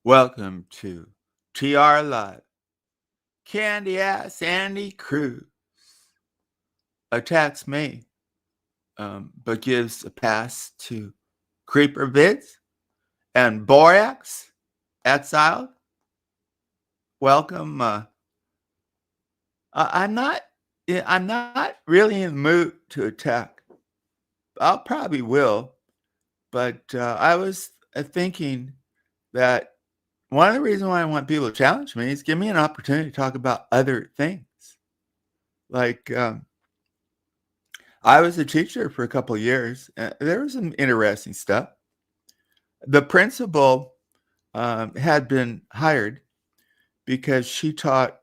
Welcome to TR Live. Candy ass Andy Cruz attacks me, but gives a pass to Creeper Vids and Borax exiled. Welcome. I'm not. I'm not really in the mood to attack. I'll probably will, but I was thinking that one of the reasons why I want people to challenge me is give me an opportunity to talk about other things. Like I was a teacher for a couple of years. There was some interesting stuff. The principal had been hired because she taught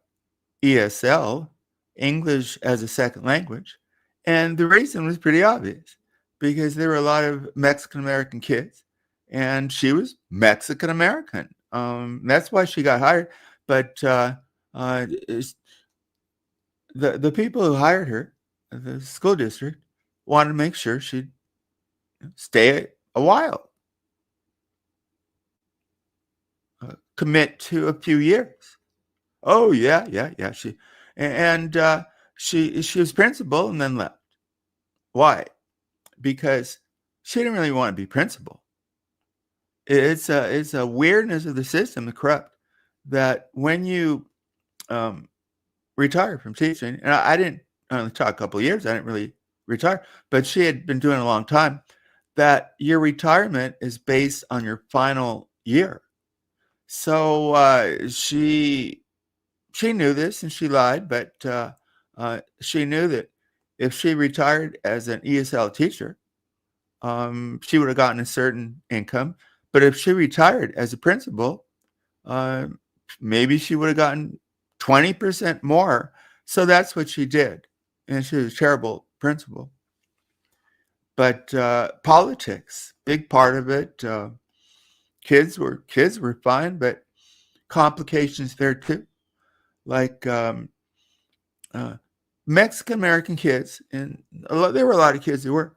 ESL, English as a second language. And the reason was pretty obvious because there were a lot of Mexican American kids, and she was Mexican American. That's why she got hired. But the people who hired her, the school district, wanted to make sure she'd stay a while, commit to a few years. Oh yeah. She was principal and then left. Why? Because she didn't really want to be principal. It's a weirdness of the system, the corrupt, that when you retire from teaching, and I didn't only taught a couple of years, I didn't really retire, but she had been doing it a long time, that your retirement is based on your final year. So she knew this and she lied, but she knew that if she retired as an ESL teacher, she would have gotten a certain income. But if she retired as a principal, maybe she would have gotten 20% more. So that's what she did. And she was a terrible principal. But politics, big part of it. Kids were fine, but complications there too. Like Mexican American kids, and there were a lot of kids who were.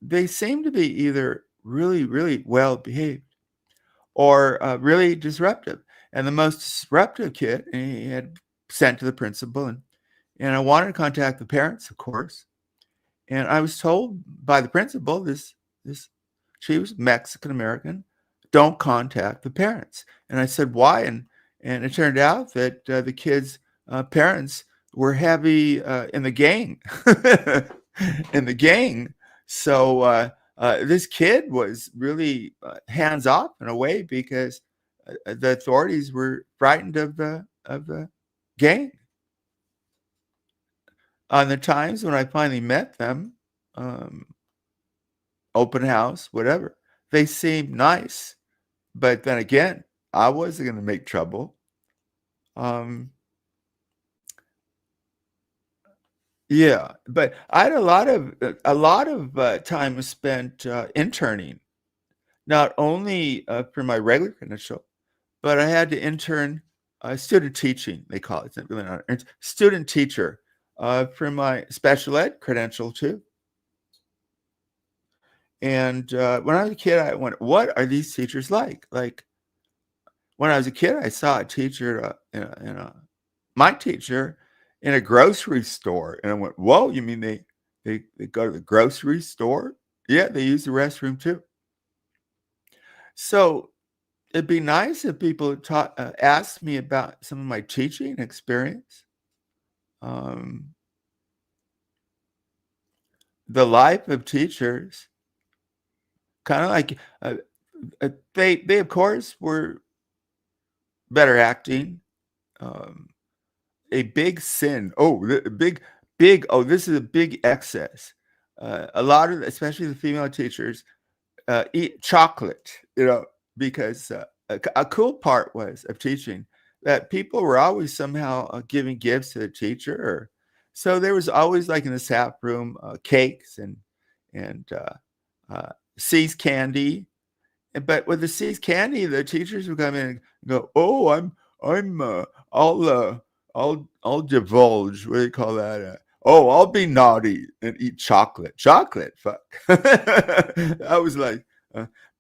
They seemed to be either really well behaved or really disruptive. And the most disruptive kid, he had sent to the principal, and I wanted to contact the parents, of course. And I was told by the principal, this she was Mexican American, don't contact the parents. And I said, why? And it turned out that the kids' parents were heavy in the gang, in the gang. So this kid was really hands off in a way because the authorities were frightened of the gang. On the times when I finally met them, open house, whatever, they seemed nice. But then again, I wasn't going to make trouble. Yeah, but I had a lot of time spent interning, not only for my regular credential, but I had to intern student teaching. They call it. It's really not student teacher for my special ed credential too. And when I was a kid, I went, "What are these teachers like?" Like when I was a kid, I saw a teacher my teacher in a grocery store, and I went, "Whoa! You mean they go to the grocery store? Yeah, they use the restroom too." So it'd be nice if people asked me about some of my teaching experience, um, the life of teachers. Kind of like they of course were better acting. Um, a big sin. Oh, big. Oh, this is a big excess. A lot of, especially the female teachers, eat chocolate. Because a cool part was of teaching that people were always somehow giving gifts to the teacher. So there was always, like in the staff room, cakes and C's candy. But with the C's candy, the teachers would come in and go, "Oh, I'll divulge. What do you call that? Oh, I'll be naughty and eat chocolate. Chocolate, fuck." I was like,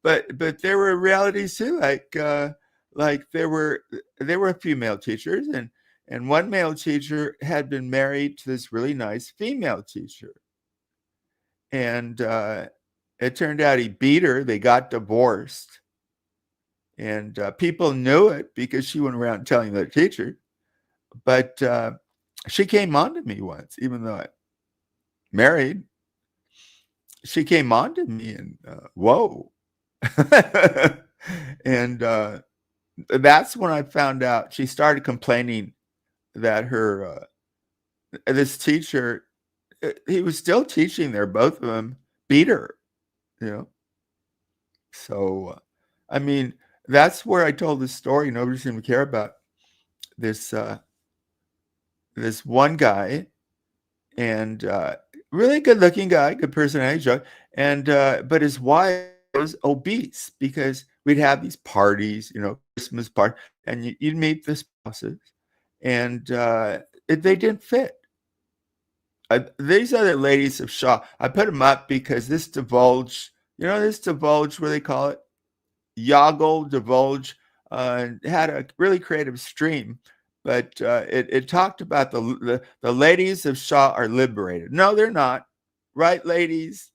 but there were realities too, like there were female teachers, and one male teacher had been married to this really nice female teacher, and it turned out he beat her. They got divorced, and people knew it because she went around telling the teacher. But she came on to me once, even though I married. She came on to me, and whoa. And that's when I found out. She started complaining that her this teacher, he was still teaching there, both of them beat her, you know. So I mean, that's where I told this story. Nobody seemed to care about this this one guy, and really good looking guy, good personality, and but his wife was obese, because we'd have these parties, you know, Christmas party, and you'd meet the spouses, and they didn't fit. These other ladies of Shaw, I put them up because this divulge, you know, this divulge, what do they call it? Yoggle divulge, had a really creative stream, but it talked about the ladies of Shaw are liberated. No, they're not, right, ladies?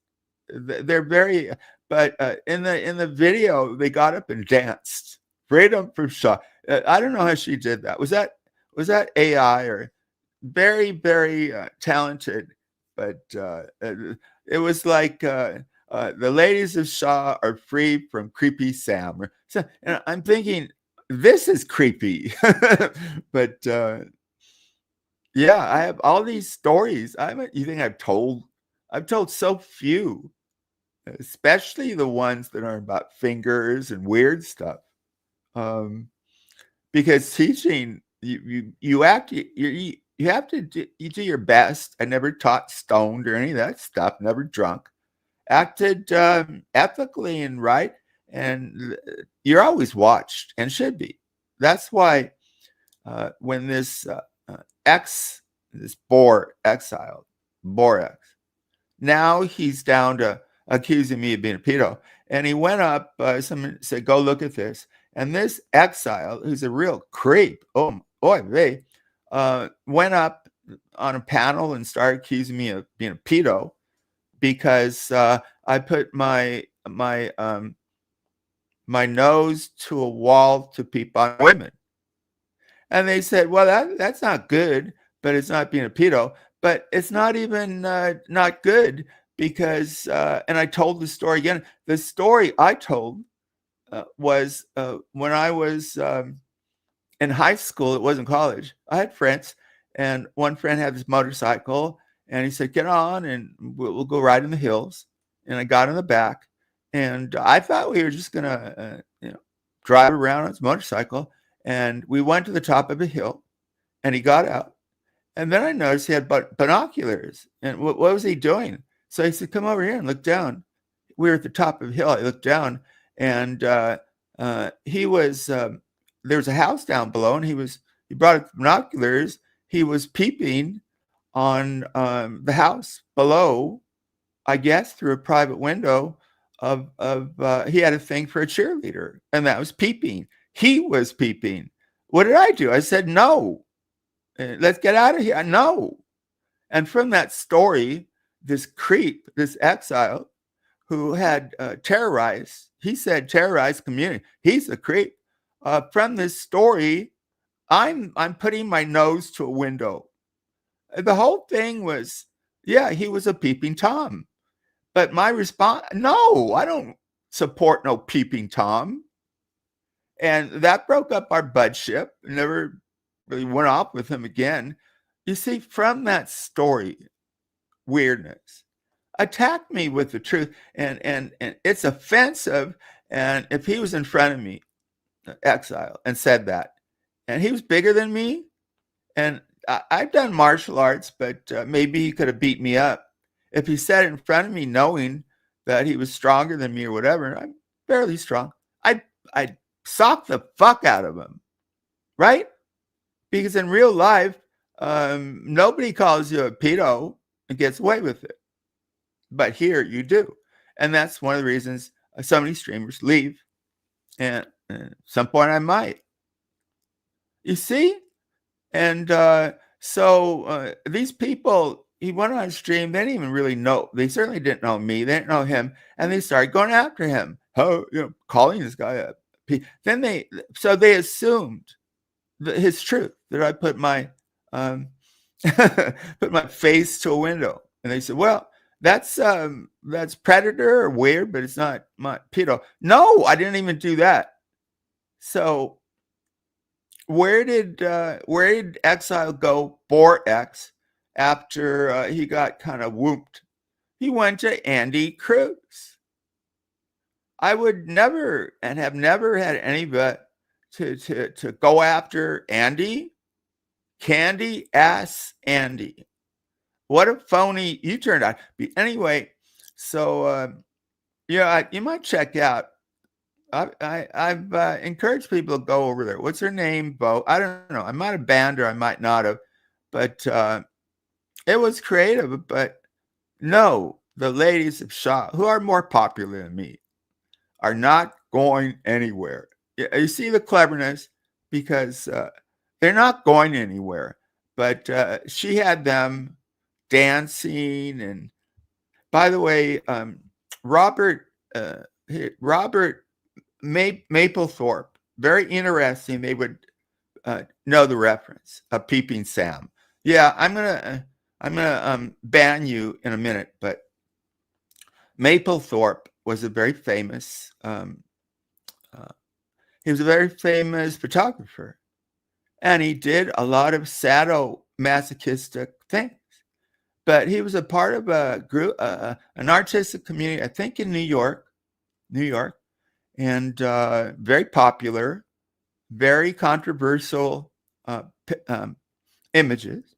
They're very, but in the video they got up and danced. Freedom from Shaw. I don't know how she did that. Was that AI, or very, very talented? But it was like the ladies of Shaw are free from creepy Sam. So, and I'm thinking, this is creepy. But yeah, I have all these stories. You think I've told so few, especially the ones that are about fingers and weird stuff. Because teaching, you have to do your best. I never taught stoned or any of that stuff, never drunk. Acted ethically and right, and you're always watched, and should be. That's why when this this Boar exiled, Borex, now he's down to accusing me of being a pedo, and he went up. Someone said, "Go look at this," and this exile, who's a real creep, oh boy, they went up on a panel and started accusing me of being a pedo, because I put my nose to a wall to peep on women. And they said, well, that's not good, but it's not being a pedo. But it's not even not good, because, and I told the story again. The story I told was when I was in high school. It wasn't college. I had friends, and one friend had this motorcycle, and he said, get on and we'll go ride in the hills. And I got in the back, and I thought we were just going to, drive around on his motorcycle. And we went to the top of a hill, and he got out. And then I noticed he had binoculars. And what was he doing? So he said, come over here and look down. We were at the top of the hill. I looked down, and he was, there was a house down below, and he brought binoculars. He was peeping on the house below, I guess, through a private window he had a thing for a cheerleader, and that was peeping. He was peeping. What did I do? I said, no, let's get out of here. No. And from that story, this creep, this exile who had terrorized community, he's a creep. From this story, I'm putting my nose to a window. The whole thing was, yeah, he was a peeping Tom. But my response, no, I don't support no peeping Tom. And that broke up our budship. Never really went off with him again. You see, from that story, weirdness, attacked me with the truth. And it's offensive. And if he was in front of me, exile, and said that, and he was bigger than me, and I've done martial arts, but maybe he could have beat me up. If he said it in front of me, knowing that he was stronger than me or whatever, I'm fairly strong, I'd sock the fuck out of him, right? Because in real life, nobody calls you a pedo and gets away with it. But here you do. And that's one of the reasons some of these streamers leave, and at some point I might. You see? And so these people, he went on a stream. They didn't even really know. They certainly didn't know me. They didn't know him, and they started going after him. Oh, calling this guy up. Then they assumed his truth, that I put my put my face to a window, and they said, "Well, that's predator or weird, but it's not my pedo." No, I didn't even do that. So where did Exile go, X, after he got kind of whooped? He went to Andy Cruz. I would never and have never had any but to go after Andy, candy ass Andy. What a phony you turned out. Anyway, so you might check out. I've encouraged people to go over there. What's her name, Bo? I don't know. I might have banned her. I might not have. But it was creative. But no, the ladies of Shaw, who are more popular than me, are not going anywhere. You see the cleverness, because they're not going anywhere. But she had them dancing. And by the way, Robert Mapplethorpe, very interesting. They would know the reference of Peeping Sam. Yeah, I'm gonna ban you in a minute, but Mapplethorpe was a very famous. He was a very famous photographer, and he did a lot of sadomasochistic things. But he was a part of a group, an artistic community, I think in New York, and very popular, very controversial images,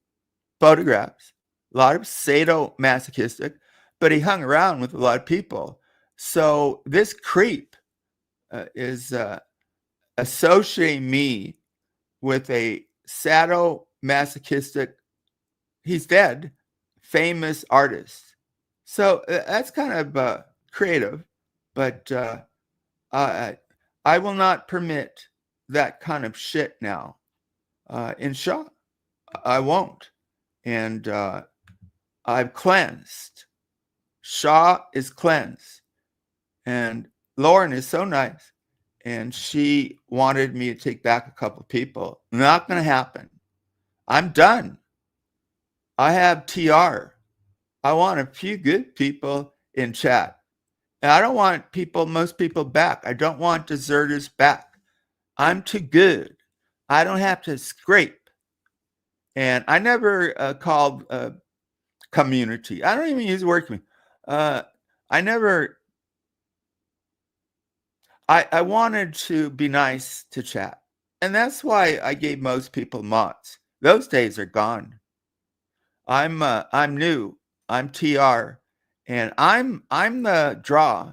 photographs, a lot of sadomasochistic, but he hung around with a lot of people. So this creep is associating me with a sadomasochistic, he's dead, famous artist. So that's kind of creative, but I will not permit that kind of shit now in Shaw. I won't. And I've cleansed. Shaw is cleansed. And Lauren is so nice. And she wanted me to take back a couple people. Not going to happen. I'm done. I have TR. I want a few good people in chat. And I don't want most people back. I don't want deserters back. I'm too good. I don't have to scrape. And I never called community. I don't even use the word community. I wanted to be nice to chat. And that's why I gave most people mods. Those days are gone. I'm new. I'm TR. And I'm the draw.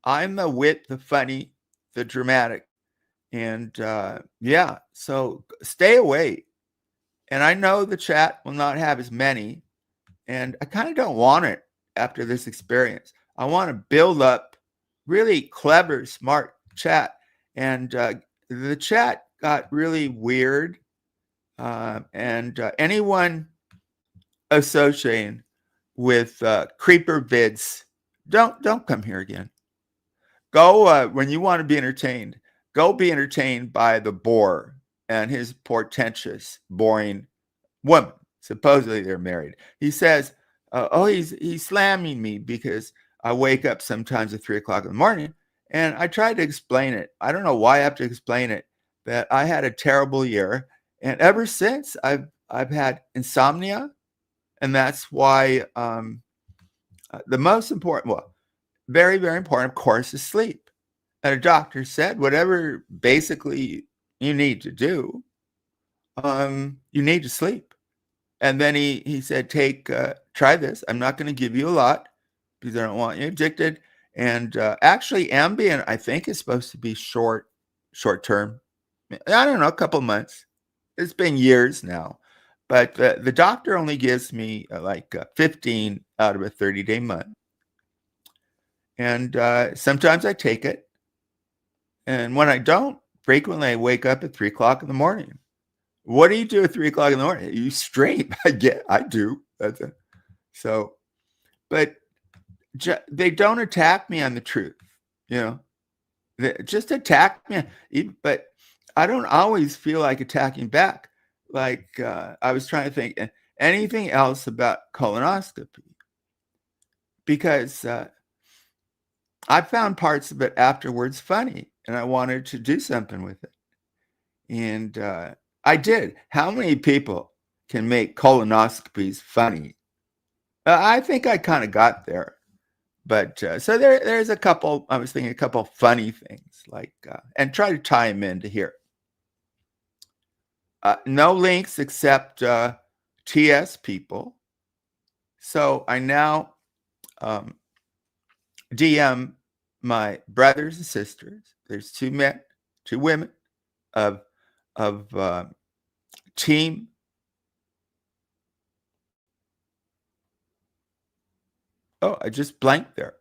I'm the wit, the funny, the dramatic. And yeah, so stay away. And I know the chat will not have as many. And I kind of don't want it after this experience. I want to build up really clever, smart chat. And the chat got really weird. And anyone associating with creeper vids, don't come here again. Go when you want to be entertained. Go be entertained by the bore and his portentous, boring woman. Supposedly they're married. He says, he's slamming me because I wake up sometimes at 3 o'clock in the morning. And I tried to explain it. I don't know why I have to explain it, that I had a terrible year. And ever since I've had insomnia. And that's why the most important, very, very important, of course, is sleep. And a doctor said, whatever basically you need to do, you need to sleep. And then he said, try this. I'm not going to give you a lot because I don't want you addicted. And actually, Ambien, I think, is supposed to be short term. I don't know, a couple months. It's been years now. But the doctor only gives me 15 out of a 30-day month. And sometimes I take it. And when I don't, frequently I wake up at 3 o'clock in the morning. What do you do at 3 o'clock in the morning? You stream. I do. That's it. So, but they don't attack me on the truth. They just attack me. But I don't always feel like attacking back. Like I was trying to think anything else about colonoscopy, because I found parts of it afterwards funny, and I wanted to do something with it. And I did. How many people can make colonoscopies funny? I think I kind of got there. But so there's a couple, I was thinking a couple funny things, like, and try to tie them into here. No links except TS people. So I now DM my brothers and sisters. There's 2 men, 2 women of team. Oh, I just blanked there.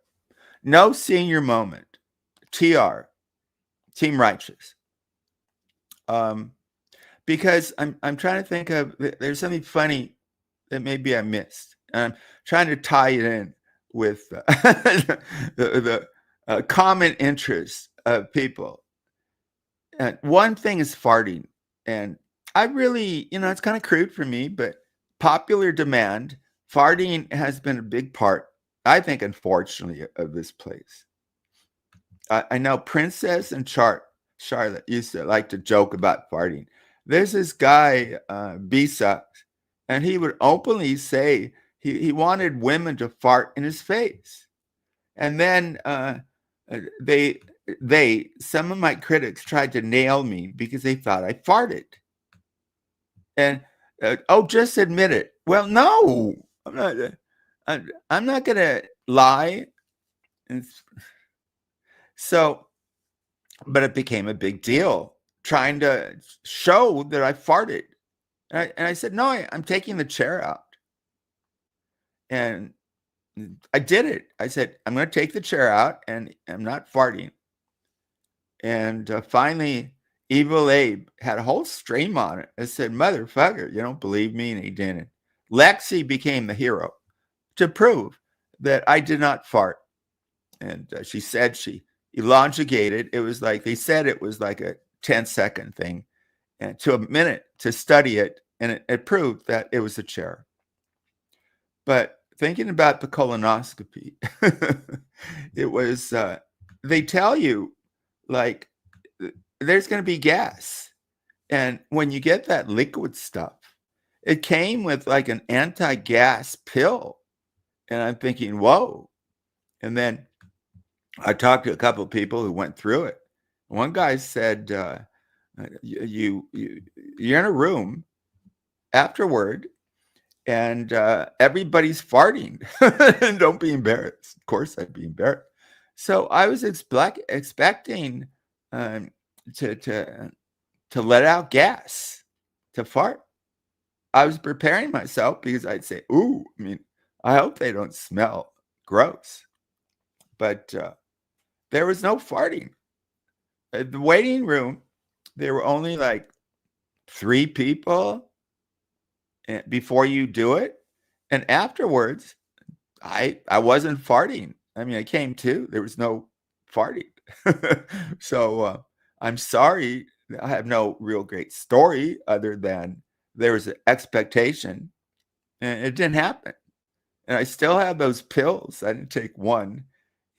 No senior moment. TR, Team Righteous. Because I'm trying to think of, there's something funny that maybe I missed. And I'm trying to tie it in with the common interests of people. And one thing is farting. And I really, it's kind of crude for me, but popular demand, farting has been a big part, I think, unfortunately, of this place. I know Princess and Charlotte used to like to joke about farting. There's this guy, B-Sucks, and he would openly say he wanted women to fart in his face. And then some of my critics tried to nail me because they thought I farted. And, just admit it. Well, no, I'm not going to lie. So, but it became a big deal trying to show that I farted. And I said, no, I'm taking the chair out. And I did it. I said, I'm going to take the chair out and I'm not farting. And finally, Evil Abe had a whole stream on it. I said, motherfucker, you don't believe me? And he didn't. Lexi became the hero to prove that I did not fart. And she said she elongated. It was like, they said it was like a 10-second thing, and to a minute to study it. And it proved that it was a chair. But thinking about the colonoscopy, it was, they tell you, like, there's going to be gas. And when you get that liquid stuff, it came with like an anti-gas pill. And I'm thinking, whoa. And then I talked to a couple of people who went through it. One guy said, you're in a room afterward, and everybody's farting. Don't be embarrassed. Of course, I'd be embarrassed. So I was expecting to let out gas, to fart. I was preparing myself because I'd say, "Ooh, I hope they don't smell gross." But there was no farting. At the waiting room, there were only like 3 people before you do it. And afterwards, I wasn't farting. I came to, there was no farting. So I'm sorry. I have no real great story other than there was an expectation and it didn't happen. And I still have those pills. I didn't take one.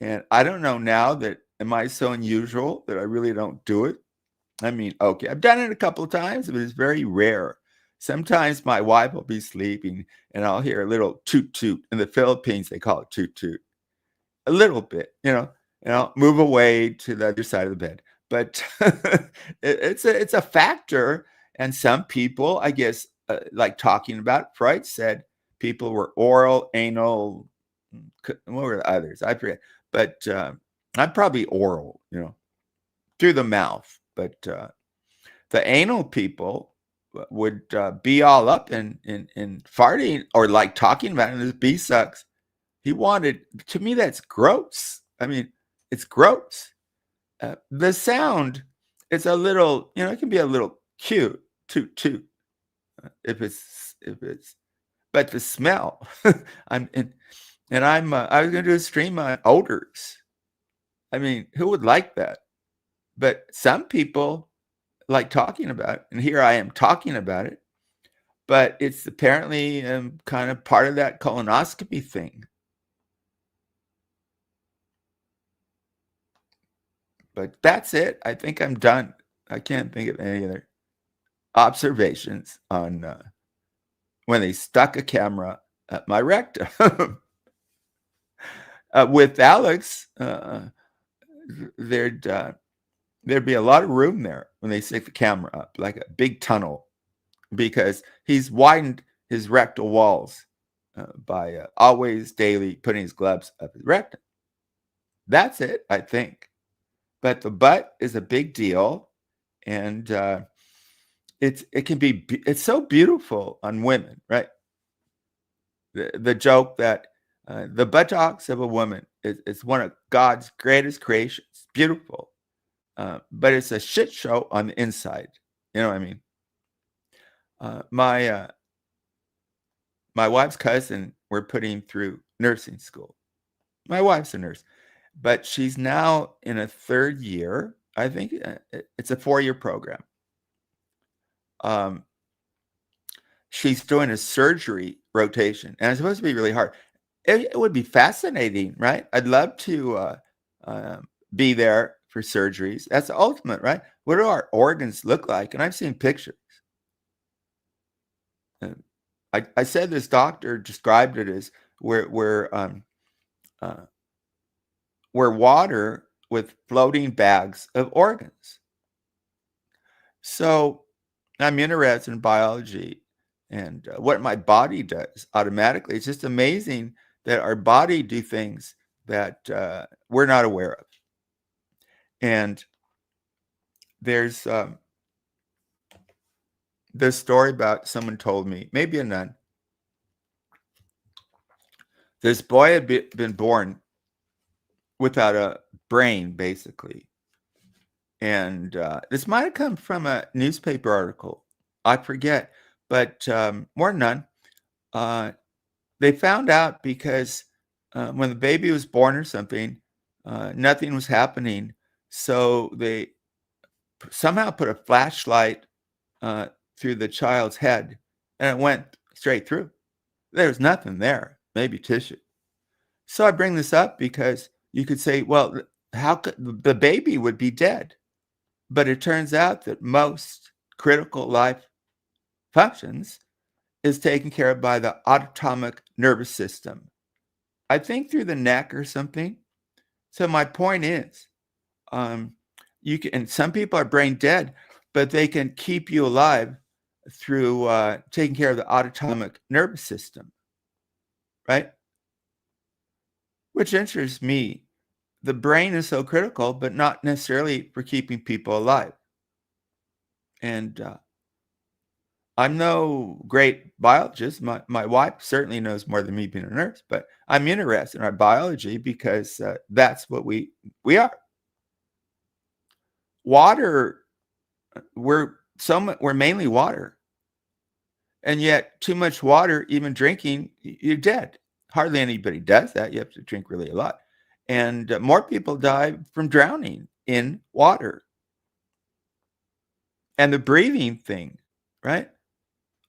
And I don't know now that, am I so unusual that I really don't do it? Okay, I've done it a couple of times, but it's very rare. Sometimes my wife will be sleeping and I'll hear a little toot toot. In the Philippines, they call it toot toot. A little bit, and I'll move away to the other side of the bed. But it's a factor. And some people, I guess, like talking about, Freud said people were oral, anal, what were the others? I forget. But I'm probably oral, through the mouth. But the anal people would be all up in farting or like talking about it. And this B-Sucks. He wanted, to me, that's gross. I mean, it's gross. The sound, it's a little, it can be a little cute, toot toot, if it's, but the smell, I'm and I was going to do a stream on odors. I mean, who would like that? But some people like talking about it, and here I am talking about it. But it's apparently kind of part of that colonoscopy thing. But that's it. I think I'm done. I can't think of any other observations on when they stuck a camera at my rectum. With Alex, there'd be a lot of room there when they stick the camera up, like a big tunnel, because he's widened his rectal walls by always daily putting his gloves up his rectum. That's it, I think. But the butt is a big deal, and it's so beautiful on women, right? The joke that the buttocks of a woman is one of God's greatest creations. Beautiful, but it's a shit show on the inside. You know what I mean? My wife's cousin, we're putting through nursing school. My wife's a nurse, but she's now in a third year. I think it's a 4-year program. She's doing a surgery rotation, and it's supposed to be really hard. It would be fascinating, right? I'd love to be there for surgeries. That's the ultimate, right? What do our organs look like? And I've seen pictures. I said this doctor described it as we're water with floating bags of organs. So I'm interested in biology and what my body does automatically. It's just amazing that our body do things that we're not aware of. And there's this story about someone told me, maybe a nun. This boy had been born without a brain, basically. And this might have come from a newspaper article. I forget. But more than none, they found out because when the baby was born or something, nothing was happening. So they somehow put a flashlight through the child's head, and it went straight through. There was nothing there, maybe tissue. So I bring this up because you could say, well, how could the baby would be dead? But it turns out that most critical life functions is taken care of by the autonomic nervous system. I think through the neck or something. So my point is, you can, and some people are brain dead, but they can keep you alive through taking care of the autonomic nervous system, right? Which interests me. The brain is so critical, but not necessarily for keeping people alive. And I'm no great biologist. My wife certainly knows more than me being a nurse, but I'm interested in our biology because that's what we are. Water, we're mainly water. And yet too much water, even drinking, you're dead. Hardly anybody does that. You have to drink really a lot. And more people die from drowning in water. And the breathing thing, right?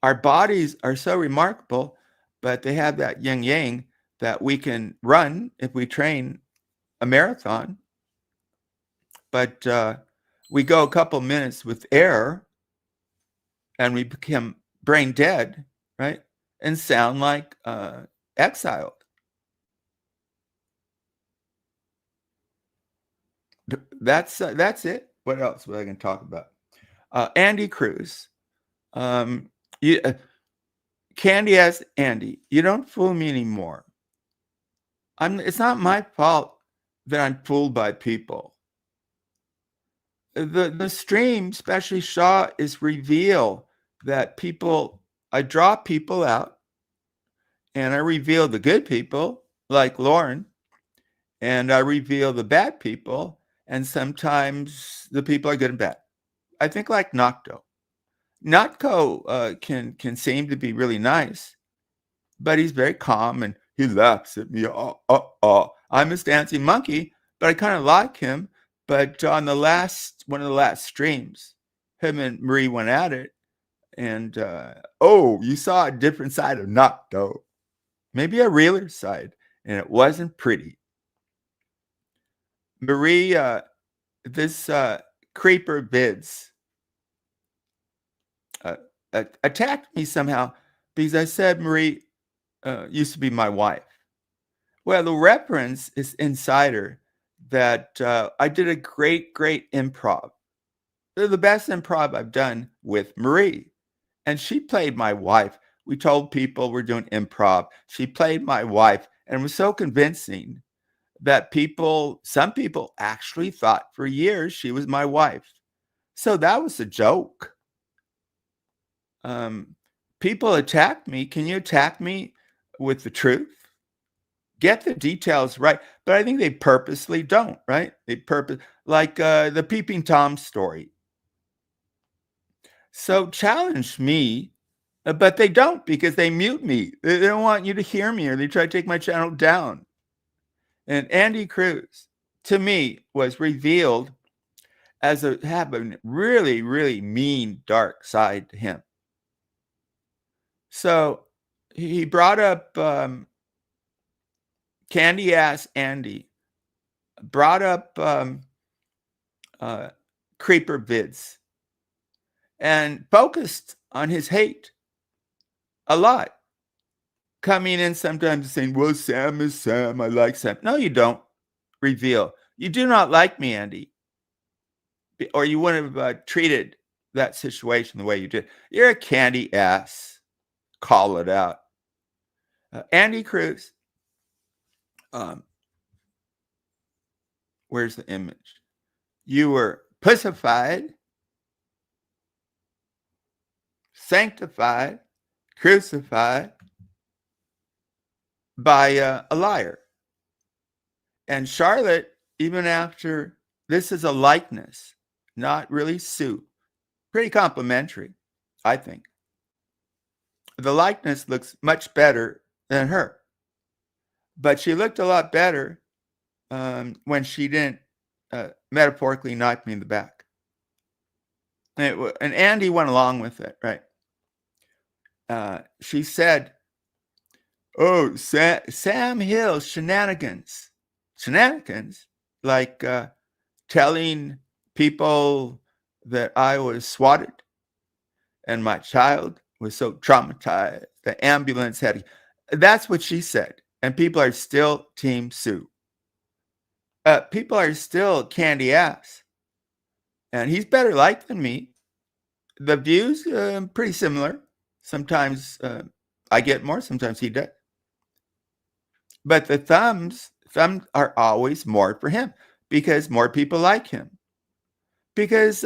Our bodies are so remarkable, but they have that yin yang that we can run if we train a marathon. But we go a couple minutes with air and we become brain dead, right? And sound like exiled. That's it. What else was I going to talk about? Andy Cruz. Candy asked Andy, you don't fool me anymore. It's not my fault that I'm fooled by people. The stream, especially Shaw, is reveal that I draw people out and I reveal the good people like Lauren, and I reveal the bad people, and sometimes the people are good and bad. I think like Nocto. Notco can seem to be really nice, but he's very calm and he laughs at me. Oh, oh, oh. I'm his dancing monkey, but I kind of like him. But on one of the last streams, him and Marie went at it, and you saw a different side of Nocto, maybe a realer side, and it wasn't pretty. Marie, this creeper Vids uh, attacked me somehow because I said Marie used to be my wife. Well, the reference is insider that I did a great improv. They're the best improv I've done with Marie. And she played my wife. We told people we're doing improv. She played my wife and it was so convincing that some people actually thought for years she was my wife. So that was a joke. People attacked me. Can you attack me with the truth? Get the details right. But I think they purposely don't, right? Like the Peeping Tom story. So challenge me, but they don't because they mute me. They don't want you to hear me or they try to take my channel down. And Andy Cruz, to me, was revealed as having really mean, dark side to him. So he brought up Candy Ass Andy, brought up Creeper Vids, and focused on his hate a lot. Coming in sometimes saying, well, Sam is Sam. I like Sam. No, you don't. Reveal. You do not like me, Andy. Or you wouldn't have treated that situation the way you did. You're a candy ass. Call it out. Andy Cruz. Where's the image? You were pussified, sanctified, crucified by a liar. And Charlotte, even after this is a likeness, not really Sue, pretty complimentary, I think. The likeness looks much better than her, but she looked a lot better when she didn't metaphorically knife me in the back. And Andy went along with it, right? She said, oh, Sam Hill shenanigans. Shenanigans? Like telling people that I was swatted and my child was so traumatized. The ambulance had... That's what she said. And people are still Team Sue. People are still candy ass. And he's better liked than me. The views, pretty similar. Sometimes I get more, sometimes he does. But the thumbs are always more for him because more people like him. Because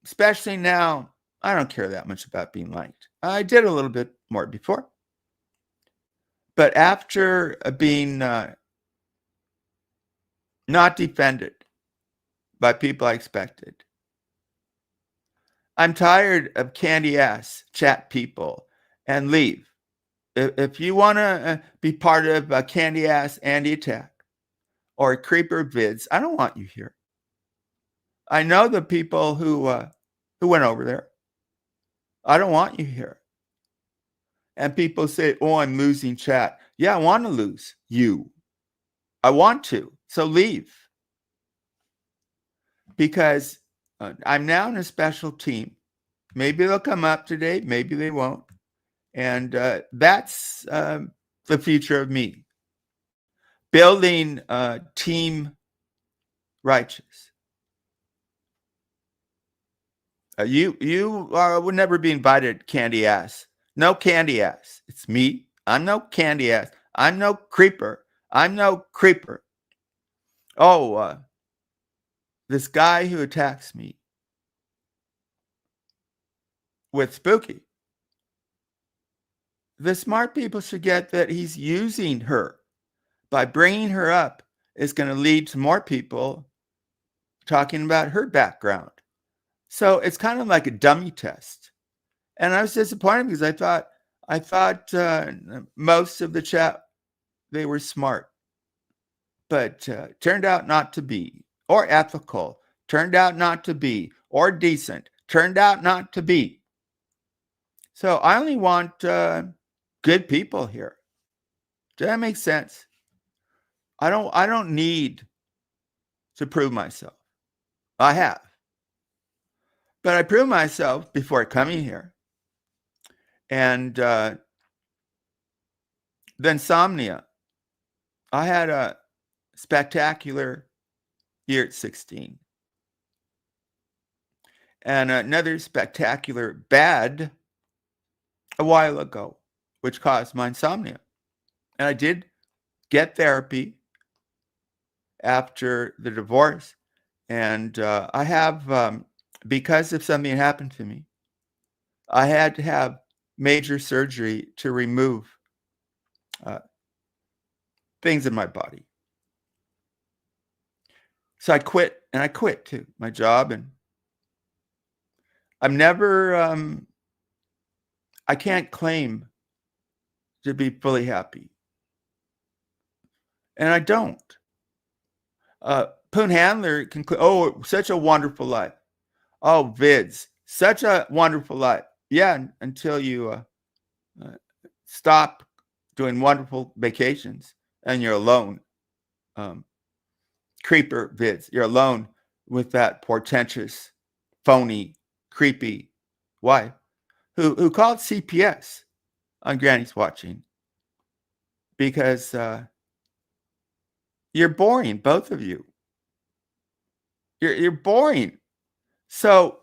especially now, I don't care that much about being liked. I did a little bit more before. But after being not defended by people I expected, I'm tired of candy ass chat people and leave. If you want to be part of a candy ass Andy attack or creeper vids, I don't want you here. I know the people who went over there. I don't want you here. And people say, oh, I'm losing chat. Yeah, I want to lose you. I want to. So leave. Because I'm now in a special team. Maybe they'll come up today. Maybe they won't. And that's the future of me. Building Team Righteous. You would never be invited, candy ass. No candy ass. It's me. I'm no candy ass. I'm no creeper. I'm no creeper. Oh, this guy who attacks me with Spooky. The smart people should get that he's using her by bringing her up is going to lead to more people talking about her background. So it's kind of like a dummy test. And I was disappointed because I thought most of the chat, they were smart, but turned out not to be, or ethical, turned out not to be, or decent, turned out not to be. So I only want good people here. Does that make sense? I don't need to prove myself. I have. But I proved myself before coming here. And the Insomnia. I had a spectacular year at 16. And another spectacular bad a while ago, which caused my insomnia. And I did get therapy after the divorce. And I have, because of something that happened to me, I had to have major surgery to remove things in my body. So I quit, and I quit too, my job. And I'm never, I can't claim to be fully happy. And I don't. Poon Handler can, oh, such a wonderful life. Oh, vids, such a wonderful life. Yeah, until you stop doing wonderful vacations and you're alone. Creeper vids, you're alone with that portentous, phony, creepy wife who called CPS on Granny's Watching because you're boring, both of you. You're boring. So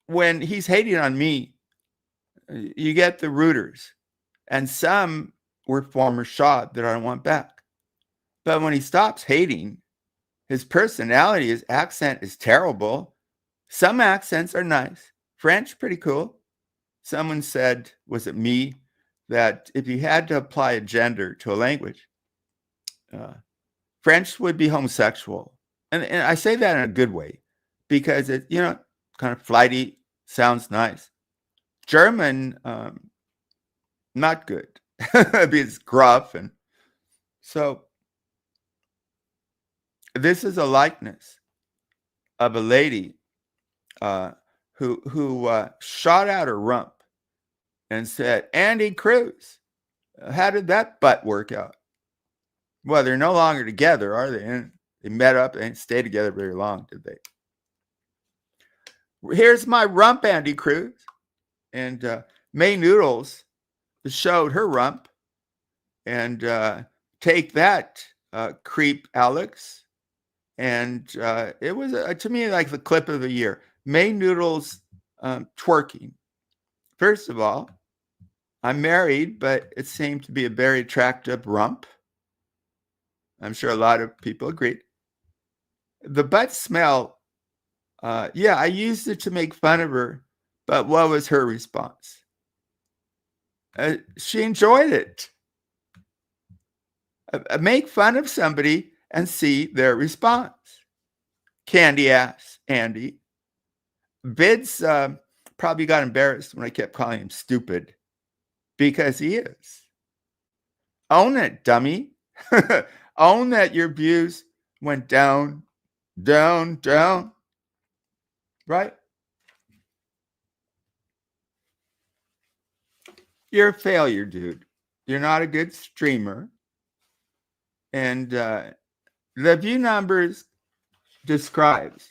when he's hating on me, you get the rooters, and some were former shot that I don't want back. But when he stops hating, his personality, his accent is terrible. Some accents are nice. French, pretty cool. Someone said, was it me, that if you had to apply a gender to a language, French would be homosexual. And I say that in a good way because it, kind of flighty, sounds nice. German, not good. It's gruff. And so this is a likeness of a lady who shot out her rump and said, Andy Cruz, how did that butt work out? Well, they're no longer together, are they? And they met up and stayed together very long, did they? Here's my rump, Andy Cruz. And Meh Noodles showed her rump. And take that, creep Alex. And it was, to me, like the clip of the year. Meh Noodles twerking. First of all, I'm married, but it seemed to be a very attractive rump. I'm sure a lot of people agreed. The butt smell, yeah, I used it to make fun of her, but what was her response? She enjoyed it. Make fun of somebody and see their response. Candy ass, Andy. Bids probably got embarrassed when I kept calling him stupid because he is. Own it, dummy. Own that your views went down, down, down. Right? You're a failure, dude. You're not a good streamer. And the view numbers describes.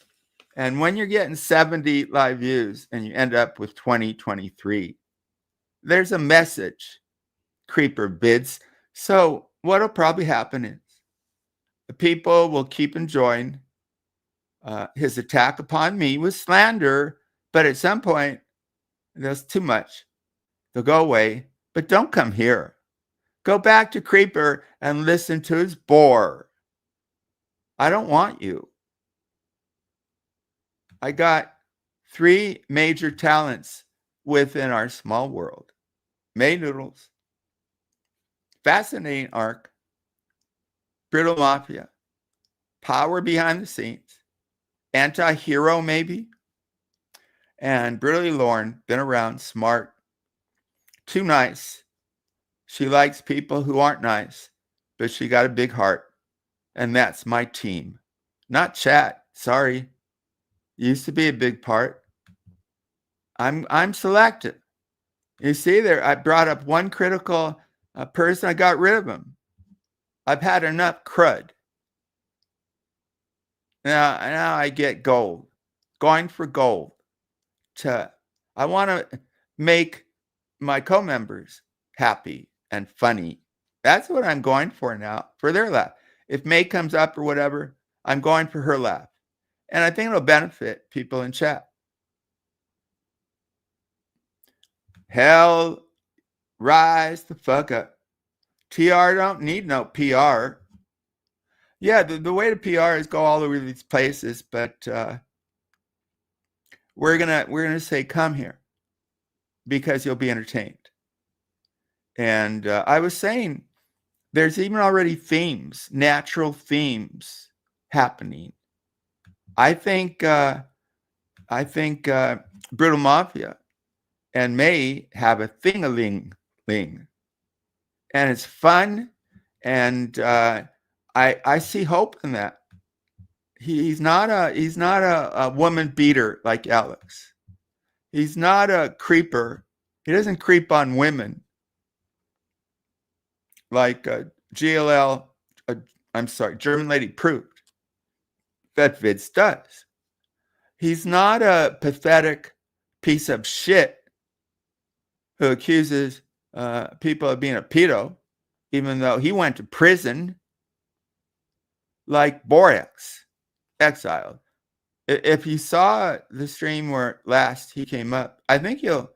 And when you're getting 70 live views and you end up with 20, 23, there's a message, creeper bids. So what'll probably happen is the people will keep enjoying his attack upon me with slander, but at some point, there's too much. They'll go away, but don't come here. Go back to Creeper and listen to his bore. I don't want you. I got 3 major talents within our small world. Meh Noodles, Fascinating Arc, Brittle Mafia, power behind the scenes, anti-hero maybe. And Brutally Lauren, been around, smart, too nice. She likes people who aren't nice, but she got a big heart. And that's my team. Not chat. Sorry. Used to be a big part. I'm selective. You see there, I brought up one critical person, I got rid of him. I've had enough crud. Now I get gold. Going for gold. I want to make my co-members happy and funny. That's what I'm going for now, for their laugh. If May comes up or whatever, I'm going for her laugh. And I think it'll benefit people in chat. Hell, rise the fuck up. TR don't need no PR. Yeah, the way to PR is go all over these places, but we're gonna say come here because you'll be entertained. And I was saying there's even already themes, natural themes happening. I think Brutal Mafia and May have a thing-a-ling, and it's fun, and I see hope in that. He's not a woman beater like Alex. He's not a creeper. He doesn't creep on women like GLL. German Lady proved that Vince does. He's not a pathetic piece of shit who accuses people of being a pedo, even though he went to prison like Borax, exiled. If you saw the stream where last he came up, I think you'll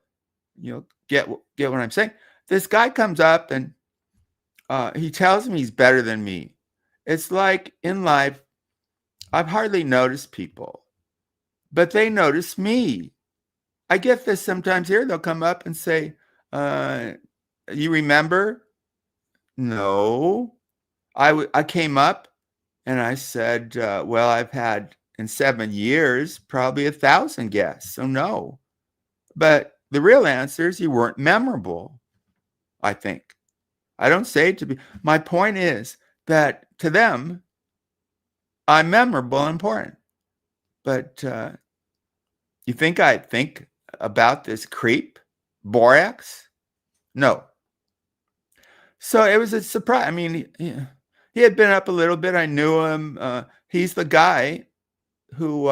get what I'm saying. This guy comes up and he tells me he's better than me. It's like in life, I've hardly noticed people, but they notice me. I get this sometimes here. They'll come up and say, you remember? No. I came up and I said, well, I've had in 7 years probably 1,000 guests. So no. But the real answer is you weren't memorable, I think. I don't say it to be. My point is that to them, I'm memorable and important. But you think I think about this creep, Borax? No. So it was a surprise. I mean, he had been up a little bit. I knew him. He's the guy who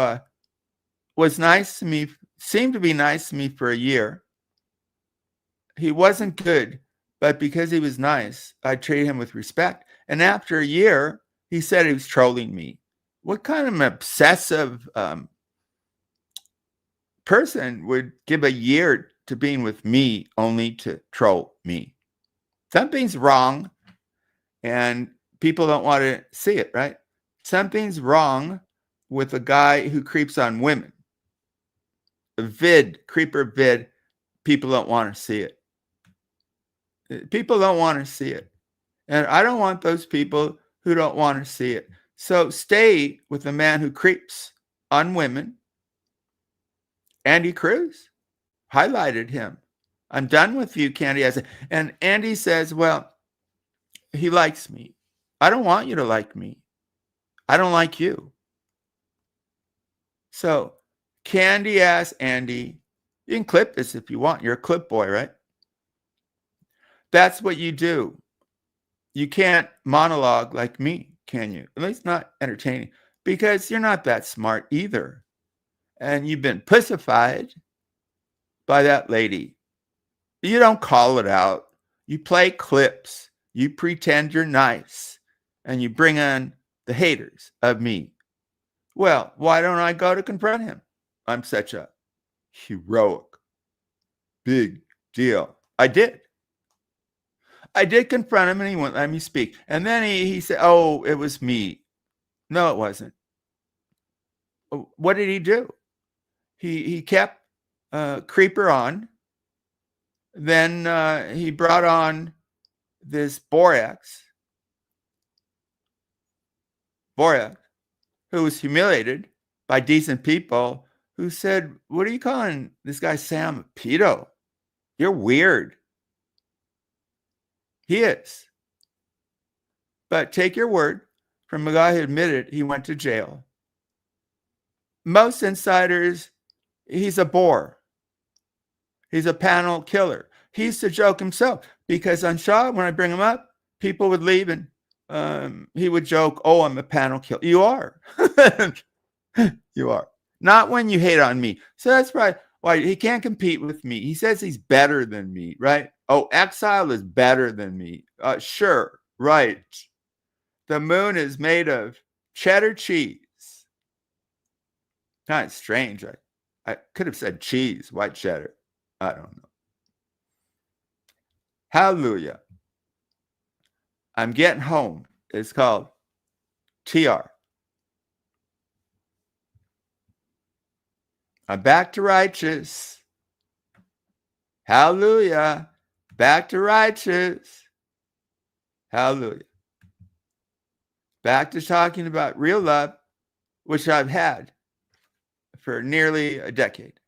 was nice to me, seemed to be nice to me for a year. He wasn't good, but because he was nice, I treated him with respect. And after a year, he said he was trolling me. What kind of an obsessive person would give a year to being with me only to troll me? Something's wrong, and people don't want to see it, right? Something's wrong with a guy who creeps on women. Creeper vid, people don't want to see it. People don't want to see it. And I don't want those people who don't want to see it. So stay with the man who creeps on women. Andy Cruz highlighted him. I'm done with you, Candy. And Andy says, well, he likes me. I don't want you to like me. I don't like you. So Candy asked Andy, you can clip this if you want. You're a clip boy, right? That's what you do. You can't monologue like me, can you? At least not entertaining, because you're not that smart either. And you've been pussified by that lady. You don't call it out. You play clips. You pretend you're nice. And you bring on the haters of me. Well, why don't I go to confront him? I'm such a heroic, big deal. I did confront him and he wouldn't let me speak. And then he said, oh, it was me. No, it wasn't. What did he do? He kept Creeper on. Then he brought on this Borax. who was humiliated by decent people who said, "What are you calling this guy Sam a pedo? You're weird." He is. But take your word from a guy who admitted he went to jail. Most insiders, he's a bore. He's a panel killer. He used to joke himself because on Shaw, when I bring him up, people would leave and he would joke, "Oh, I'm a panel killer." You are. You are. Not when you hate on me. So that's probably why he can't compete with me. He says he's better than me, right? Oh, Exile is better than me. Sure, right. The moon is made of cheddar cheese. Kind of strange. I could have said cheese, white cheddar. I don't know. Hallelujah. I'm getting home. It's called TR. I'm back to righteous. Hallelujah. Back to righteous. Hallelujah. Back to talking about real love, which I've had for nearly a decade.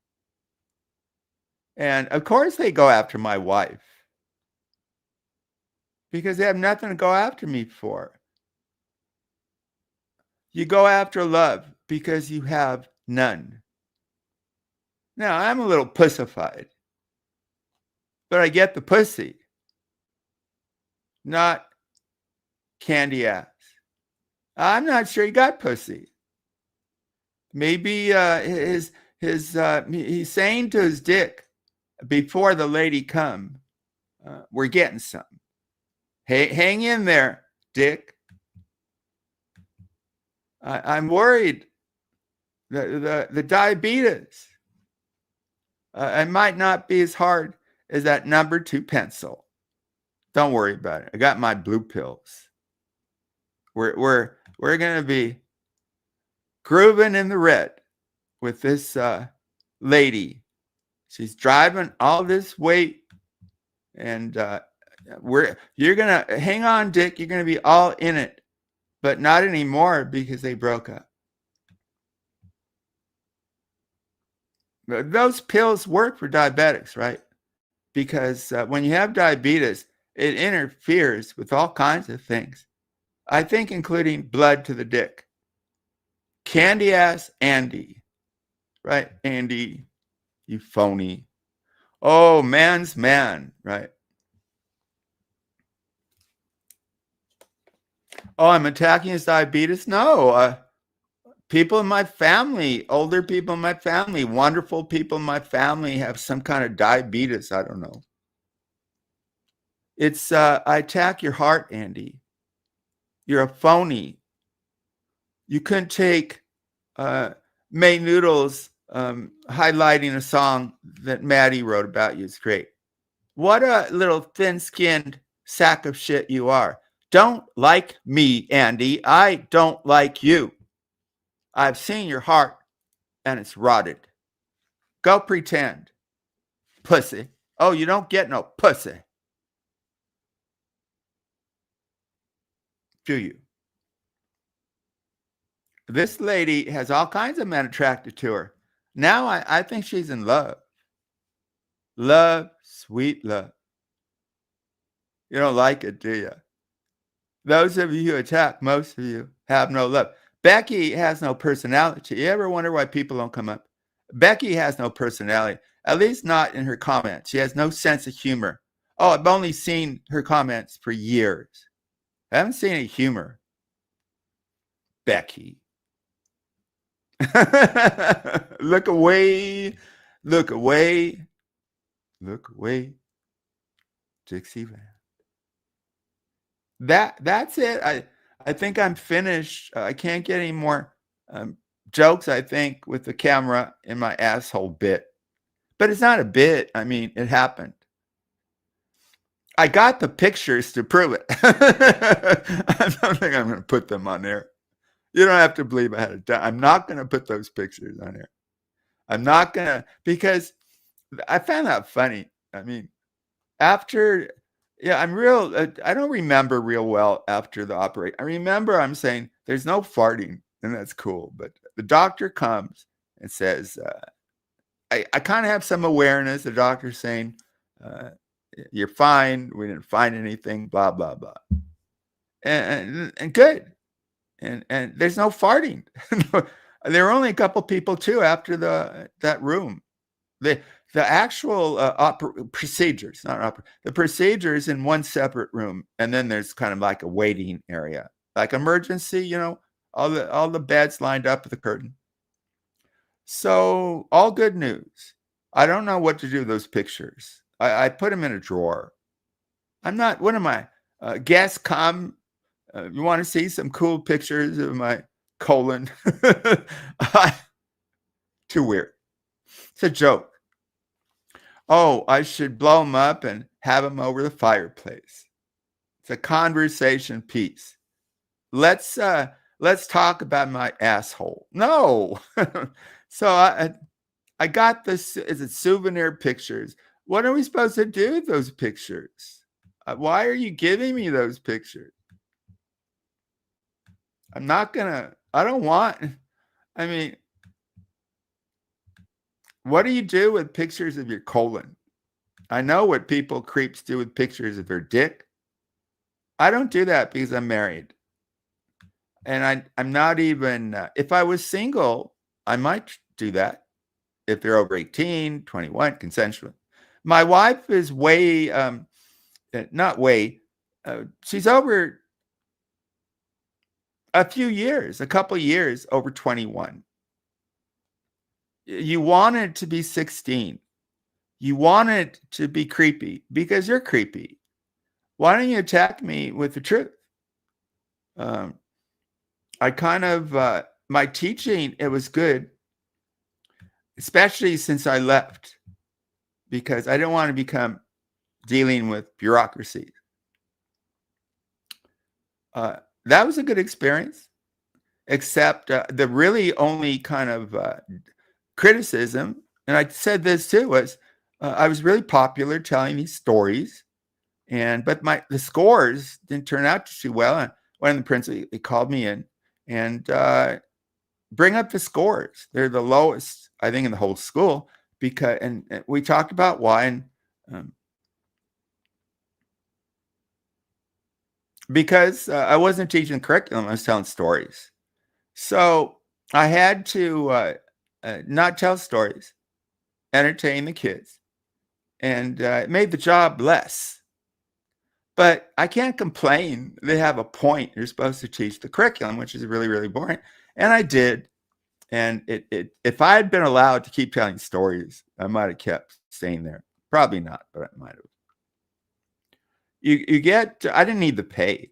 And of course they go after my wife because they have nothing to go after me for. You go after love because you have none. Now, I'm a little pussified, but I get the pussy, not candy ass. I'm not sure he got pussy. Maybe he's saying to his dick before the lady come, we're getting some. Hey, hang in there, dick. I'm worried. The diabetes. It might not be as hard as that number 2 pencil. Don't worry about it. I got my blue pills. We're gonna be grooving in the red with this lady. She's driving all this weight, and you're gonna hang on, Dick. You're gonna be all in it, but not anymore because they broke up. Those pills work for diabetics, right? Because when you have diabetes, it interferes with all kinds of things. I think including blood to the dick. Candy ass Andy, right? Andy, you phony. Oh, man's man, right? Oh, I'm attacking his diabetes? No. People in my family, older people in my family, wonderful people in my family have some kind of diabetes. I don't know. It's, I attack your heart, Andy. You're a phony. You couldn't take Meh Noodles highlighting a song that Maddie wrote about you. It's great. What a little thin-skinned sack of shit you are. Don't like me, Andy. I don't like you. I've seen your heart, and it's rotted. Go pretend. Pussy. Oh, you don't get no pussy. Do you? This lady has all kinds of men attracted to her. Now I think she's in love. Love, sweet love. You don't like it, do you? Those of you who attack, most of you have no love. Becky has no personality. You ever wonder why people don't come up? Becky has no personality, at least not in her comments. She has no sense of humor. Oh, I've only seen her comments for years. I haven't seen any humor. Becky. Look away. Look away. Look away. Dixieland. That's it. I think I'm finished. I can't get any more jokes, I think, with the camera in my asshole bit. But it's not a bit. I mean, it happened. I got the pictures to prove it. I don't think I'm going to put them on there. You don't have to believe I had it done. I'm not going to put those pictures on there. I'm not going to, because I found that funny. I mean, after, yeah, I don't remember real well after the operation. I remember I'm saying, there's no farting. and that's cool. But the doctor comes and says, I kind of have some awareness. The doctor's saying, you're fine. We didn't find anything, blah, blah, blah. And good. And there's no farting. There were only a couple people too after that room. The actual procedures, the procedures in one separate room, and then there's kind of like a waiting area, like emergency, all the beds lined up with the curtain. So all good news. I don't know what to do with those pictures. I put them in a drawer. I'm not. What am I? Guests come. You want to see some cool pictures of my colon? Too weird. It's a joke. Oh, I should blow them up and have them over the fireplace. It's a conversation piece. Let's talk about my asshole. No. So I got this. Is it souvenir pictures? What are we supposed to do with those pictures? Why are you giving me those pictures? I don't want, I mean, what do you do with pictures of your colon? I know what creeps do with pictures of their dick. I don't do that because I'm married. And I'm not even, if I was single, I might do that. If they're over 18, 21, consensual. My wife is she's over a couple years over 21. You want it to be 16. You want it to be creepy because you're creepy. Why don't you attack me with the truth? I kind of, my teaching, it was good, especially since I left, because I didn't want to become dealing with bureaucracy. That was a good experience, except the really only kind of criticism, and I said this too, was I was really popular telling these stories, but the scores didn't turn out too well. And one of the principals, he called me in and bring up the scores. They're the lowest, I think, in the whole school, and we talked about why. And because I wasn't teaching curriculum, I was telling stories. So I had to not tell stories, entertain the kids, and it made the job less. But I can't complain. They have a point. You're supposed to teach the curriculum, which is really, really boring. And I did. And if I had been allowed to keep telling stories, I might have kept staying there. Probably not, but I might have. I didn't need the pay.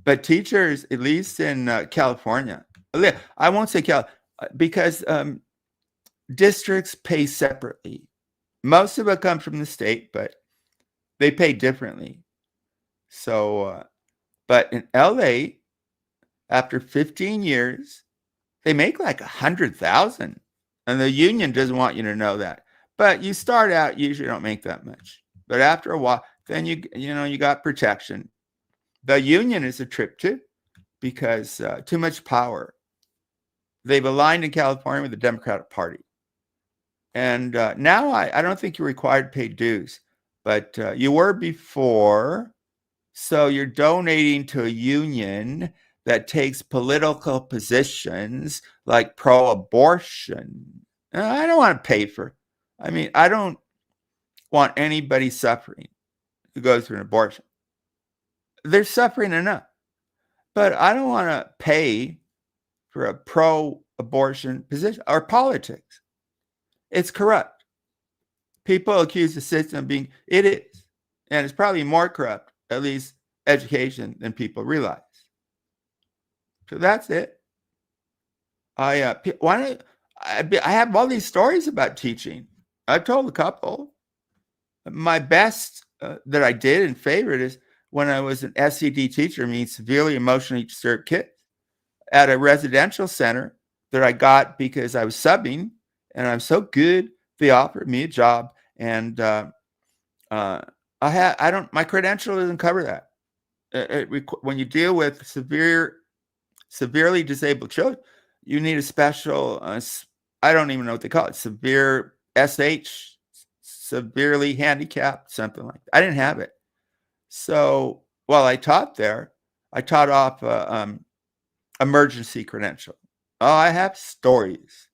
But teachers, at least in California, I won't say because districts pay separately. Most of it comes from the state, but they pay differently. So, but in LA, after 15 years, they make like 100,000, and the union doesn't want you to know that. But you start out, usually don't make that much. But after a while, then you got protection. The union is a trip too, because too much power. They've aligned in California with the Democratic Party. And now I don't think you're required to pay dues, but you were before. So you're donating to a union that takes political positions like pro-abortion. I don't want to pay for. I don't want anybody suffering who goes through an abortion. They're suffering enough. But I don't want to pay for a pro-abortion position or politics. It's corrupt. People accuse the system of being, it is. And it's probably more corrupt, at least education, than people realize. So that's it. I have all these stories about teaching. I've told a couple. My best that I did and favorite is when I was an SED teacher, means severely emotionally disturbed kids, at a residential center that I got because I was subbing, and I'm so good. They offered me a job, and my credential doesn't cover that. When you deal with severe severely disabled children, you need a special, I don't even know what they call it, severe SH, severely handicapped, something like that. I didn't have it. So while I taught there, I taught off emergency credential. Oh, I have stories.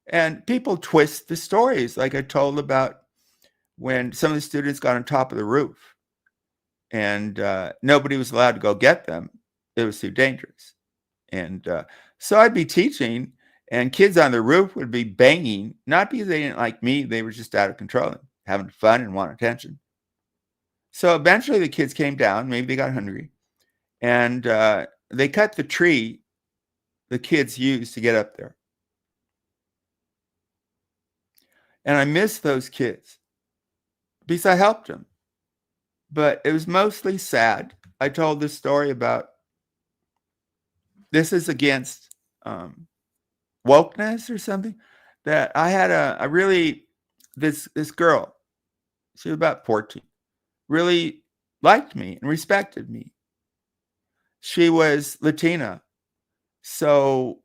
And people twist the stories, like I told about when some of the students got on top of the roof and nobody was allowed to go get them. It was too dangerous. And so I'd be teaching, and kids on the roof would be banging, not because they didn't like me, they were just out of control and having fun and want attention. So eventually the kids came down, maybe they got hungry, and they cut the tree the kids used to get up there. And I miss those kids because I helped them. But it was mostly sad. I told this story about this is against wokeness or something, that I had a really, this girl, she was about 14, really liked me and respected me. She was Latina. So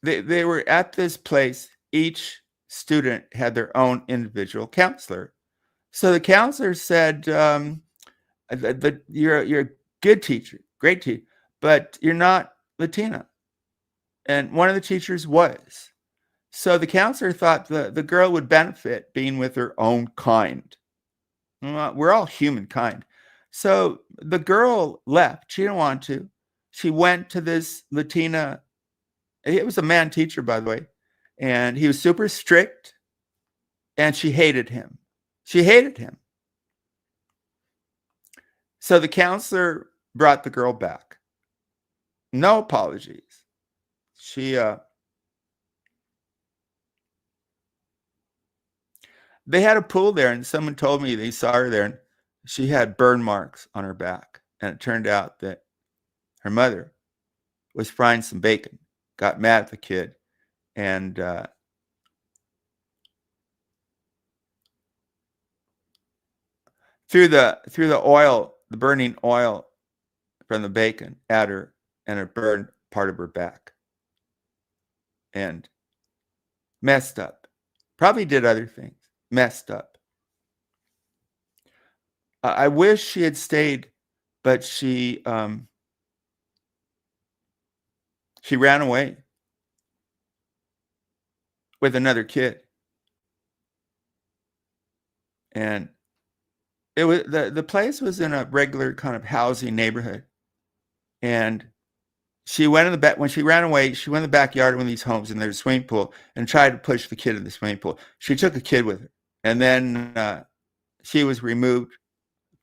they were at this place. Each student had their own individual counselor. So the counselor said, you're a good teacher, great teacher, but you're not Latina. And one of the teachers was. So the counselor thought the girl would benefit being with her own kind. We're all humankind. So the girl left. She didn't want to. She went to this Latina. It was a man teacher, by the way. And he was super strict. And she hated him. She hated him. So the counselor brought the girl back. No apologies. They had a pool there, and someone told me they saw her there, and she had burn marks on her back. And it turned out that her mother was frying some bacon, got mad at the kid, and threw the oil, the burning oil from the bacon at her, and it burned part of her back. And messed up. Probably did other things. Messed up. I wish she had stayed, but she ran away with another kid. And it was the place was in a regular kind of housing neighborhood. And she went in the back when she ran away. She went in the backyard of one of these homes, and there's a swimming pool, and tried to push the kid in the swimming pool. She took a kid with her, and then she was removed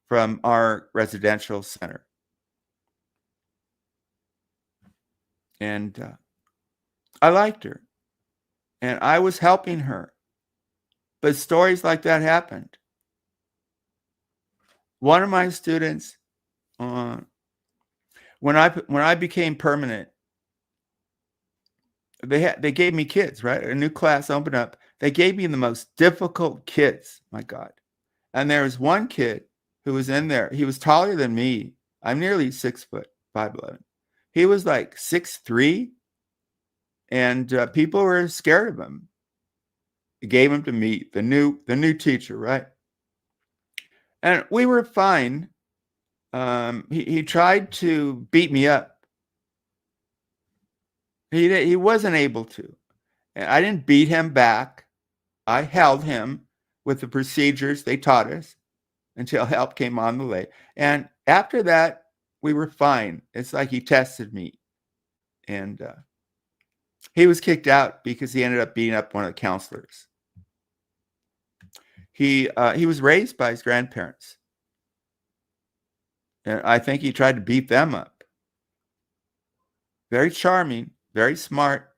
from our residential center. And I liked her, and I was helping her. But stories like that happened. One of my students, when I became permanent, they gave me kids, right? A new class opened up. They gave me the most difficult kids, my God. And there was one kid who was in there. He was taller than me. I'm nearly 6 foot, 5'11". He was like 6'3", and people were scared of him. They gave him to me, the new teacher, right? And we were fine. He tried to beat me up. He wasn't able to. And I didn't beat him back. I held him with the procedures they taught us until help came on the way. And after that, we were fine. It's like he tested me. And he was kicked out because he ended up beating up one of the counselors. He was raised by his grandparents. And I think he tried to beat them up. Very charming, very smart,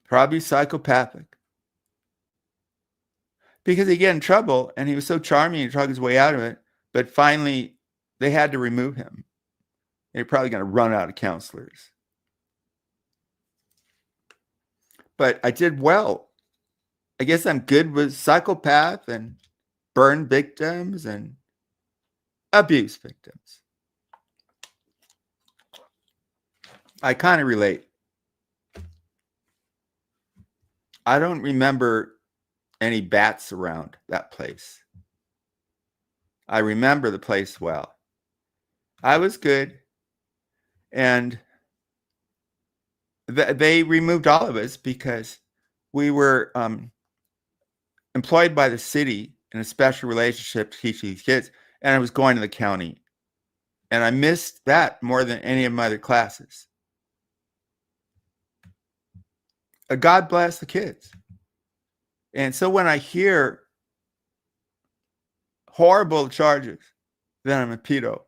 probably psychopathic. Because he got in trouble, and he was so charming, he talked his way out of it. But finally, they had to remove him. They're probably going to run out of counselors. But I did well. I guess I'm good with psychopath and burn victims and abuse victims. I kind of relate. I don't remember any bats around that place. I remember the place well. I was good. And they removed all of us because we were employed by the city in a special relationship to teach these kids. And I was going to the county. And I missed that more than any of my other classes. God bless the kids. And so when I hear horrible charges that I'm a pedo,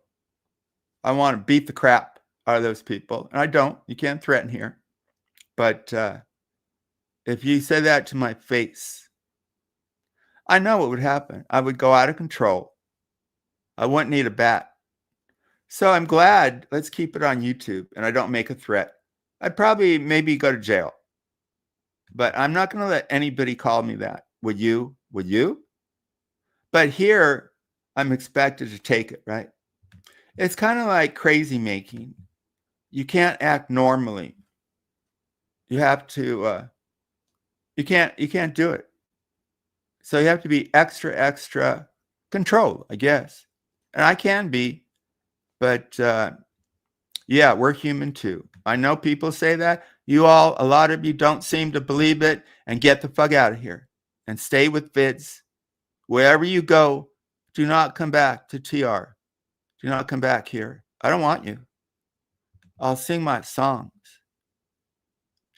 I want to beat the crap out of those people. And I don't. You can't threaten here. But if you say that to my face, I know what would happen. I would go out of control. I wouldn't need a bat. So I'm glad. Let's keep it on YouTube and I don't make a threat. I'd probably maybe go to jail. But I'm not going to let anybody call me that. Would you? Would you? But here, I'm expected to take it, right? It's kind of like crazy making. You can't act normally. You have to, you can't do it. So you have to be extra controlled, I guess. And I can be, but yeah, we're human too. I know people say that. A lot of you don't seem to believe it, and get the fuck out of here and stay with vids. Wherever you go, do not come back to TR. Do not come back here. I don't want you. I'll sing my songs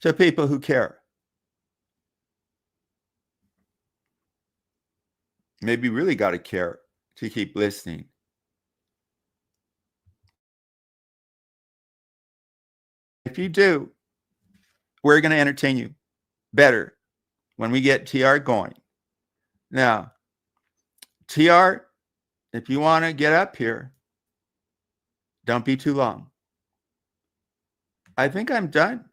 to people who care. Maybe really got to care to keep listening. If you do, we're going to entertain you better when we get TR going. Now, TR, if you want to get up here, don't be too long. I think I'm done.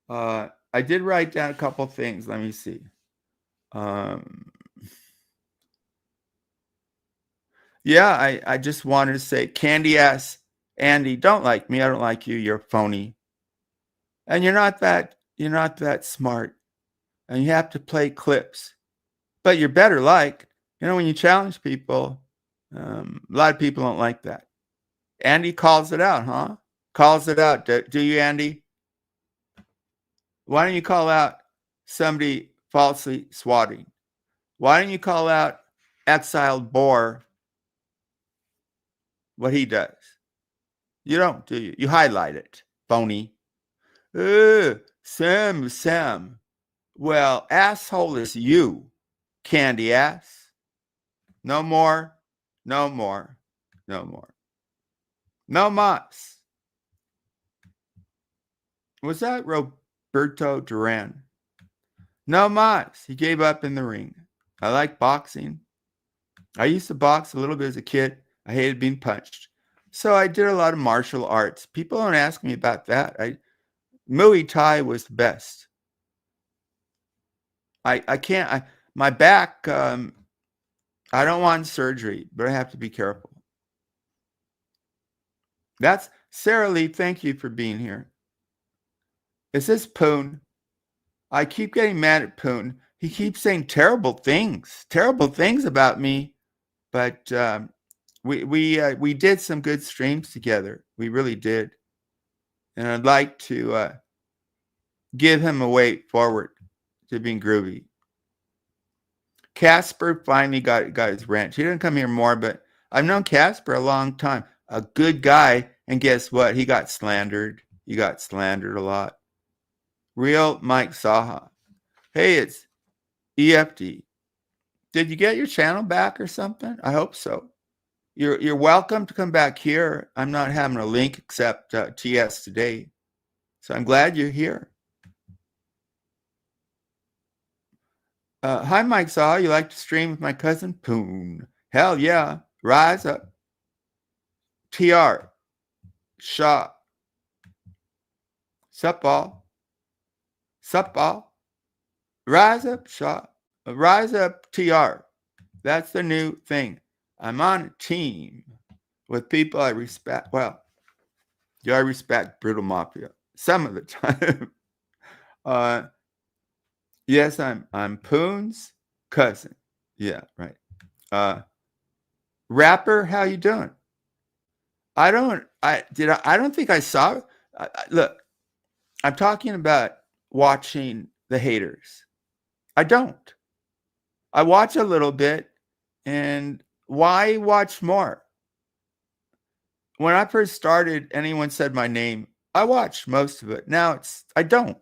I did write down a couple things. Let me see. Yeah, I just wanted to say, candy ass Andy, don't like me. I don't like you. You're phony. And you're not that smart. And you have to play clips. But you're better liked. You know, when you challenge people, a lot of people don't like that. Andy calls it out, huh? Calls it out. Do you, Andy? Why don't you call out somebody falsely swatting? Why don't you call out exiled Boar, what he does? You don't, do you? You highlight it, phony. Sam. Well, asshole is you, candy ass. No more. No mas. Was that Roberto Duran? No mas. He gave up in the ring. I like boxing. I used to box a little bit as a kid. I hated being punched. So I did a lot of martial arts. People don't ask me about that. Muay Thai was the best. I can't, my back, I don't want surgery, but I have to be careful. That's Sarah Lee. Thank you for being here. Is this Poon? I keep getting mad at Poon. He keeps saying terrible things about me. But we did some good streams together. We really did. And I'd like to give him a way forward to being groovy. Casper finally got his wrench. He didn't come here more, but I've known Casper a long time. A good guy. And guess what? He got slandered. He got slandered a lot. Real Mike Saha. Hey, it's EFD. Did you get your channel back or something? I hope so. You're welcome to come back here. I'm not having a link except TS today. So I'm glad you're here. Hi, Mike Saw. You like to stream with my cousin Poon? Hell yeah. Rise up. TR. Shaw. Sup all. Rise up, Shaw. Rise up, TR. That's the new thing. I'm on a team with people I respect. Well, do I respect brutal mafia? Some of the time. Yes, I'm Poon's cousin. Yeah, right. Rapper, how you doing? I don't think I saw. Look, I'm talking about watching the haters. I don't. I watch a little bit, and why watch more? When I first started, anyone said my name, I watched most of it. Now I don't.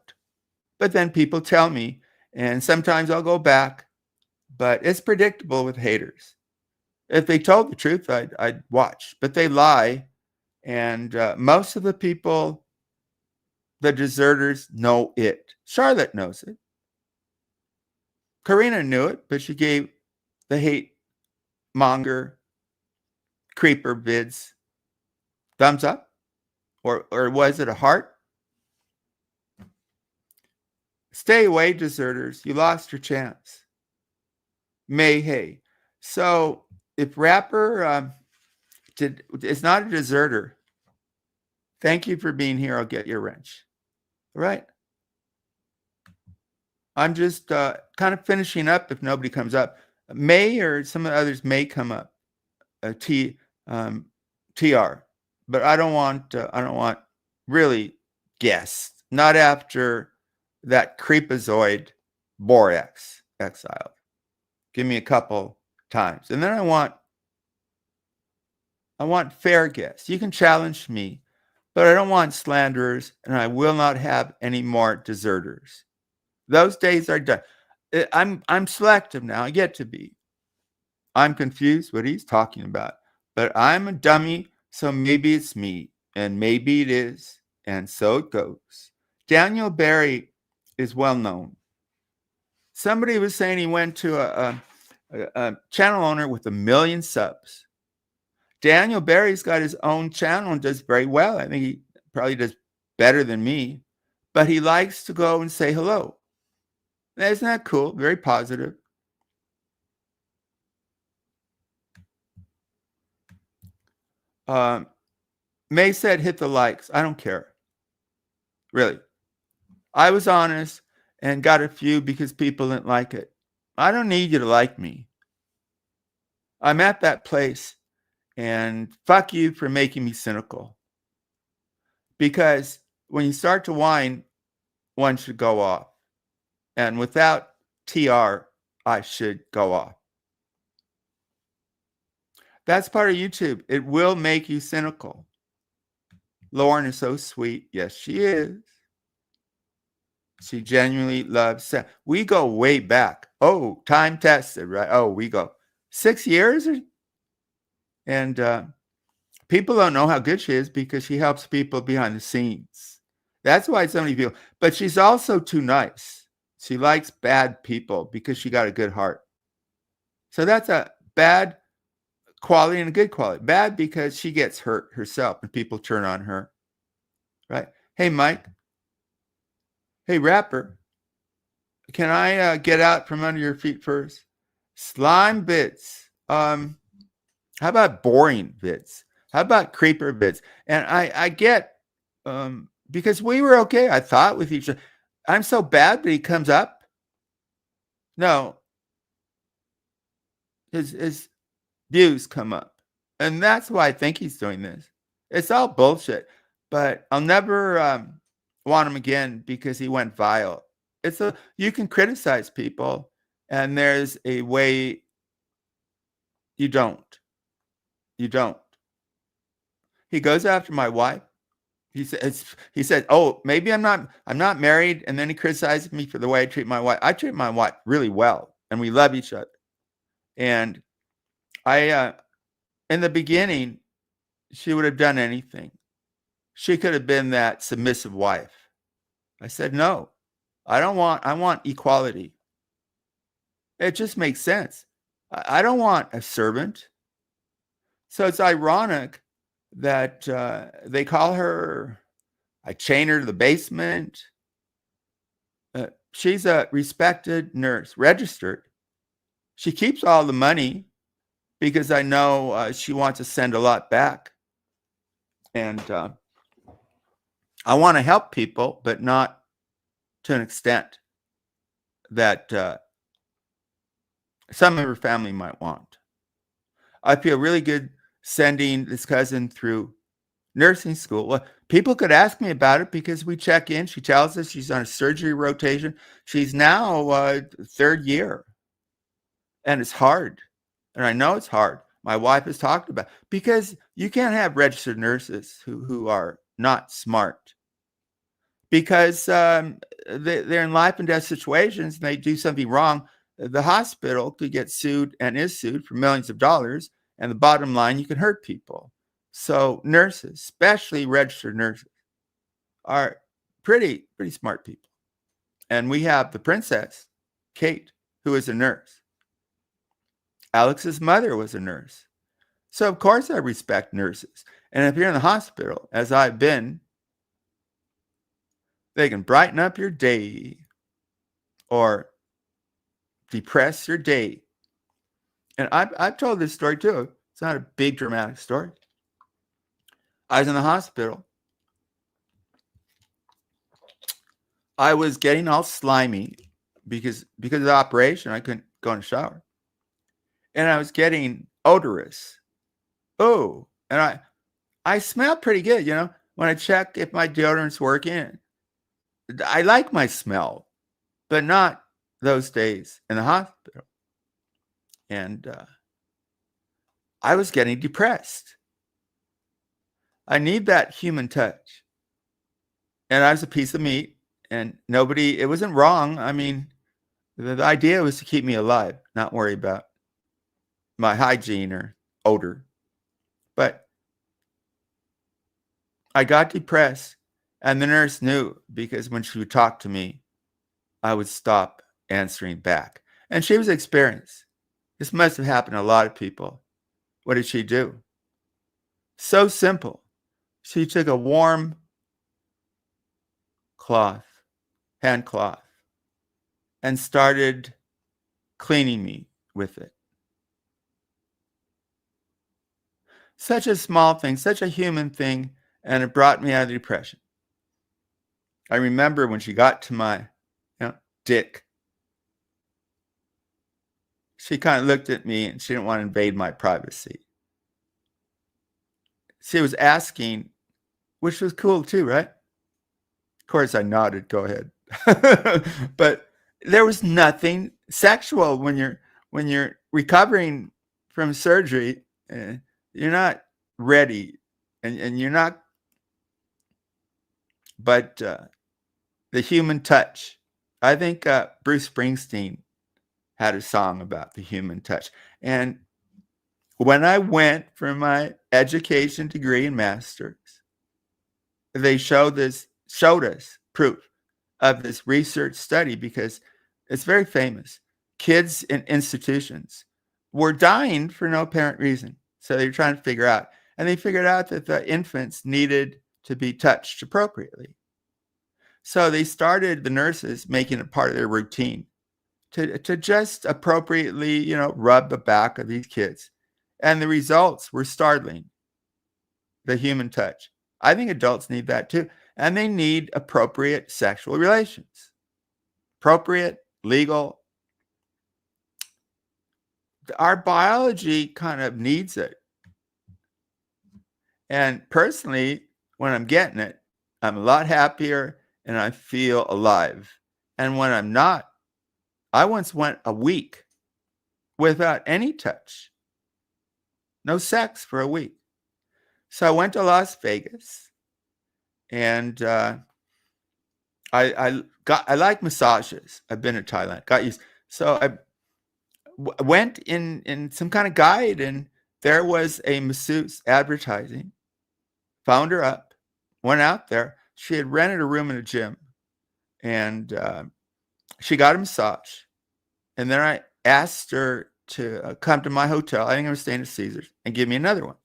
But then people tell me, and sometimes I'll go back, but it's predictable with haters. If they told the truth, I'd watch, but they lie. And most of the people, the deserters, know it. Charlotte knows it. Karina knew it, but she gave the hate monger creeper vids thumbs up, or was it a heart? Stay away, deserters. You lost your chance. May Hay. So if rapper is not a deserter, thank you for being here. I'll get your wrench. All right. I'm just kind of finishing up if nobody comes up. May or some of the others may come up. TR. But I don't want really guests. Not after that creepazoid Borax exiled. Give me a couple times. And then I want fair guests. You can challenge me, but I don't want slanderers, and I will not have any more deserters. Those days are done. I'm selective now. I get to be. I'm confused what he's talking about, but I'm a dummy, so maybe it's me, and maybe it is, and so it goes. Daniel Barry is well known. Somebody was saying he went to a channel owner with 1 million subs. Daniel Barry's got his own channel and does very well. I think he probably does better than me, but he likes to go and say hello. Isn't that cool? Very positive. May said hit the likes. I don't care. Really. I was honest and got a few because people didn't like it. I don't need you to like me. I'm at that place, and fuck you for making me cynical. Because when you start to whine, one should go off. And without TR, I should go off. That's part of YouTube. It will make you cynical. Lauren is so sweet. Yes, she is. She genuinely loves. We go way back. Oh, time tested, right? Oh, we go 6 years. And people don't know how good she is because she helps people behind the scenes. That's why so many people. But she's also too nice. She likes bad people because she got a good heart. So that's a bad quality and a good quality. Bad because she gets hurt herself and people turn on her. Right? Hey, Mike. Hey, rapper. Can I get out from under your feet first? Slime bits. How about boring bits? How about creeper bits? And I get, because we were okay, I thought, with each other. I'm so bad that he comes up. No. His views come up. And that's why I think he's doing this. It's all bullshit. But I'll never want him again because he went vile. You can criticize people, and there's a way you don't. You don't. He goes after my wife. He said, "Oh, maybe I'm not married," and then he criticizes me for the way I treat my wife. I treat my wife really well, and we love each other. And I, in the beginning, she would have done anything. She could have been that submissive wife. I said, "No, I want equality." It just makes sense. I don't want a servant. So it's ironic that they call her, I chain her to the basement. She's a respected nurse, registered. She keeps all the money. because I know she wants to send a lot back. And I want to help people, but not to an extent that some of her family might want. I feel really good sending this cousin through nursing school. Well, people could ask me about it because we check in. She tells us she's on a surgery rotation. She's now third year, and it's hard. And I know it's hard. My wife has talked about it, because you can't have registered nurses who are not smart, because they're in life and death situations and they do something wrong. The hospital could get sued and is sued for millions of dollars. And the bottom line, you can hurt people. So nurses, especially registered nurses, are pretty smart people. And we have the princess, Kate, who is a nurse. Alex's mother was a nurse. So of course I respect nurses. And if you're in the hospital, as I've been, they can brighten up your day or depress your day. And I've told this story too. It's not a big dramatic story. I was in the hospital. I was getting all slimy because of the operation. I couldn't go in the shower. And I was getting odorous. Oh, and I smell pretty good, when I check if my deodorant's working. I like my smell, but not those days in the hospital. And I was getting depressed. I need that human touch. And I was a piece of meat, and it wasn't wrong. I mean, the idea was to keep me alive, not worry about my hygiene or odor. But I got depressed, and the nurse knew, because when she would talk to me, I would stop answering back. And she was experienced. This must have happened to a lot of people. What did she do? So simple. She took a warm hand cloth, and started cleaning me with it. Such a small thing, such a human thing, and it brought me out of the depression. I remember when she got to my dick, she kind of looked at me and she didn't want to invade my privacy. She was asking, which was cool too, right? Of course, I nodded, go ahead. But there was nothing sexual when you're recovering from surgery. You're not ready, and you're not. But the human touch. I think Bruce Springsteen had a song about the human touch. And when I went for my education degree and master's, they showed us proof of this research study, because it's very famous. Kids in institutions were dying for no apparent reason. So they were trying to figure out. And they figured out that the infants needed to be touched appropriately. So they started, the nurses, making it part of their routine to just appropriately, rub the back of these kids. And the results were startling. The human touch. I think adults need that too. And they need appropriate sexual relations. Appropriate, legal. Our biology kind of needs it. And personally, when I'm getting it, I'm a lot happier and I feel alive. And when I'm not, I once went a week without any touch. No sex for a week. So I went to Las Vegas, and I like massages. I've been to Thailand, got used. So I went in some kind of guide, and there was a masseuse advertising. Found her up, went out there. She had rented a room in a gym, and she got a massage. And then I asked her to come to my hotel. I think I was staying at Caesars, and give me another one.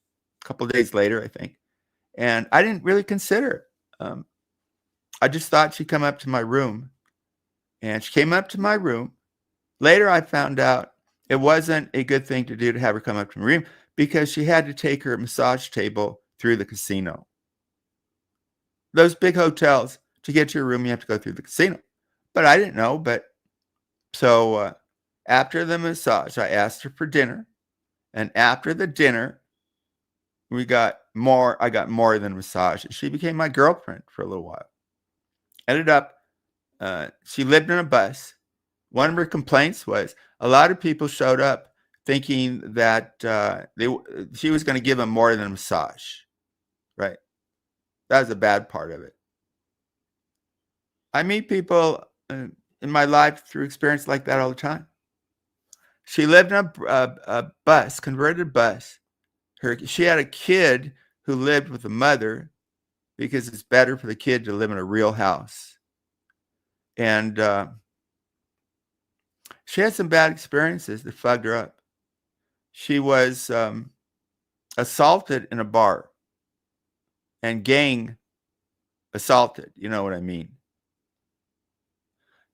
A couple of days later, I think. And I didn't really consider it. I just thought she'd come up to my room. And she came up to my room. Later, I found out It wasn't a good thing to do to have her come up to my room because she had to take her massage table through the casino. Those big hotels, to get to your room, you have to go through the casino. But I didn't know. So after the massage, I asked her for dinner. And after the dinner, I got more than massage. She became my girlfriend for a little while. Ended up, she lived in a bus. One of her complaints was a lot of people showed up thinking that she was going to give them more than a massage, right? That was a bad part of it. I meet people in my life through experience like that all the time. She lived in a bus, converted bus. She had a kid who lived with a mother because it's better for the kid to live in a real house. And she had some bad experiences that fucked her up. She was assaulted in a bar and gang assaulted. You know what I mean?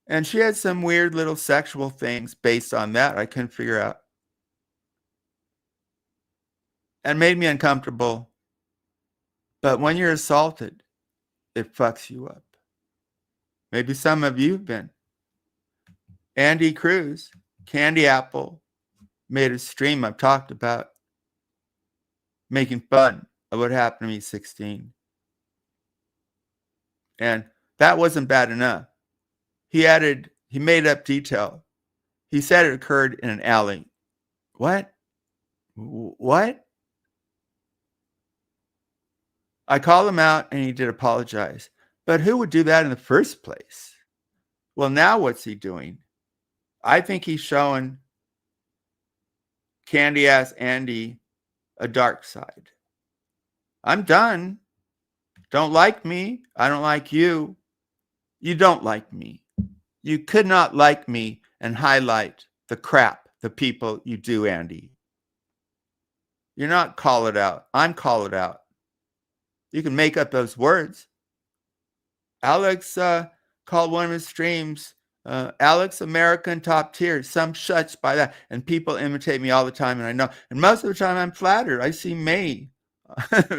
And she had some weird little sexual things based on that I couldn't figure out. And made me uncomfortable. But when you're assaulted, it fucks you up. Maybe some of you have been. Andy Cruz, Candy Apple, made a stream I've talked about making fun of what happened to me at 16. And that wasn't bad enough. He made up detail. He said it occurred in an alley. What? What? I called him out and he did apologize. But who would do that in the first place? Well, now what's he doing? I think he's showing candy ass Andy a dark side. I'm done. Don't like me. I don't like you. You don't like me. You could not like me and highlight the crap, the people you do, Andy. You're not call it out. I'm call it out. You can make up those words. Alex called one of his streams, Alex American top tier. Some shuts by that. And people imitate me all the time. And I know. And most of the time I'm flattered. I see May.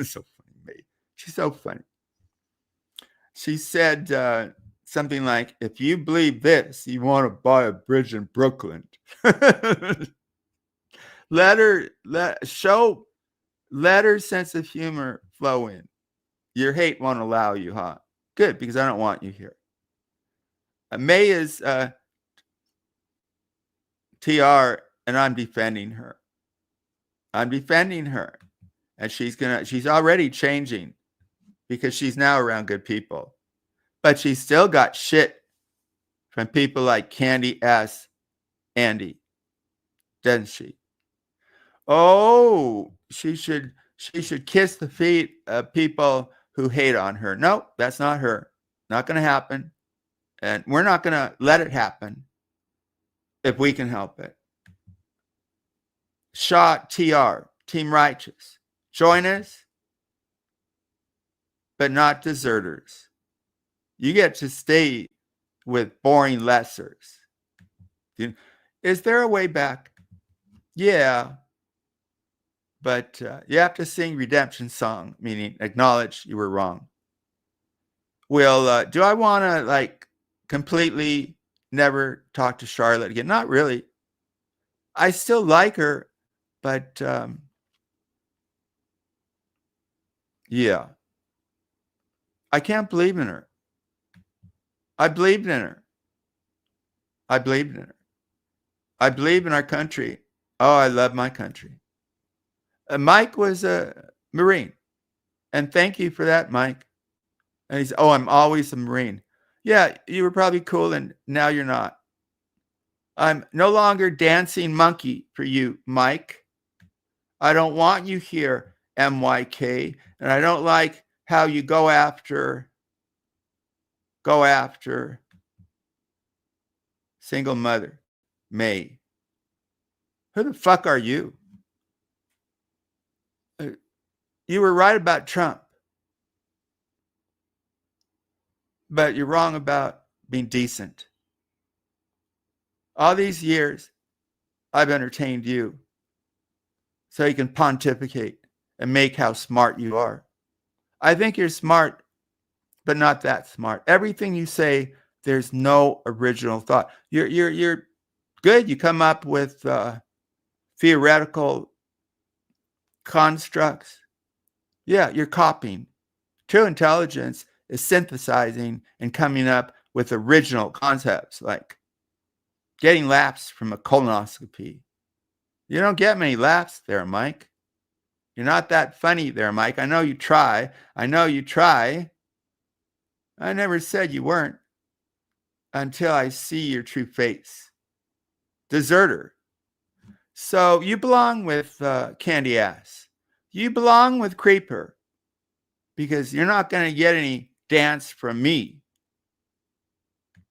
So funny, May. She's so funny. She said something like, if you believe this, you want to buy a bridge in Brooklyn. Let her sense of humor flow in. Your hate won't allow you, huh? Good, because I don't want you here. May is TR, and I'm defending her. And she's already changing because she's now around good people. But she's still got shit from people like Candy ass Andy, doesn't she? Oh, she should kiss the feet of people who hate on her. No, that's not her. Not going to happen. And we're not going to let it happen if we can help it. Shaw TR, Team Righteous. Join us, but not deserters. You get to stay with boring lessers. Is there a way back? Yeah. But you have to sing redemption song, meaning acknowledge you were wrong. Well, do I want to completely never talk to Charlotte again? Not really. I still like her, but yeah. I can't believe in her. I believed in her. I believed in her. I believe in our country. Oh, I love my country. Mike was a Marine. And thank you for that, Mike. And he's, oh, I'm always a Marine. Yeah, you were probably cool and now you're not. I'm no longer dancing monkey for you, Mike. I don't want you here, MYK. And I don't like how you go after single mother, May. Who the fuck are you? You were right about Trump. But you're wrong about being decent. All these years, I've entertained you so you can pontificate and make how smart you are. I think you're smart, but not that smart. Everything you say, there's no original thought. You're good. You come up with theoretical constructs. Yeah, you're copying. True intelligence is synthesizing and coming up with original concepts like getting laughs from a colonoscopy. You don't get many laughs there, Mike. You're not that funny there, Mike. I know you try. I know you try. I never said you weren't until I see your true face. Deserter. So you belong with Candy Ass. You belong with Creeper because you're not going to get any dance from me.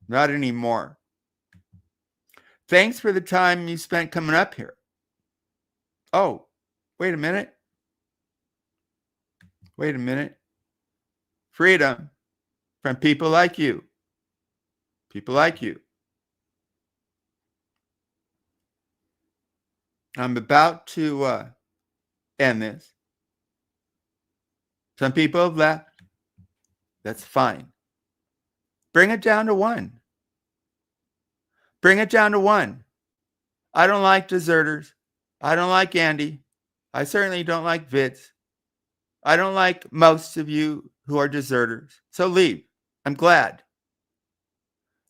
Not anymore. Thanks for the time you spent coming up here. Oh, wait a minute. Wait a minute. Freedom from people like you. People like you. I'm about to end this. Some people have left. That's fine. Bring it down to one. Bring it down to one. I don't like deserters. I don't like Andy. I certainly don't like Vince. I don't like most of you who are deserters. So leave. I'm glad.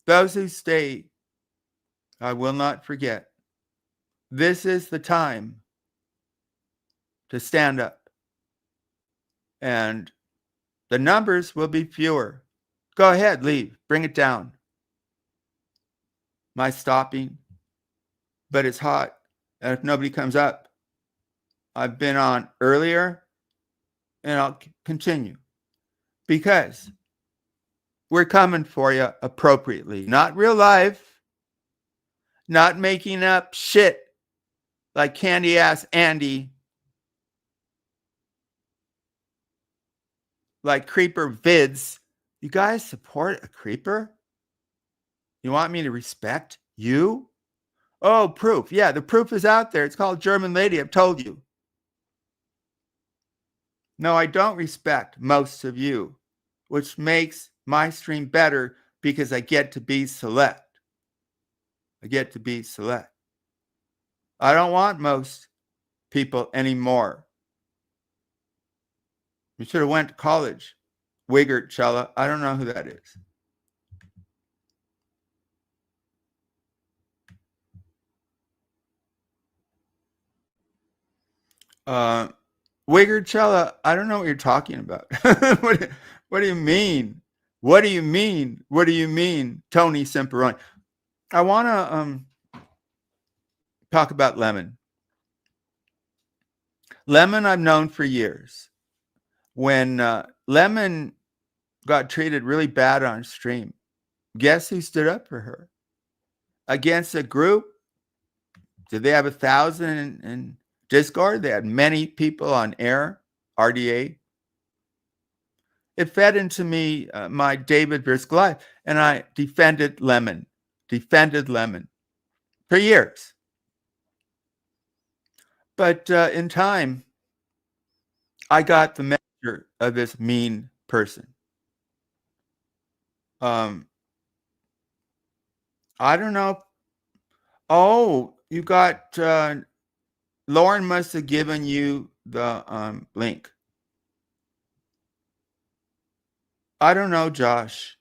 Those who stay, I will not forget. This is the time to stand up. And the numbers will be fewer. Go ahead, leave. Bring it down. My stopping, but it's hot. And if nobody comes up, I've been on earlier and I'll continue because we're coming for you appropriately. Not real life, not making up shit like Candy Ass Andy, like Creeper Vids. You guys support a Creeper? You want me to respect you? Oh, proof. Yeah, the proof is out there. It's called German Lady. I've told you. No, I don't respect most of you, which makes my stream better because I get to be select. I get to be select. I don't want most people anymore. You should have went to college. Wiggert Chella. I don't know who that is. Wiggert Chella, I don't know what you're talking about. what do you mean? What do you mean? What do you mean, Tony Semperoni? I want to talk about Lemon. Lemon I've known for years. When Lemon got treated really bad on stream, guess who stood up for her? Against a group? Did they have 1,000 in Discord? They had many people on air, RDA. It fed into me my David versus Goliath, and I defended Lemon for years. But in time, I got the measure of this mean person. I don't know. Oh, you got Lauren must have given you the link. I don't know, Josh.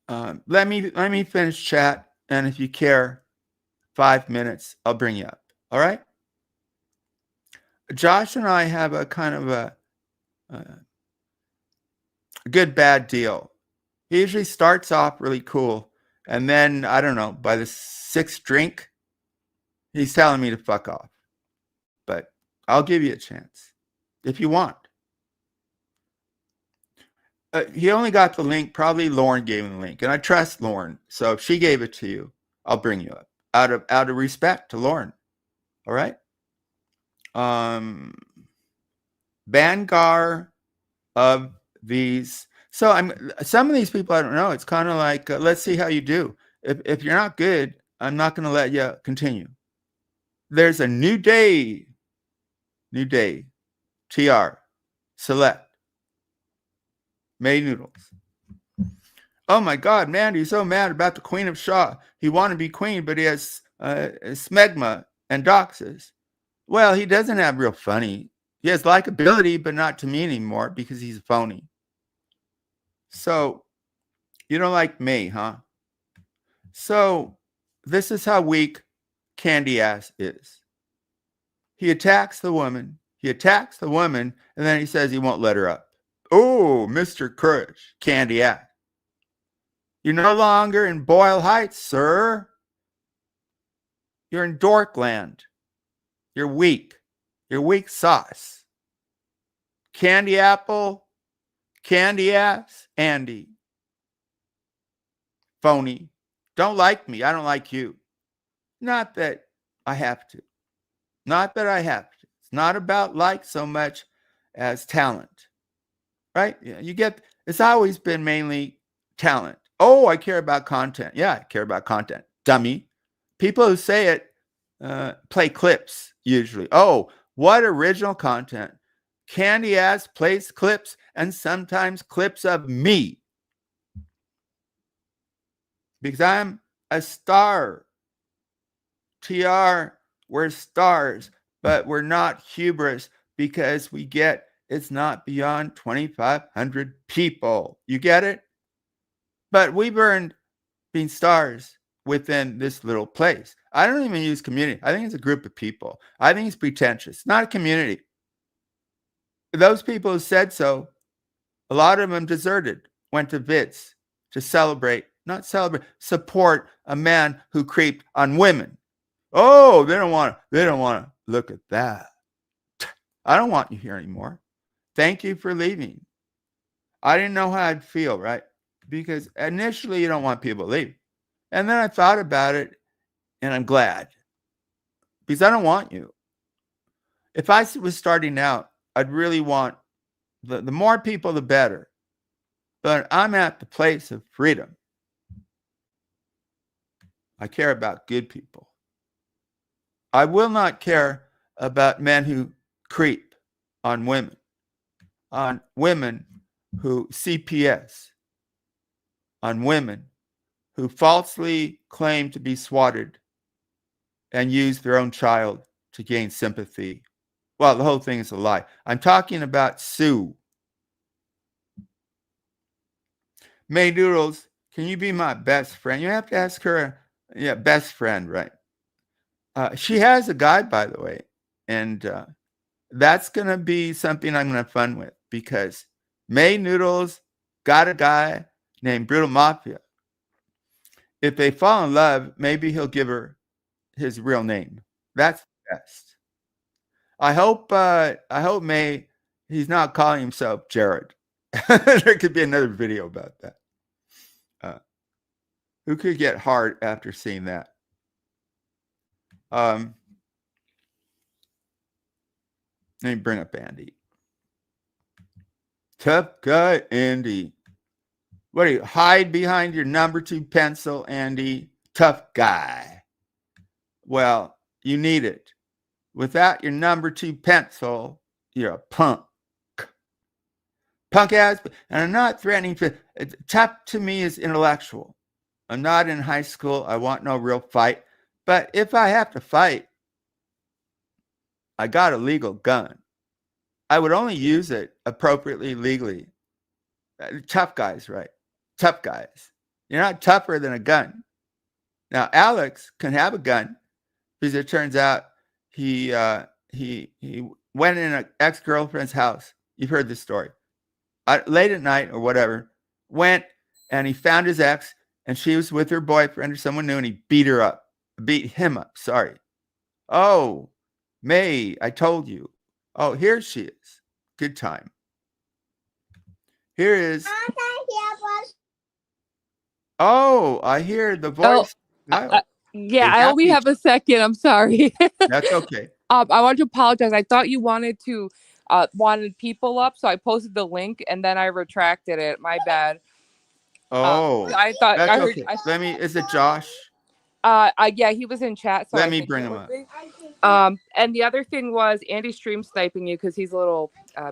Let me finish chat, and if you care, 5 minutes, I'll bring you up. All right. Josh and I have a kind of a good bad deal. He usually starts off really cool, and then I don't know, by the 6th drink, he's telling me to fuck off. But I'll give you a chance if you want. He only got the link. Probably Lauren gave him the link, and I trust Lauren. So if she gave it to you, I'll bring you up out of respect to Lauren. All right. Vanguard of these. So some of these people I don't know. It's kind of like let's see how you do. If you're not good, I'm not going to let you continue. There's a new day. New day. TR. Select. Meh Noodles. Oh my God, man, he's so mad about the Queen of Shaw. He wanted to be queen, but he has smegma and doxes. Well, he doesn't have real funny. He has likability, but not to me anymore because he's a phony. So, you don't like me, huh? So, this is how weak Candy Ass is. He attacks the woman. And then he says he won't let her up. Oh, Mr. Courage, Candy Ass. You're no longer in Boyle Heights, sir. You're in Dorkland. You're weak. You're weak sauce. Candy apple, candy ass, Andy. Phony. Don't like me. I don't like you. Not that I have to. Not that I have to. It's not about like so much as talent. Right? You get, it's always been mainly talent. Oh, I care about content. Yeah, I care about content. Dummy. People who say it play clips usually. Oh, what original content. Candy Ass plays clips and sometimes clips of me. Because I'm a star. TR, we're stars, but we're not hubris because we get it's not beyond 2,500 people. You get it? But we've earned being stars within this little place. I don't even use community. I think it's a group of people. I think it's pretentious, not a community. Those people who said so, a lot of them deserted, went to Vids to celebrate, not celebrate, support a man who creeped on women. Oh, they don't want to look at that. I don't want you here anymore. Thank you for leaving. I didn't know how I'd feel, right? Because initially you don't want people to leave. And then I thought about it and I'm glad. Because I don't want you. If I was starting out, I'd really want the more people, the better. But I'm at the place of freedom. I care about good people. I will not care about men who creep on women who CPS, on women who falsely claim to be swatted and use their own child to gain sympathy. Well, the whole thing is a lie. I'm talking about Sue. Meh Noodles, can you be my best friend? You have to ask her, best friend, right? She has a guy, by the way, and that's going to be something I'm going to have fun with because Meh Noodles got a guy named Brutal Mafia. If they fall in love, maybe he'll give her his real name. That's the best. I hope Meh, he's not calling himself Jared. There could be another video about that. Who could get hard after seeing that? Let me bring up Andy. Tough guy, Andy. What do you hide behind your number 2 pencil, Andy? Tough guy. Well, you need it. Without your number 2 pencil, you're a punk. Punk ass, and I'm not threatening to. Tough to me is intellectual. I'm not in high school. I want no real fight. But if I have to fight, I got a legal gun. I would only use it appropriately, legally. Tough guys, right? Tough guys. You're not tougher than a gun. Now, Alex can have a gun because it turns out he went in an ex-girlfriend's house. You've heard this story. Late at night or whatever, went and he found his ex and she was with her boyfriend or someone new and he beat him up. Sorry. Oh, May, I told you. Oh, here she is. Good time. Here is. Oh, I hear the voice. Yeah, I only have a second. I'm sorry. That's okay. I want to apologize. I thought you wanted people up, so I posted the link and then I retracted it. My bad. Oh, I thought that's I heard. okay. Is it Josh? Yeah, he was in chat, so Let I me think bring it him would up. be. And the other thing was Andy stream sniping you because he's a little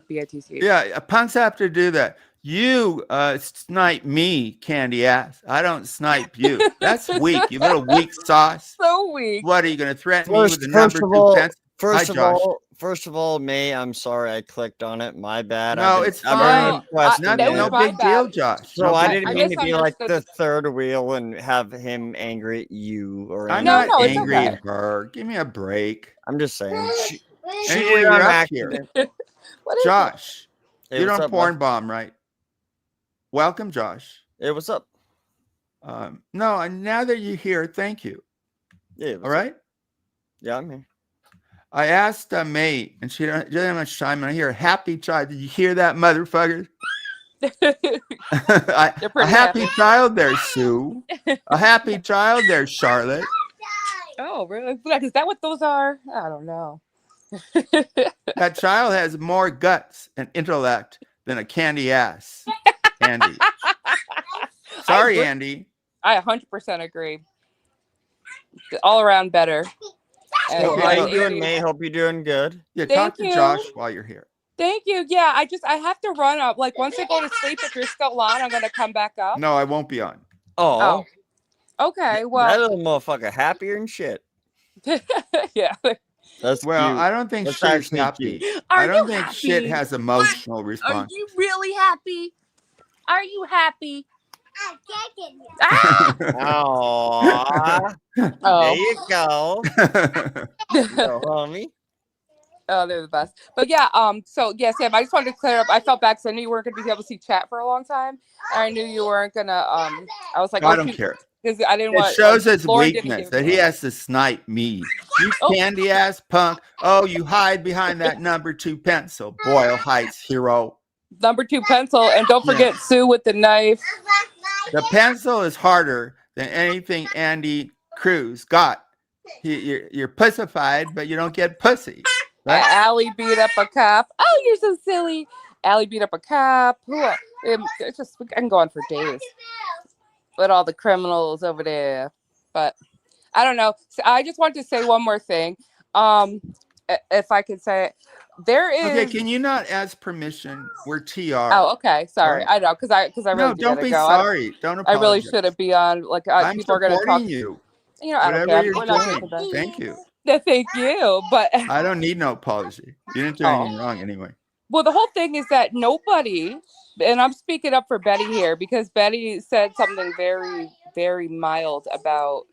bitch. Yeah, punks have to do that. You snipe me, candy ass. I don't snipe you. That's weak. You little weak sauce. So weak. What are you going to threaten me with the number First of 2 all, pencil? Hi, Josh. first of all, May, I'm sorry I clicked on it. My bad. No, it's fine. Requesting That was No it. my big deal, bad. Josh. So No I big didn't deal. mean to be like the misunderstood. third wheel and have him angry at you or I'm anything. not it's angry okay. at her. Give me a break. I'm just saying. She Anyway, did it on you're up here. accident. What is Josh, Hey, you what's don't up, porn bud? bomb, right? Welcome, Josh. Hey, what's up? No, and now that you're here, thank you. Yeah, All right? Yeah, I'm here. I asked May, and she didn't have much time, and I hear a happy child. Did you hear that, motherfucker? They're A pretty happy child there, Sue. A happy child there, Charlotte. Oh, really? Is that what those are? I don't know. That child has more guts and intellect than a candy ass, Andy. Sorry, Andy. I 100% agree. All around better. And So Okay, how so- you doing, May? Hope you're doing good. Yeah, Thank talk to you. Josh while you're here. Thank you. Yeah, I have to run up. Like once I go to sleep, if you're still on, I'm gonna come back up. No, I won't be on. Oh. Okay. that Well. little motherfucker happier than shit. Yeah. That's Well, cute. I don't think That's shit is actually happy. cute. I don't think shit has emotional response. Are you really happy? Are you happy? Aww. There Oh. you go. Yo, homie. Oh, they're the best. But yeah, so yeah, Sam, I just wanted to clear up. I felt bad because I knew you weren't gonna be able to see chat for a long time. And I knew you weren't gonna I was like, I don't care. Because I didn't It want shows like, his Lauren didn't weakness give that me he it. has to snipe me. You Oh. candy ass punk. Oh, you hide behind that number 2 pencil. Boyle Heights hero. Number 2 pencil, and don't forget Sue with the knife. The pencil is harder than anything Andy Cruz got. You're pussified, but you don't get pussy. Right? Allie beat up a cop. Oh, you're so silly. Allie beat up a cop. It's just I can go on for days. With all the criminals over there. But I don't know. So I just want to say one more thing. If I could say it. There is Okay, can you not ask permission? We're TR. Oh, okay. Sorry. Right. I know because I really No, do don't gotta be go. sorry. Don't I apologize. really shouldn't be on. Like I'm people are gonna talk. supporting you. You know, I don't Whatever care. you're We're not doing. doing Thank you. Thank you. But I don't need no apology. You didn't do anything wrong anyway. well, the whole thing is that nobody, and I'm speaking up for Betty here because Betty said something very, very mild about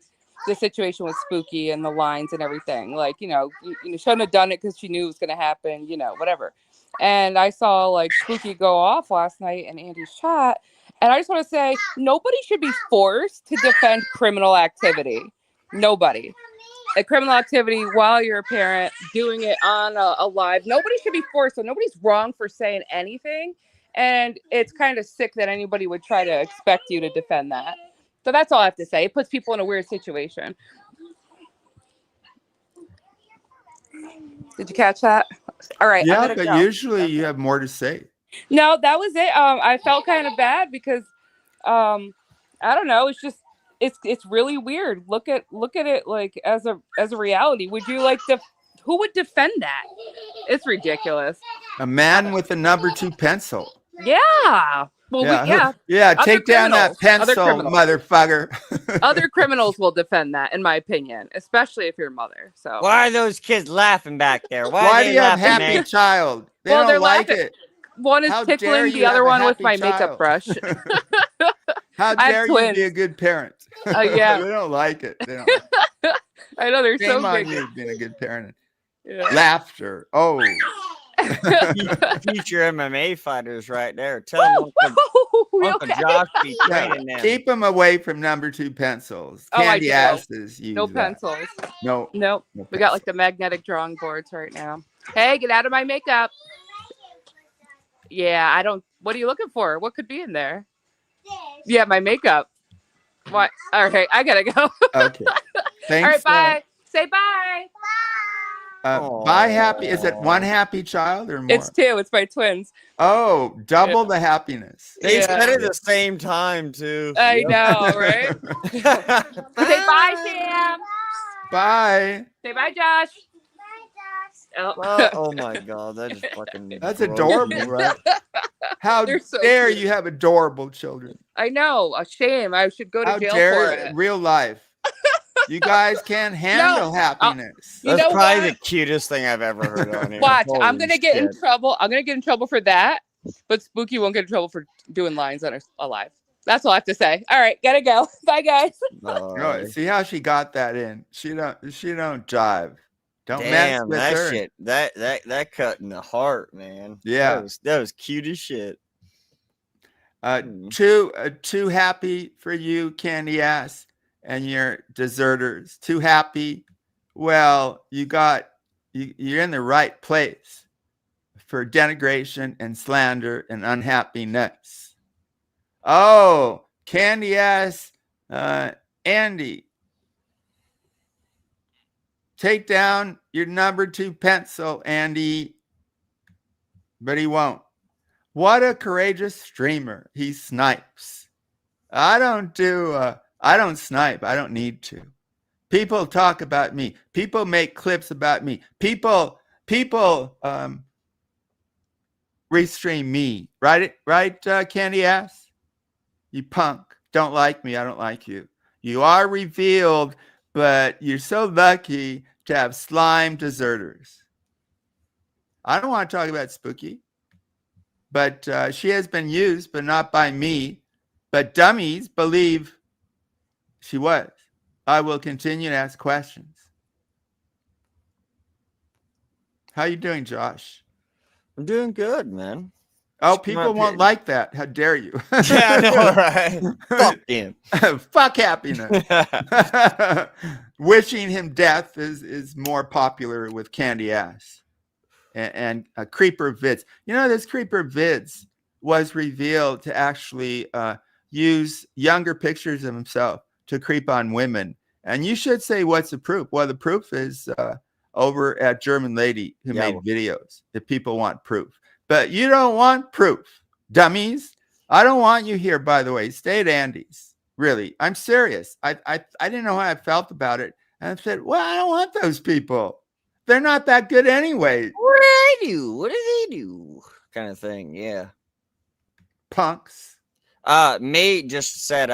the situation with Spooky and the lines and everything. Like, you know, shouldn't have done it because she knew it was going to happen, you know, whatever. And I saw like Spooky go off last night in Andy's chat. And I just want to say nobody should be forced to defend criminal activity. Nobody. A criminal activity while you're a parent, doing it on a live. Nobody should be forced. So nobody's wrong for saying anything. And it's kind of sick that anybody would try to expect you to defend that. So that's all I have to say. It puts people in a weird situation. Did you catch that? All right. Yeah, but usually you have more to say. No, that was it. I felt kind of bad because I don't know. It's just it's really weird. Look at it like as a reality. Would you like to? Who would defend that? It's ridiculous. A man with a number 2 pencil. Yeah. Well, yeah. Other Take down that criminals. pencil, motherfucker. Other criminals will defend that, in my opinion, especially if you're a mother. So why are those kids laughing back there? Why do you have laughing, happy man? child? They Well, don't they're like laughing. it. One is How dare tickling you the other have a one with happy my child? makeup brush. How I have dare you twins. be a good parent? Yeah. They don't like it. They don't like it. I know they're Shame so on big. you being a good parent. Yeah. Laughter. Oh. Future MMA fighters right there. Tell them Uncle Josh be training them. Keep them away from number 2 pencils. Oh, I Candy do. asses. Use No that. pencils. No. Nope. No We got like the magnetic drawing boards right now. Hey, get out of my makeup. Yeah, I don't. What are you looking for? What could be in there? Yeah, my makeup. What? All right, I gotta go. Okay. Thanks. All right, bye. Say bye. By happy, is it one happy child or more? It's 2. It's my twins. Oh, double the happiness. They Yeah. said it at the same time too. I know, right? Say bye, Sam. Bye. Say bye, Josh. Oh my god, that is fucking. That's gross. adorable, right? How They're so dare cute. you have adorable children? I know. A shame. I should go to How jail dare for it. real life. You guys can't handle happiness. You That's know probably what? the cutest thing I've ever heard on here. Watch. I'm Holy gonna get in shit. trouble. I'm gonna get in trouble for that. But Spooky won't get in trouble for doing lines on her alive. That's all I have to say. All right, gotta go. Bye, guys. Oh, see how she got that in. She don't jive. Don't mess Damn, with that her. shit. That cut in the heart, man. Yeah. That was cute as shit. Too happy for you, candy ass, and your deserters. Too happy. Well, you're in the right place for denigration and slander and unhappiness. Oh, candy ass, Andy. Take down your number 2 pencil, Andy. But he won't. What a courageous streamer. He snipes. I don't snipe. I don't need to. People talk about me. People make clips about me. People restream me. Right, candy ass? You punk. Don't like me. I don't like you. You are revealed, but you're so lucky to have slime deserters. I don't want to talk about Spooky, but she has been used, but not by me. But dummies believe she was. I will continue to ask questions. How you doing, Josh? I'm doing good, man. Oh, people won't like that. How dare you? Yeah, I know, right? Fuck him. Fuck happiness. Wishing him death is more popular with candy ass and creeper vids. You know, this creeper vids was revealed to actually use younger pictures of himself to creep on women. And you should say, what's the proof? Well, the proof is over at German Lady who made videos if people want proof. But you don't want proof, dummies. I don't want you here, by the way. Stay at Andy's. Really, I'm serious. I didn't know how I felt about it. And I said, well, I don't want those people. They're not that good anyway. What do they do? What do they do? Kind of thing, yeah. Punks. May just said,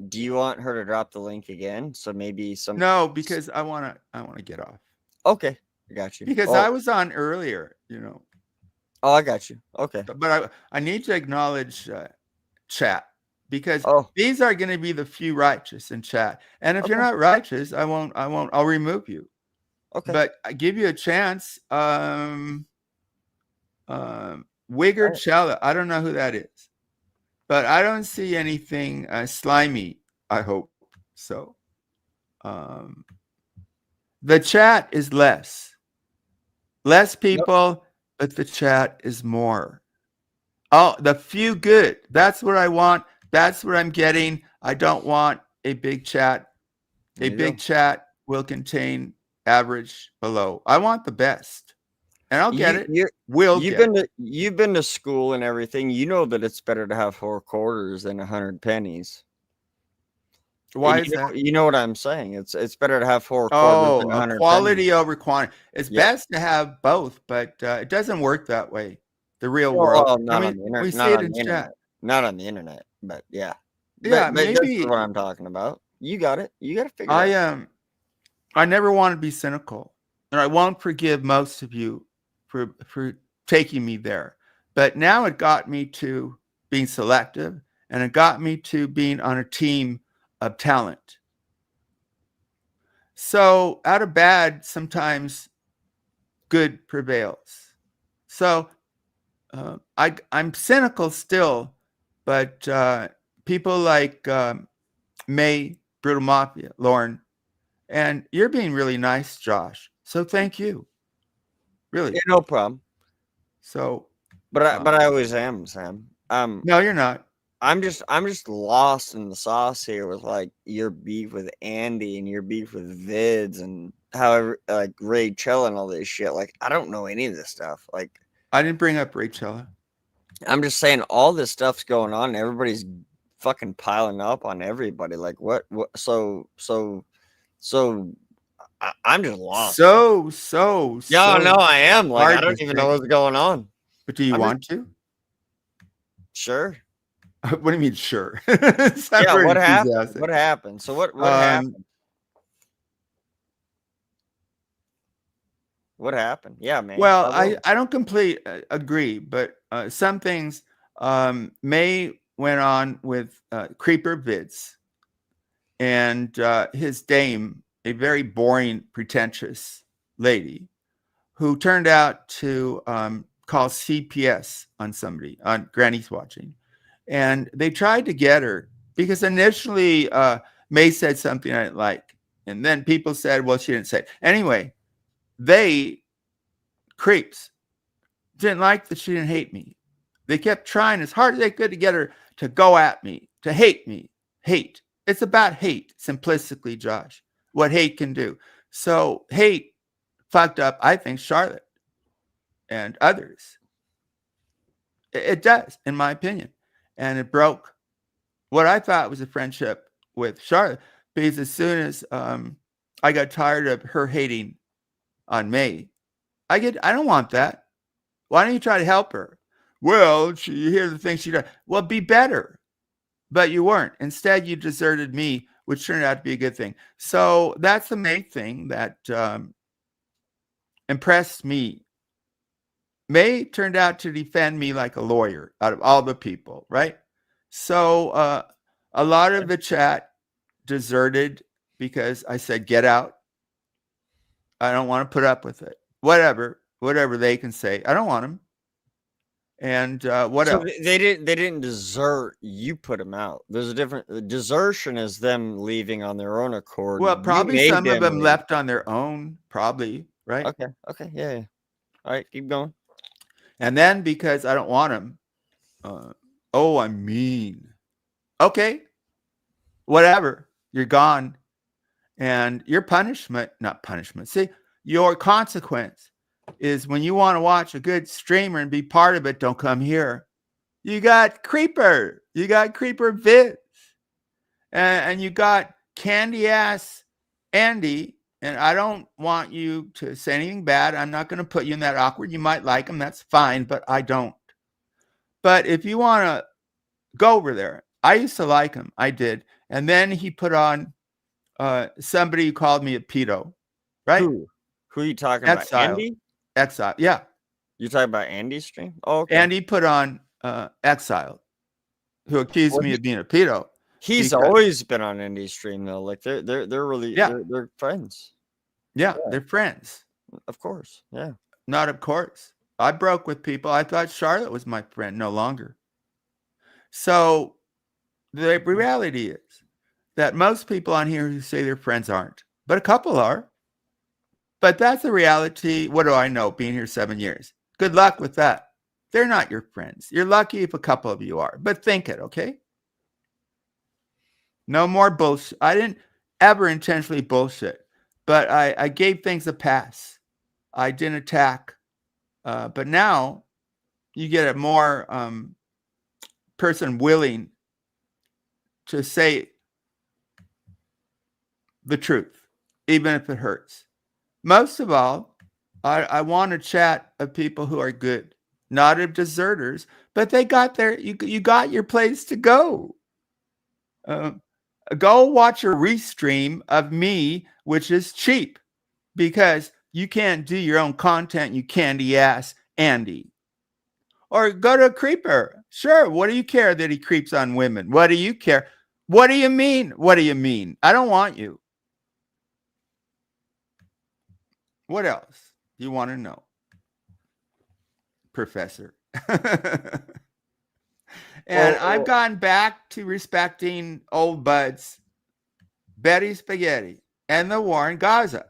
do you want her to drop the link again? So maybe some. No, because I wanna get off. Okay, I got you. Because I was on earlier, you know. Oh, I got you. Okay. But I need to acknowledge chat because Oh. these are going to be the few righteous in chat. And if you're not righteous, I'll remove you. Okay. But I give you a chance. Wigger Chella. I don't know who that is. But I don't see anything slimy, I hope. So the chat is less. Less people. But the chat is more. Oh, the few good. That's what I want. That's what I'm getting. I don't want a big chat. A big chat will contain average below. I want the best. And I'll get it. You've been to school and everything. You know that it's better to have 4 quarters than 100 pennies. Why is that? You know what I'm saying. It's better to have 4 quarters than 100 quality pennies. over quantity. It's best to have both, but it doesn't work that way. The real world. Not on the internet. We see it in chat. Not on the internet, but yeah. Yeah, but maybe that's what I'm talking about. You got it. You got to figure it out. I never want to be cynical, and I won't forgive most of you for taking me there. But now it got me to being selective, and it got me to being on a team of talent. So out of bad, sometimes good prevails. So I'm cynical still, but people like May, Brutal Mafia, Lauren, and you're being really nice, Josh. So thank you. Really. Yeah, no problem. So, but I always am, Sam. No, you're not. I'm just lost in the sauce here with like your beef with Andy and your beef with Vids and like Rachel and all this shit. Like, I don't know any of this stuff. Like, I didn't bring up Rachel. I'm just saying all this stuff's going on. Everybody's fucking piling up on everybody. Like, what? So I'm just lost. So. Yeah, no, I am. Like, hard I don't to even say. know what's going on. But do you want to? Sure. What do you mean, sure? Yeah, what happened? What happened? So what happened? What happened? Yeah, man. Well, I don't completely agree, but some things May went on with creeper vids, and his dame, a very boring, pretentious lady, who turned out to call CPS on somebody, on Granny's watching. And they tried to get her because initially May said something I didn't like. And then people said, well, she didn't say it. Anyway, they, creeps, didn't like that she didn't hate me. They kept trying as hard as they could to get her to go at me, to hate me. Hate. It's about hate, simplistically, Josh, what hate can do. So hate fucked up, I think, Charlotte and others. It does, in my opinion. And it broke what I thought was a friendship with Charlotte, because as soon as I got tired of her hating on May, I don't want that. Why don't you try to help her? Well, you hear the things she does. Well, be better. But you weren't. Instead, you deserted me, which turned out to be a good thing. So that's the main thing that impressed me. May turned out to defend me like a lawyer out of all the people, right? So a lot of the chat deserted because I said, get out. I don't want to put up with it. Whatever they can say. I don't want them. And what else? They didn't desert. You put them out. There's a different. Desertion is them leaving on their own accord. Well, probably some of them left on their own. Probably, right? Okay, yeah. All right, keep going. And then because I don't want them, I'm mean. Okay, whatever. You're gone, and your not punishment. See, your consequence is when you want to watch a good streamer and be part of it, don't come here. You got creeper vids, and you got candy ass Andy. And I don't want you to say anything bad. I'm not going to put you in that awkward. You might like him. That's fine, but I don't. But if you want to go over there, I used to like him. I did. And then he put on somebody who called me a pedo, right? Who are you talking about? Andy? Exile. Yeah. You're talking about Andy's stream? Oh, okay. Andy put on Exile, who accused me of being a pedo. He's always been on Andy's stream though. Like they're really they're friends. Yeah, they're friends. Of course. Yeah. Not of course. I broke with people. I thought Charlotte was my friend, no longer. So the reality is that most people on here who say they're friends aren't, but a couple are. But that's the reality. What do I know? Being here 7 years. Good luck with that. They're not your friends. You're lucky if a couple of you are, but think it, okay? No more bullshit. I didn't ever intentionally bullshit, but I gave things a pass. I didn't attack. But now you get a more person willing to say the truth, even if it hurts. Most of all, I want to chat of people who are good, not of deserters, but they got there. You got your place to go. Go watch a restream of me, which is cheap, because you can't do your own content, you candy ass Andy. Or go to a creeper. Sure, what do you care that he creeps on women? What do you care? What do you mean? What do you mean? I don't want you. What else do you want to know, Professor? And I've gone back to respecting old buds, Betty Spaghetti, and the war in Gaza.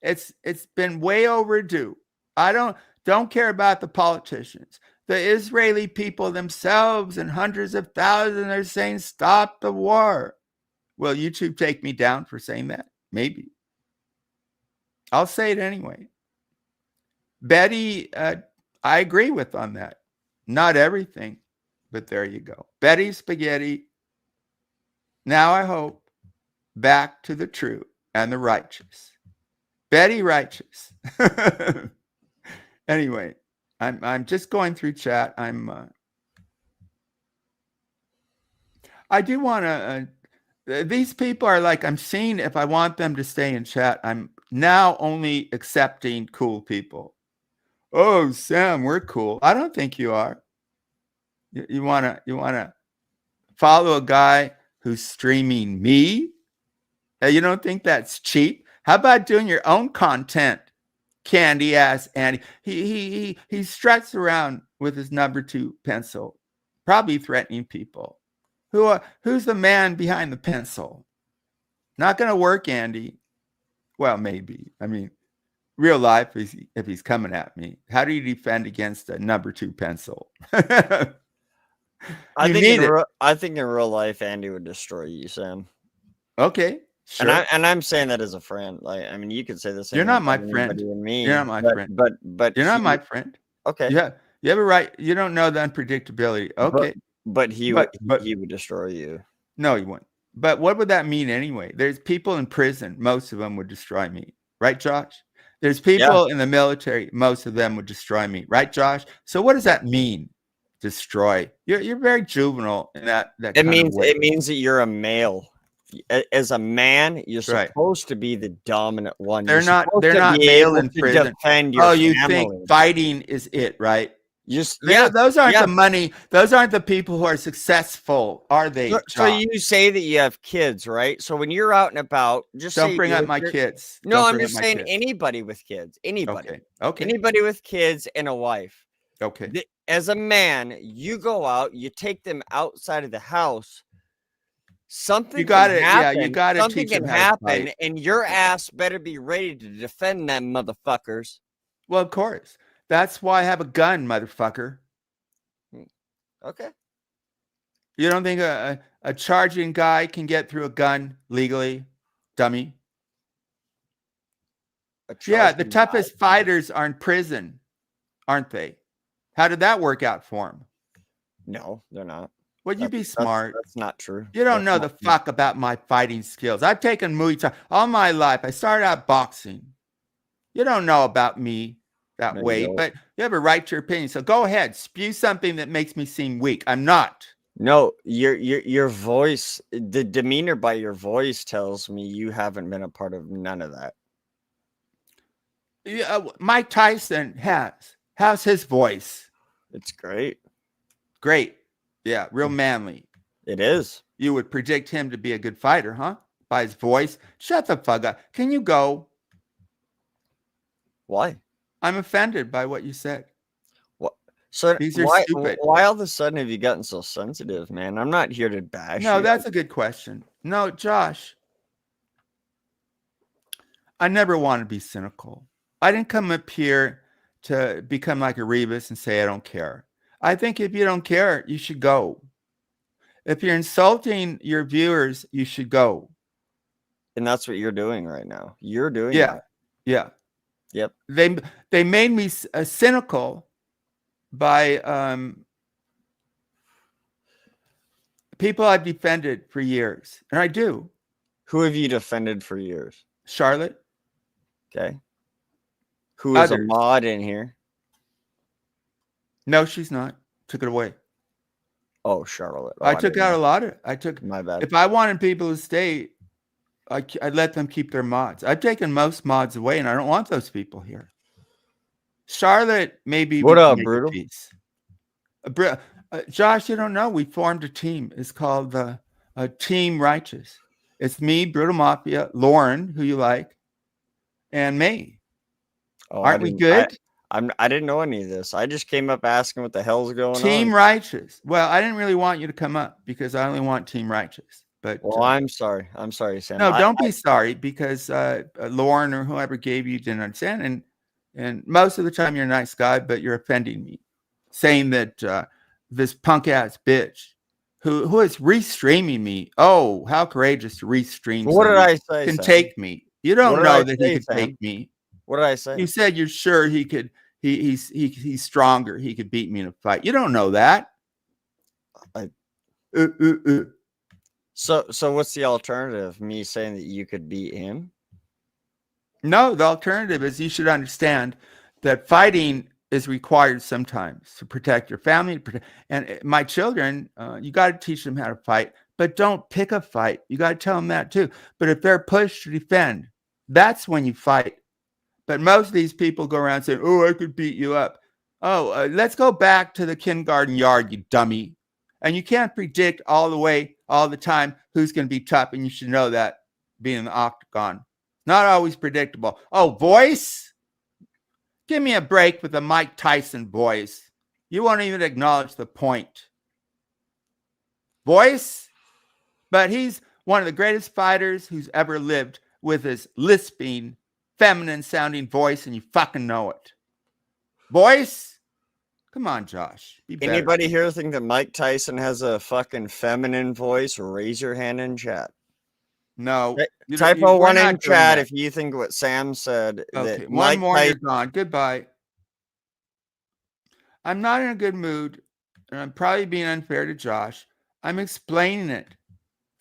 It's been way overdue. I don't care about the politicians. The Israeli people themselves and hundreds of thousands are saying, stop the war. Will YouTube take me down for saying that? Maybe. I'll say it anyway. Betty, I agree with on that. Not everything, but there you go. Betty Spaghetti. Now I hope back to the true and the righteous. Betty Righteous. Anyway, I'm just going through chat. I do want to. These people are like, I'm seeing if I want them to stay in chat. I'm now only accepting cool people. Oh, Sam, we're cool. I don't think you are. You wanna follow a guy who's streaming me? You don't think that's cheap? How about doing your own content? Candy ass Andy. He struts around with his number 2 pencil, probably threatening people. Who's the man behind the pencil? Not gonna work, Andy. Well, maybe. I mean, real life, if he's coming at me, how do you defend against a number 2 pencil? I think in real life, Andy would destroy you, Sam. Okay, sure. And I'm saying that as a friend. Like, I mean, you could say the same. You're not my friend. You're not my friend. But you're not my friend. Okay. Yeah. You have a right. You don't know the unpredictability. Okay. But he would destroy you. No, he wouldn't. But what would that mean anyway? There's people in prison. Most of them would destroy me. Right, Josh? There's people in the military. Most of them would destroy me. Right, Josh? So what does that mean? Destroy. You're very juvenile in that it means that you're a male. As a man, you're supposed to be the dominant one. They're not male in prison. Defend your you family. think fighting is it, right? Those aren't the money. Those aren't the people who are successful, are they? So you say that you have kids, right? So when you're out and about, just don't bring up my kids. No, I'm just saying anybody with kids. Anybody. Okay. Anybody with kids and a wife. Okay. As a man, you go out, you take them outside of the house. Something can happen, and your ass better be ready to defend them motherfuckers. Well, of course. That's why I have a gun, motherfucker. Okay. You don't think a charging guy can get through a gun legally, dummy? Yeah, the toughest fighters are in prison, aren't they? How did that work out for them? No, they're not. Well, you be smart. That's not true. You don't know the fuck about my fighting skills. I've taken Muay Thai all my life. I started out boxing. You don't know about me that way, but you have a right to your opinion. So go ahead, spew something that makes me seem weak. I'm not. No, your voice, the demeanor by your voice tells me you haven't been a part of none of that. Yeah, Mike Tyson has. How's his voice? It's great. Great. Yeah, real manly. It is. You would predict him to be a good fighter, huh? By his voice. Shut the fuck up. Can you go? Why? I'm offended by what you said. What? So these are stupid. Why all of a sudden have you gotten so sensitive, man? I'm not here to bash you. No, that's a good question. No, Josh. I never want to be cynical. I didn't come up here to become like a Rebus and say I don't care. I think if you don't care, you should go. If you're insulting your viewers, you should go. And that's what you're doing right now. You're doing that. Yeah. Yep. They made me cynical by people I've defended for years. And I do. Who have you defended for years? Charlotte. Okay. Who is a mod in here? No, she's not. Took it away. Oh, Charlotte. I took out a lot of. My bad. If I wanted people to stay, I'd let them keep their mods. I've taken most mods away, and I don't want those people here. Charlotte, maybe. What up, Brutal? Josh, you don't know. We formed a team. It's called Team Righteous. It's me, Brutal Mafia, Lauren, who you like, and me. Oh, aren't we good? I didn't know any of this. I just came up asking what the hell's going on. Team Righteous. Well, I didn't really want you to come up because I only want Team Righteous. But I'm sorry. I'm sorry, Sam. No, don't be sorry because Lauren or whoever gave you didn't understand. And most of the time you're a nice guy, but you're offending me, saying that this punk ass bitch who is restreaming me. Oh, how courageous to restream! What did I say? Can Sam? Take me. You don't know that he can take me. What did I say? You said you're sure he could. He's stronger. He could beat me in a fight. You don't know that. So what's the alternative? Me saying that you could beat him? No, the alternative is you should understand that fighting is required sometimes to protect your family. And my children, you got to teach them how to fight, but don't pick a fight. You got to tell them that too. But if they're pushed to defend, that's when you fight. But most of these people go around saying, oh, I could beat you up. Oh, let's go back to the kindergarten yard, you dummy. And you can't predict all the time who's going to be tough. And you should know that being in the octagon. Not always predictable. Oh, voice? Give me a break with the Mike Tyson voice. You won't even acknowledge the point. Voice? But he's one of the greatest fighters who's ever lived with his lisping, feminine-sounding voice, and you fucking know it. Voice? Come on, Josh. Be better. Anybody here think that Mike Tyson has a fucking feminine voice? Raise your hand in chat. No. Typo one in chat if you think what Sam said. Okay, that one more, you're gone. Goodbye. I'm not in a good mood, and I'm probably being unfair to Josh. I'm explaining it.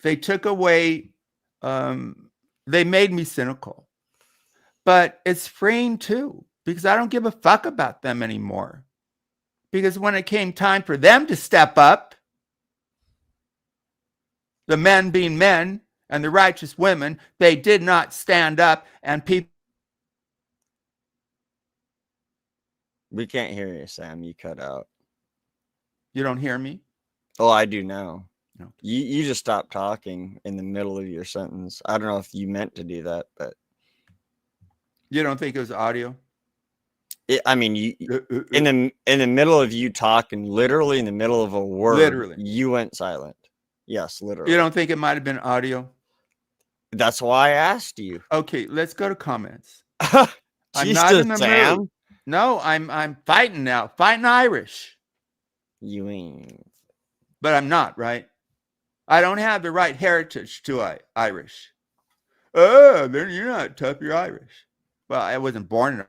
They took away, they made me cynical. But it's freeing too, because I don't give a fuck about them anymore. Because when it came time for them to step up, the men being men, and the righteous women, they did not stand up, and people. We can't hear you, Sam. You cut out. You don't hear me? Oh, I do now. No. You just stopped talking in the middle of your sentence. I don't know if you meant to do that, but you don't think it was audio? I mean, you in the middle of you talking, literally in the middle of a word, you went silent. Yes, literally. You don't think it might have been audio? That's why I asked you. Okay, let's go to comments. I'm not in the mood. No, I'm fighting now. Fighting Irish. You ain't. But I'm not, right? I don't have the right heritage to Irish. Oh, then you're not tough, you're Irish. Well, I wasn't born in.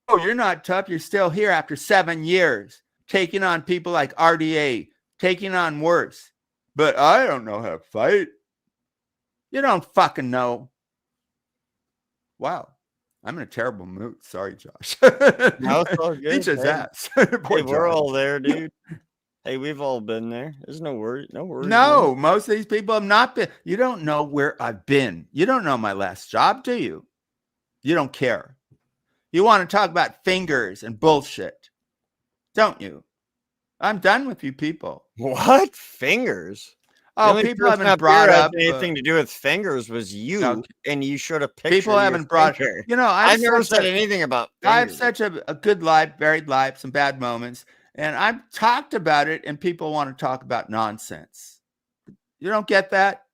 Oh, you're not tough, you're still here after 7 years, taking on people like RDA, taking on worse. But I don't know how to fight. You don't fucking know. Wow. I'm in a terrible mood. Sorry, Josh. No, it's all good. Each his ass. Hey, we're all there, dude. Hey, we've all been there. There's no worry. No worries. No, most of these people have not been. You don't know where I've been. You don't know my last job, do you? You don't care. You want to talk about fingers and bullshit, don't you? I'm done with you people. What? Fingers? Oh, people haven't brought up anything to do with fingers was you, and you showed a picture. People haven't brought. You know, I've never said anything about fingers. I have such a good life, varied life, some bad moments, and I've talked about it, and people want to talk about nonsense. You don't get that?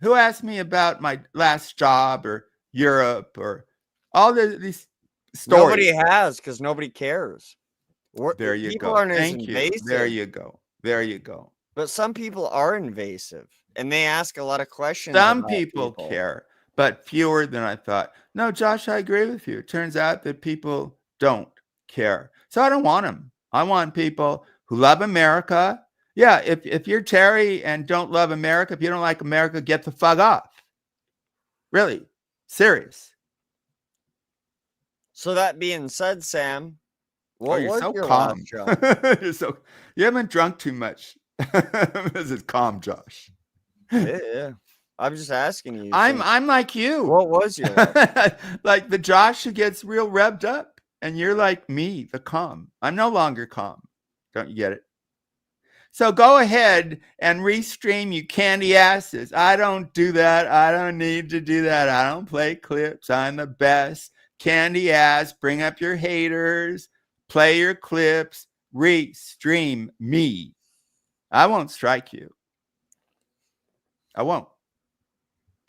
Who asked me about my last job or Europe or all these stories? Nobody has, because nobody cares. There you go. Thank you. There you go. There you go. But some people are invasive, and they ask a lot of questions. Some people care, but fewer than I thought. No, Josh, I agree with you. It turns out that people don't care. So I don't want them. I want people who love America. Yeah, if you're Terry and don't love America, if you don't like America, get the fuck off. Really. Serious. So that being said, Sam, what you're was so your calm. last job? You haven't drunk too much. This is calm, Josh. Yeah. I'm just asking you. I'm like you. What was your like the Josh who gets real revved up, and you're like me, the calm. I'm no longer calm. Don't you get it? So go ahead and restream, you candy asses. I don't do that. I don't need to do that. I don't play clips. I'm the best. Candy ass, bring up your haters, play your clips, restream me. I won't strike you. I won't.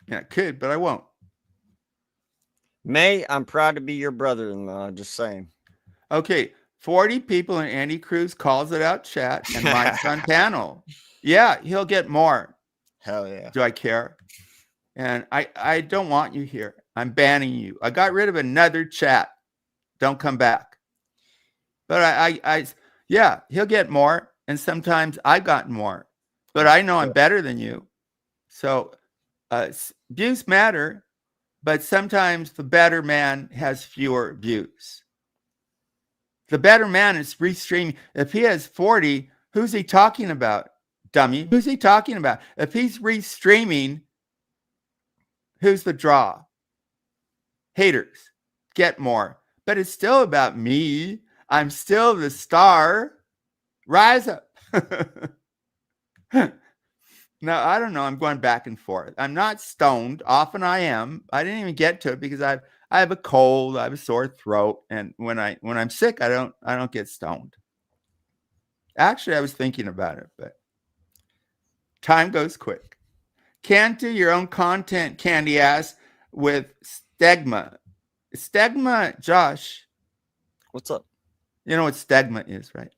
Yeah, I could, but I won't. May, I'm proud to be your brother-in-law, just saying. Okay, 40 people in Andy Cruz calls it out chat, and Mike's on panel. Yeah, he'll get more. Hell yeah. Do I care? And I don't want you here. I'm banning you. I got rid of another chat. Don't come back. But yeah, he'll get more. And sometimes I've gotten more. But I know I'm better than you. So views matter. But sometimes the better man has fewer views. The better man is restreaming. If he has 40, who's he talking about, dummy? Who's he talking about? If he's restreaming, who's the draw? Haters get more. But it's still about me. I'm still the star. Rise up. No, I don't know. I'm going back and forth. I'm not stoned. Often I am. I didn't even get to it because I have a cold. I have a sore throat, and when I'm sick, I don't get stoned. Actually, I was thinking about it, but time goes quick. Can't do your own content, Candy ass, with stigma. Stigma, Josh. What's up? You know what stigma is, right?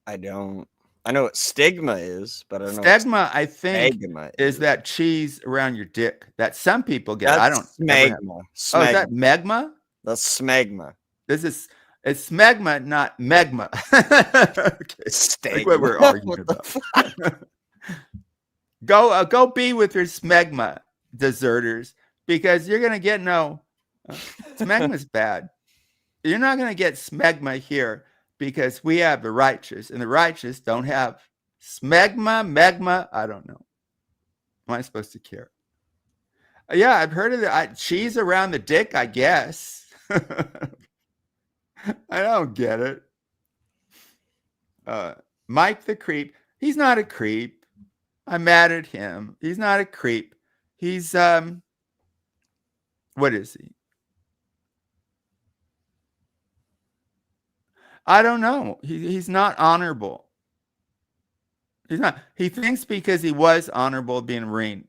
I don't. I know what stigma is, but I don't know. Stigma, I think, is that cheese around your dick that some people get. I don't. Smegma. Oh, is that megma? That's smegma. It's smegma, not megma. Okay. Like what we're arguing about. Go be with your smegma deserters, because you're gonna get smegma's bad. You're not gonna get smegma here. Because we have the righteous, and the righteous don't have megma. I don't know. Am I supposed to care? Yeah, I've heard of the cheese around the dick, I guess. I don't get it. Mike the creep. He's not a creep. I'm mad at him. He's not a creep. He's, what is he? I don't know. He's not honorable. He's not. He thinks because he was honorable being a Marine,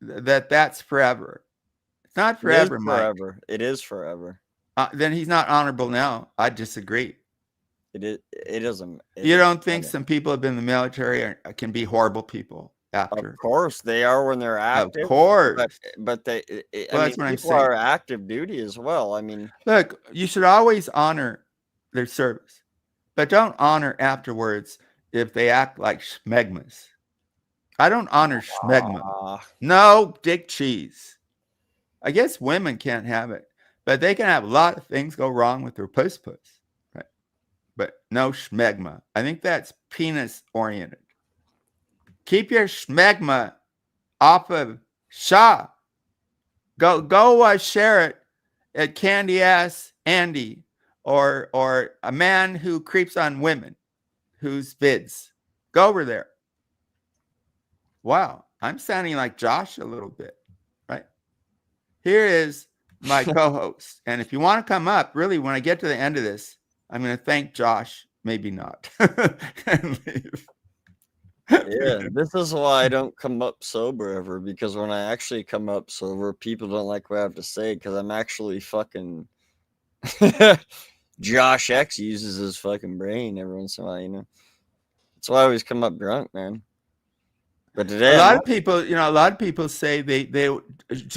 that's forever. It's not forever, it is forever. Mike. It is forever. Then he's not honorable now. I disagree. It is. It doesn't. You don't think some people have been in the military or can be horrible people after? Of course they are when they're active. Of course, but they. That's what I'm saying. People are active duty as well. I mean, look, you should always honor their service, but don't honor afterwards if they act like schmegmas. I don't honor schmegma. No dick cheese. I guess women can't have it, but they can have a lot of things go wrong with their puss, right? But no schmegma. I think that's penis oriented. Keep your schmegma off of Shaw. Go share it at Candy Ass Andy. Or a man who creeps on women, whose vids. Go over there. Wow, I'm sounding like Josh a little bit, right? Here is my co-host. And if you want to come up, really, when I get to the end of this, I'm going to thank Josh, maybe not, and leave. Yeah, this is why I don't come up sober ever, because when I actually come up sober, people don't like what I have to say, because I'm actually fucking... Josh X uses his fucking brain every once in a while, you know. That's why I always come up drunk, man. But today, a lot of people say they do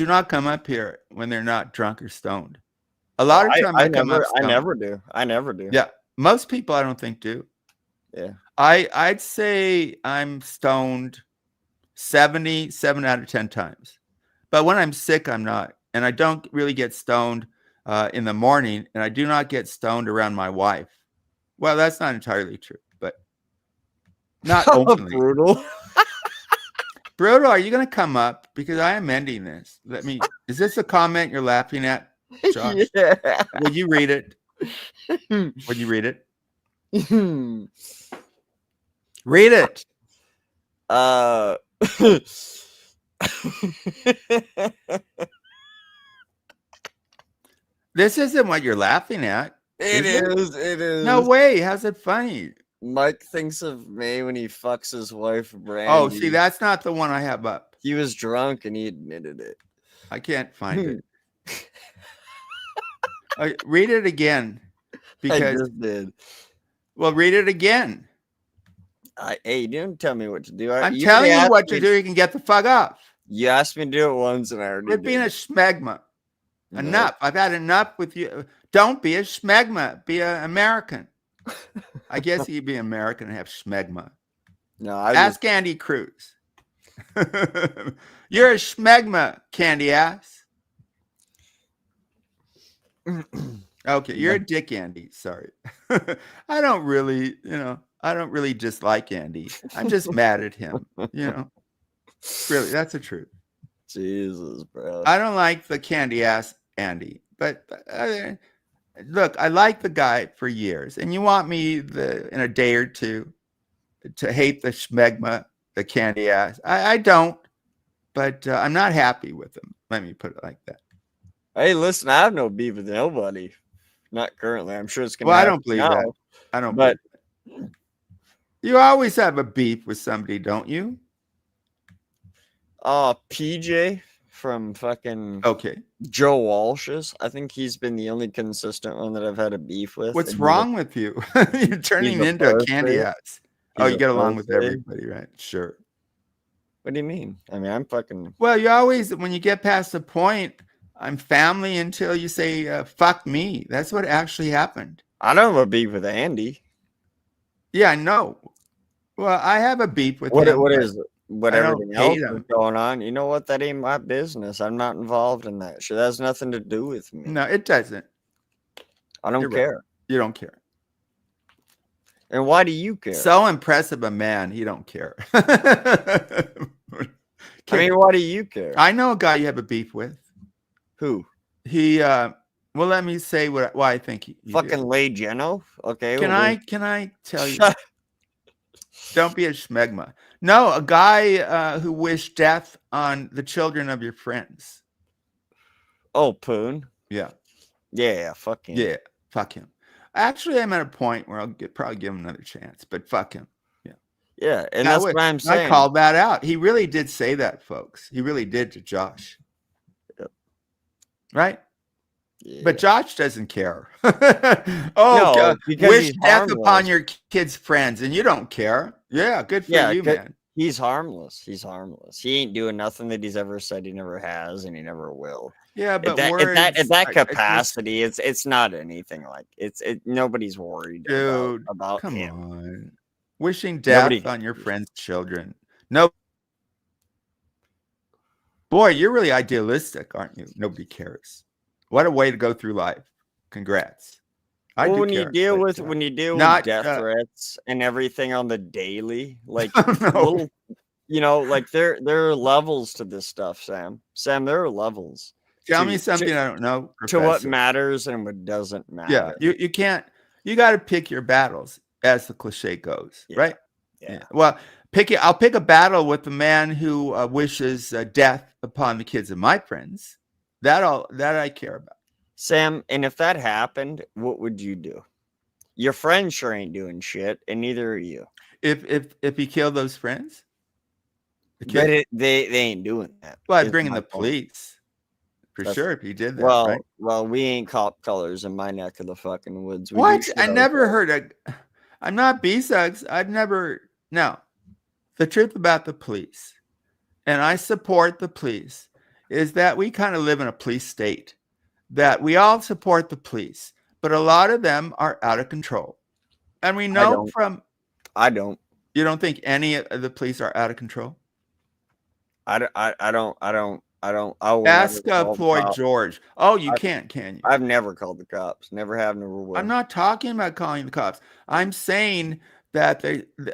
not come up here when they're not drunk or stoned. A lot of times I never do. Yeah, most people I don't think do. Yeah, I'd say I'm stoned 7 out of 10 times, but when I'm sick, I'm not, and I don't really get stoned in the morning, and I do not get stoned around my wife. Well, that's not entirely true, but not openly. Brutal. Brutal, are you going to come up? Because I am ending this. Is this a comment you're laughing at, Josh? Yeah. Will you read it? Would you read it? Read it. This isn't what you're laughing at. It is. No way. How's it funny? Mike thinks of me when he fucks his wife, Brandy. Oh, see, that's not the one I have up. He was drunk and he admitted it. I can't find it. Read it again. Because I just did. Well, read it again. Hey, you didn't tell me what to do. I'm telling you what to do. You can get the fuck off. You asked me to do it once, and I already Quit being a schmegma. No. Enough. I've had enough with you. Don't be a schmegma. Be an American. I guess you'd be American and have schmegma. No, Ask Andy Cruz. You're a schmegma, candy ass. Okay, you're a dick, Andy. Sorry. I don't really dislike Andy. I'm just mad at him. Really, that's the truth. Jesus, bro. I don't like the candy ass Andy, but look, I like the guy for years, and you want me in a day or two to hate the schmegma, the candy ass. I don't, but I'm not happy with him. Let me put it like that. Hey, listen, I have no beef with nobody. Not currently. I'm sure it's gonna. Well, I don't believe that. I don't. But you always have a beef with somebody, don't you? PJ from fucking Joe Walsh's. I think he's been the only consistent one that I've had a beef with. What's wrong with you? You're turning into a candy ass. Oh, you get along with everybody, right? Sure. What do you mean? I mean, I'm fucking. Well, you always, when you get past the point, I'm family until you say, fuck me. That's what actually happened. I don't have a beef with Andy. Yeah, I know. Well, I have a beef with him. What is it? What everything else is going on? You know what? That ain't my business. I'm not involved in that shit. That has nothing to do with me. No, it doesn't. I don't care. Right. You don't care. And why do you care? So impressive a man. He don't care. I mean, why do you care? I know a guy you have a beef with. Who? He, well, let me say why I think he fucking Lay Geno. Okay. Can I tell you? Don't be a schmegma. No, a guy who wished death on the children of your friends. Oh, Poon. Yeah. Yeah, fuck him. Yeah, fuck him. Actually, I'm at a point where I'll probably give him another chance, but fuck him. Yeah. Yeah, and that's what I'm saying. I called that out. He really did say that, folks. He really did to Josh. Yep. Right? Yeah. But Josh doesn't care. Wish death upon your kids' friends, and you don't care. Yeah, good for you, man. He's harmless. He's harmess. He ain't doing nothing that he's ever said he never has, and he never will. Yeah, but at that capacity, it's not anything like nobody's worried about come him. On. Wishing death on your friends' children. No. Boy, you're really idealistic, aren't you? Nobody cares. What a way to go through life. Congrats. When you deal with death threats and everything on the daily, like little, like there are levels to this stuff, Sam. Sam, there are levels. Tell me something I don't know. Professor. To what matters and what doesn't matter. Yeah, you can't. You got to pick your battles, as the cliche goes, right? Yeah. Well, I'll pick a battle with the man who wishes death upon the kids of my friends. That I care about. Sam, and if that happened, what would you do? Your friends sure ain't doing shit, and neither are you. If he killed those friends, they ain't doing that. Well, I'd bring in the police for sure if he did that. Well, we ain't cop colors in my neck of the fucking woods. What? I never heard I'm not B-Sugs. I've never. No, the truth about the police, and I support the police, is that we kind of live in a police state. That we all support the police, but a lot of them are out of control. And we know I don't. You don't think any of the police are out of control? I don't. Ask Floyd George. Oh, you can't, can you? I've never called the cops. Never have, never will. I'm not talking about calling the cops. I'm saying that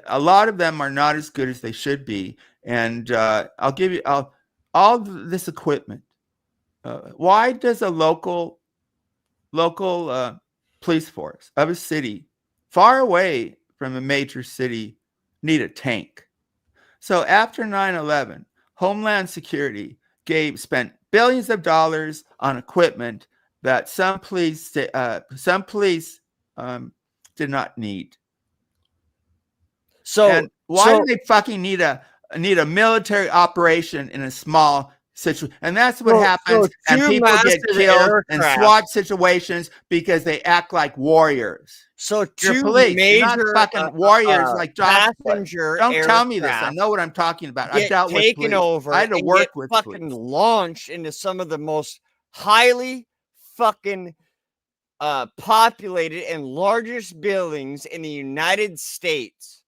a lot of them are not as good as they should be. And I'll give you all this equipment. Why does a local police force of a city far away from a major city need a tank? So after 9/11, Homeland Security spent billions of dollars on equipment that some police did not need. So why do they fucking need a military operation in a small situation. And that's what happens. And people get killed in SWAT situations because they act like warriors. So you're police. You're not fucking warriors like passenger. Don't tell me this. I know what I'm talking about. I dealt with police. Over. I had to work with fucking police. Launched into some of the most highly fucking populated and largest buildings in the United States.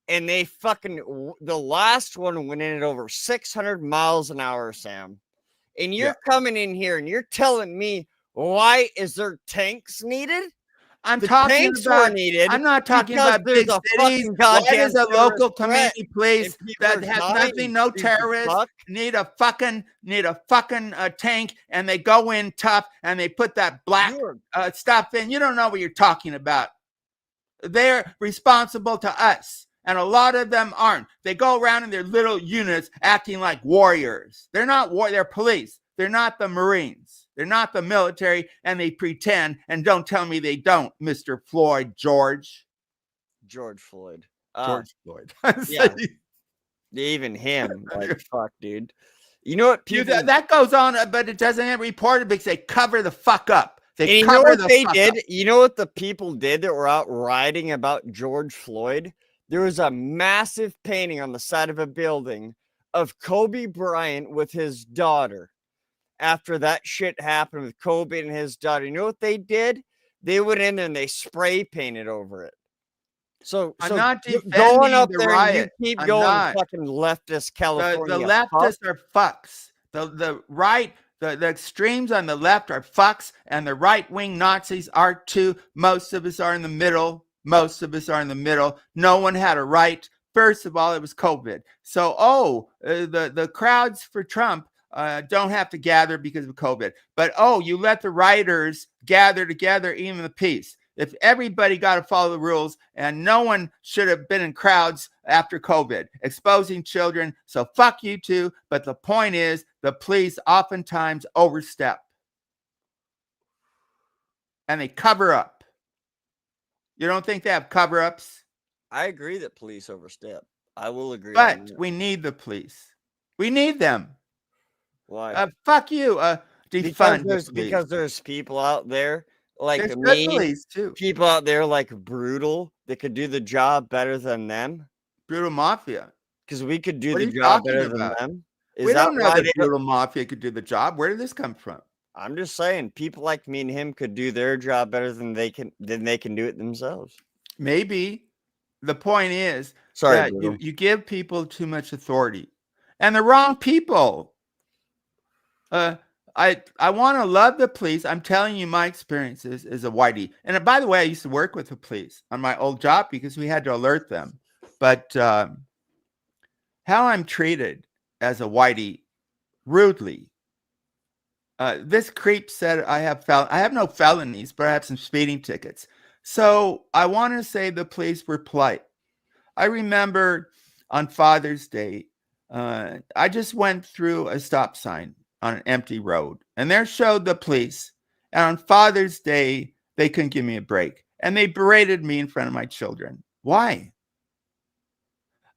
And they fucking, the last one went in at over 600 miles an hour, Sam. And you're coming in here and you're telling me, why is there tanks needed? I'm talking about needed. I'm not talking about big cities. Why does a local community police that has nothing, no terrorists, need a fucking tank, and they go in tough and they put that black stuff in? You don't know what you're talking about. They're responsible to us, and a lot of them aren't. They go around in their little units acting like warriors. They're not they're police. They're not the Marines. They're not the military, and they pretend. And don't tell me they don't, Mr. Floyd, George Floyd. Yeah. Even him, like, fuck, dude. You know what? That goes on, but it doesn't get reported because they cover the fuck up. You know what they did? You know what the people did that were out rioting about George Floyd? There was a massive painting on the side of a building of Kobe Bryant with his daughter. After that shit happened with Kobe and his daughter, you know what they did? They went in there and they spray painted over it. So I'm not going up the there riot. And you keep going, fucking leftist California. The leftists are fucks. The right, the extremes on the left are fucks, and the right-wing Nazis are too. Most of us are in the middle. No one had a right. First of all, it was COVID. So, the crowds for Trump don't have to gather because of COVID. But, you let the rioters gather together, even the peace. If everybody got to follow the rules, and no one should have been in crowds after COVID, exposing children. So fuck you too. But the point is, the police oftentimes overstep. And they cover up. You don't think they have cover-ups? I agree that police overstep. I will agree. But we need the police. We need them. Why? Fuck you. Because there's people out there like me, people out there like Brutal that could do the job better than them. Brutal Mafia. Because we could do the job better than them. We don't know that Brutal Mafia could do the job. Where did this come from? I'm just saying, people like me and him could do their job better than they can do it themselves. Maybe. The point is that you give people too much authority, and the wrong people. I want to love the police. I'm telling you my experiences as a whitey. And by the way, I used to work with the police on my old job because we had to alert them. But how I'm treated as a whitey, rudely. This creep said I have no felonies, but I have some speeding tickets. So I want to say the police were polite. I remember on Father's Day, I just went through a stop sign on an empty road, and there showed the police. And on Father's Day, they couldn't give me a break, and they berated me in front of my children. Why?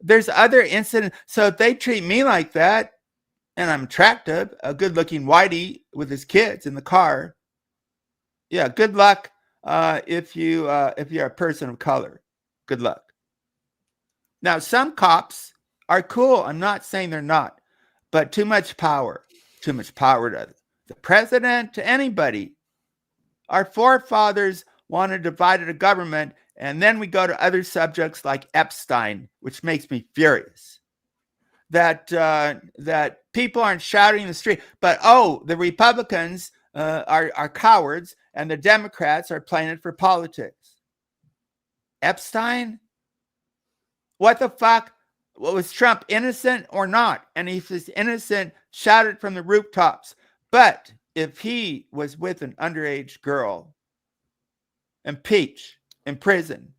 There's other incidents. So if they treat me like that, and I'm attractive, a good-looking whitey with his kids in the car, yeah, good luck. If you're a person of color, good luck. Now, some cops are cool. I'm not saying they're not, but too much power to the president, to anybody. Our forefathers wanted divided a government, and then we go to other subjects like Epstein, which makes me furious. That people aren't shouting in the street, but the Republicans are cowards, and the Democrats are playing it for politics. Epstein? What the fuck? Was Trump innocent or not? And if he's innocent, shout it from the rooftops. But if he was with an underage girl, impeach, in prison,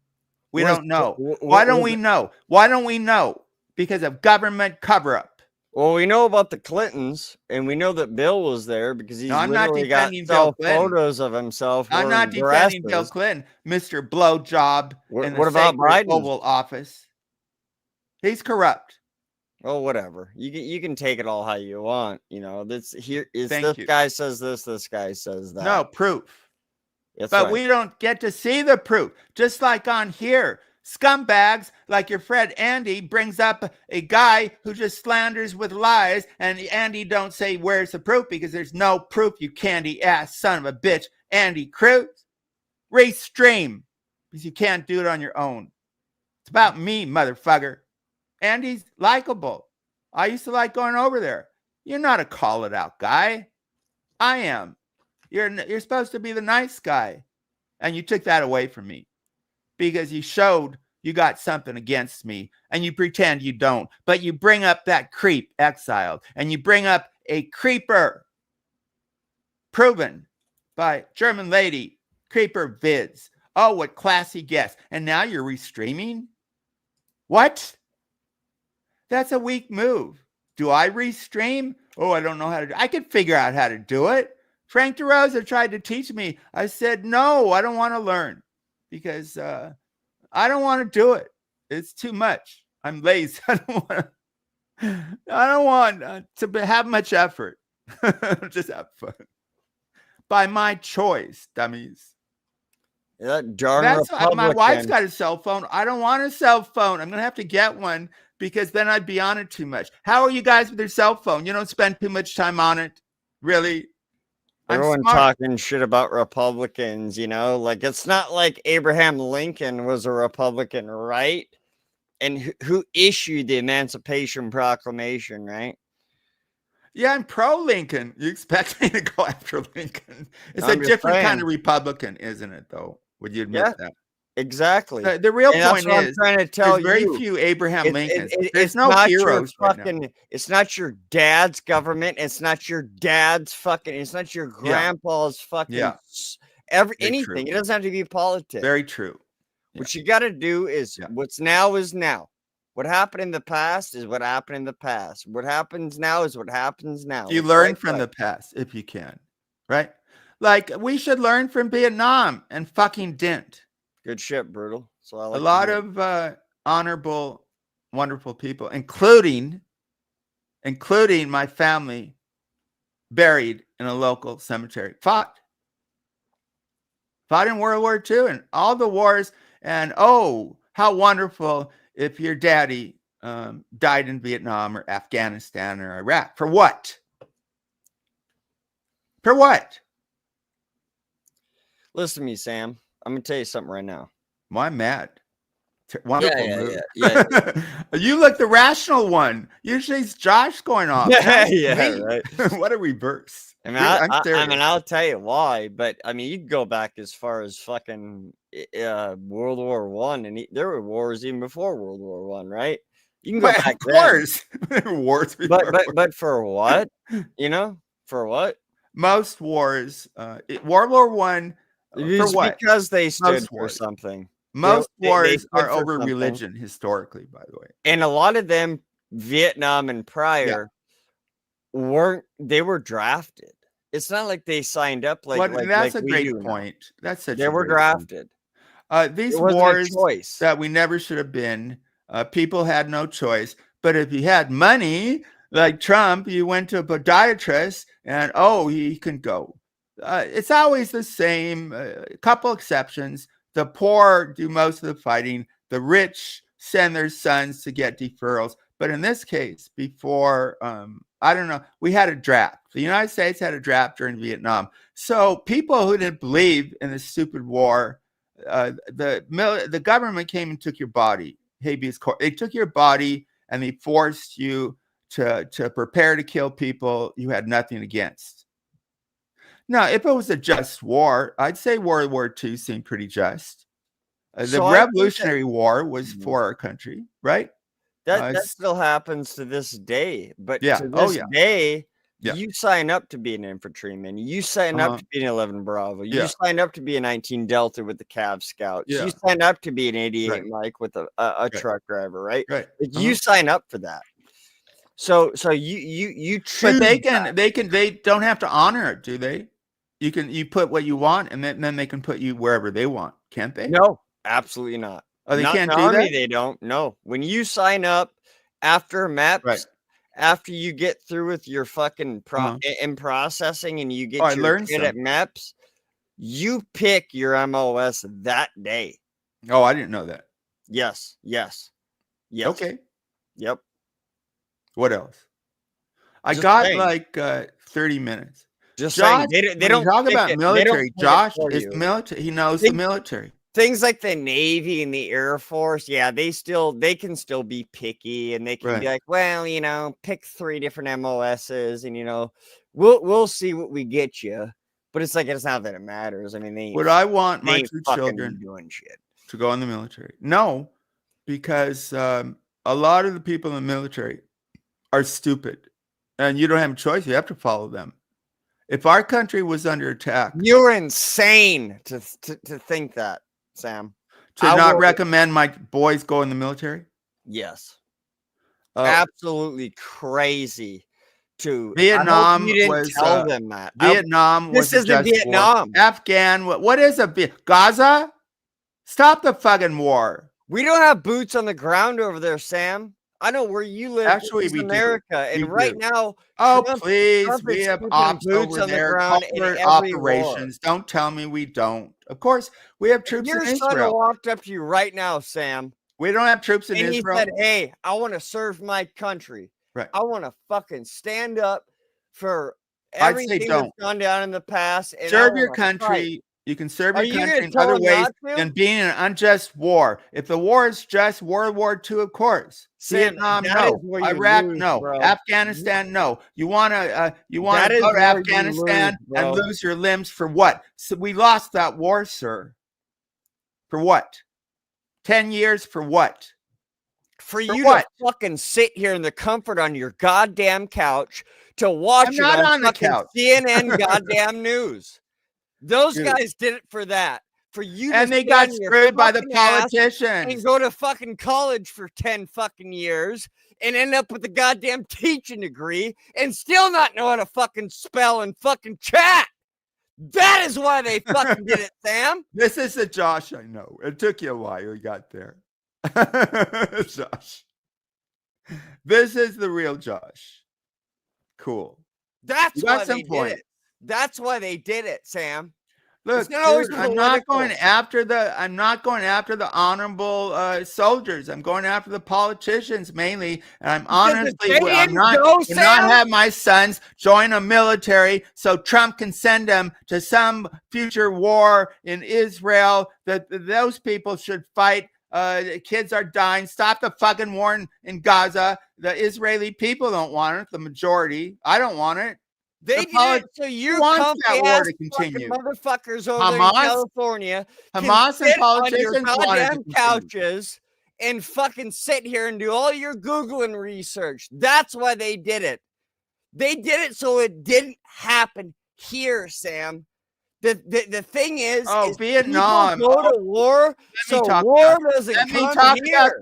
we don't know. Why don't we know? Why don't we know? Because of government cover-up. Well, we know about the Clintons, and we know that Bill was there because he's literally got photos of himself. I'm not defending Bill Clinton, Mr. Blowjob in the Oval Office. He's corrupt. Well, whatever. You can take it all how you want. You know, this here is Thank this you. guy says this guy says that. No proof. That's but right. we don't get to see the proof. Just like on here, scumbags like your friend Andy brings up a guy who just slanders with lies, and Andy don't say where's the proof because there's no proof, you candy ass son of a bitch. Andy Cruz, restream because you can't do it on your own. It's about me, motherfucker. Andy's likable. I used to like going over there. You're not a call it out guy. I am. You're supposed to be the nice guy. And you took that away from me because you showed you got something against me and you pretend you don't. But you bring up that creep exiled and you bring up a creeper proven by German lady, creeper vids. Oh, what classy guess. And now you're restreaming? What? That's a weak move. Do I restream? Oh, I don't know how to do it. I could figure out how to do it. Frank DeRosa tried to teach me. I said, no, I don't want to learn because I don't want to do it. It's too much. I'm lazy. I don't want to have much effort. Just have fun. By my choice, dummies. That darn That's Republican. My wife's got a cell phone. I don't want a cell phone. I'm going to have to get one because then I'd be on it too much. How are you guys with your cell phone? You don't spend too much time on it? Really? Everyone talking shit about Republicans, you know, like it's not like Abraham Lincoln was a Republican, right? And who issued the Emancipation Proclamation, right? Yeah, I'm pro-Lincoln. You expect me to go after Lincoln? It's a different kind of Republican, isn't it, though? Would you admit that? Exactly. The real point is, trying to tell there's very few Abraham Lincolns. There's no heroes right now. It's not your dad's government. It's not your dad's fucking. It's not your grandpa's fucking. Anything. True. It doesn't have to be politics. Very true. What you got to do is what's now is now. What happened in the past is what happened in the past. What happens now is what happens now. You learn from the past if you can, right? Like we should learn from Vietnam and fucking didn't. Good shit, Brutal. So I like a lot of honorable, wonderful people, including my family, buried in a local cemetery, fought in World War II and all the wars. And oh, how wonderful if your daddy died in Vietnam or Afghanistan or Iraq. For what? For what? Listen to me, Sam. I'm going to tell you something right now. Well, I'm mad. Wonderful move. Yeah. You look the rational one. Usually it's Josh going off. Right. What a reverse. I mean, I'll tell you why, but I mean, you can go back as far as fucking World War One, and there were wars even before World War One, right? You can go back. Wars. There were wars before. But for what? You know, for what? Most wars, World War One. For what? Because they stood for something. Most wars are over religion, historically, by the way. And a lot of them, Vietnam and prior, they were drafted. It's not like they signed up that's a great point. That's such they were drafted. These wars that we never should have been, people had no choice. But if you had money, like Trump, you went to a podiatrist and, he can go. It's always the same, a couple exceptions. The poor do most of the fighting. The rich send their sons to get deferrals. But in this case, before, I don't know, we had a draft. The United States had a draft during Vietnam. So people who didn't believe in the stupid war, the government came and took your body, habeas corpus. They took your body and they forced you to prepare to kill people you had nothing against. Now, if it was a just war, I'd say World War II seemed pretty just. The Revolutionary War was for our country, right? That still happens to this day. But to this day, you sign up to be an infantryman. You sign up to be an 11 Bravo. You sign up to be a 19 Delta with the Cav Scouts. You sign up to be an 88 Mike with a truck driver, right? You sign up for that. So you choose. But they don't have to honor it, do they? You put what you want, and then they can put you wherever they want, can't they? No, absolutely not. Oh, they can't do that? They don't. No. When you sign up after MEPS, Right. after you get through with your fucking in processing and you get your shit at MEPS, you pick your MOS that day. Oh, I didn't know that. Yes. Okay. Yep. What else? I got like 30 minutes. Just Josh, saying, they don't talk about military. Josh is the military. He knows the military. Things like the Navy and the Air Force, yeah, they can still be picky, and they can be like, well, you know, pick 3 different MOSs, and you know, we'll see what we get you. But it's like, it's not that it matters. I mean, would I want my 2 children doing shit to go in the military? No, because a lot of the people in the military are stupid, and you don't have a choice. You have to follow them. If our country was under attack, you're insane to think that, Sam. To not recommend my boys go in the military? Yes. Absolutely crazy. To Vietnam was tell them that. Vietnam this was isn't Vietnam. War. Afghan. What is a Gaza? Stop the fucking war. We don't have boots on the ground over there, Sam. I know where you live. Actually, we America, do. and right now, please, we have ops over there. Operations. Don't tell me we don't. Of course, we have troops in Israel. Your son walked up to you right now, Sam. We don't have troops in Israel. And he said, "Hey, I want to serve my country. Right. I want to fucking stand up for everything that's gone down in the past. And serve your country." Fight. You can serve your country in other ways than being in an unjust war. If the war is just World War II, of course. Vietnam, no. Iraq, no. Bro. Afghanistan, no. You want to go to Afghanistan and lose your limbs for what? So we lost that war, sir. For what? 10 years for what? For you to fucking sit here in the comfort on your goddamn couch to watch it on fucking CNN goddamn news. Those guys did it for that. For you and they got screwed by the politicians and go to fucking college for 10 fucking years and end up with a goddamn teaching degree and still not know how to fucking spell and fucking chat. That is why they fucking did it, Sam. This is the Josh I know. It took you a while you got there. Josh. This is the real Josh. Cool. That's why they did it. That's why they did it, Sam. Look, dude, I'm not going after the honorable soldiers. I'm going after the politicians mainly, and I'm honestly not have my sons join a military so Trump can send them to some future war in Israel. That those people should fight. Kids are dying. Stop the fucking war in Gaza. The Israeli people don't want it. The majority. I don't want it. They did it, so you want that war to continue. Motherfuckers over there in California, Hamas and politicians want it to couches and fucking sit here and do all your Googling research. That's why they did it. They did it so it didn't happen here, Sam. The thing is Vietnam go to war, so war doesn't come here.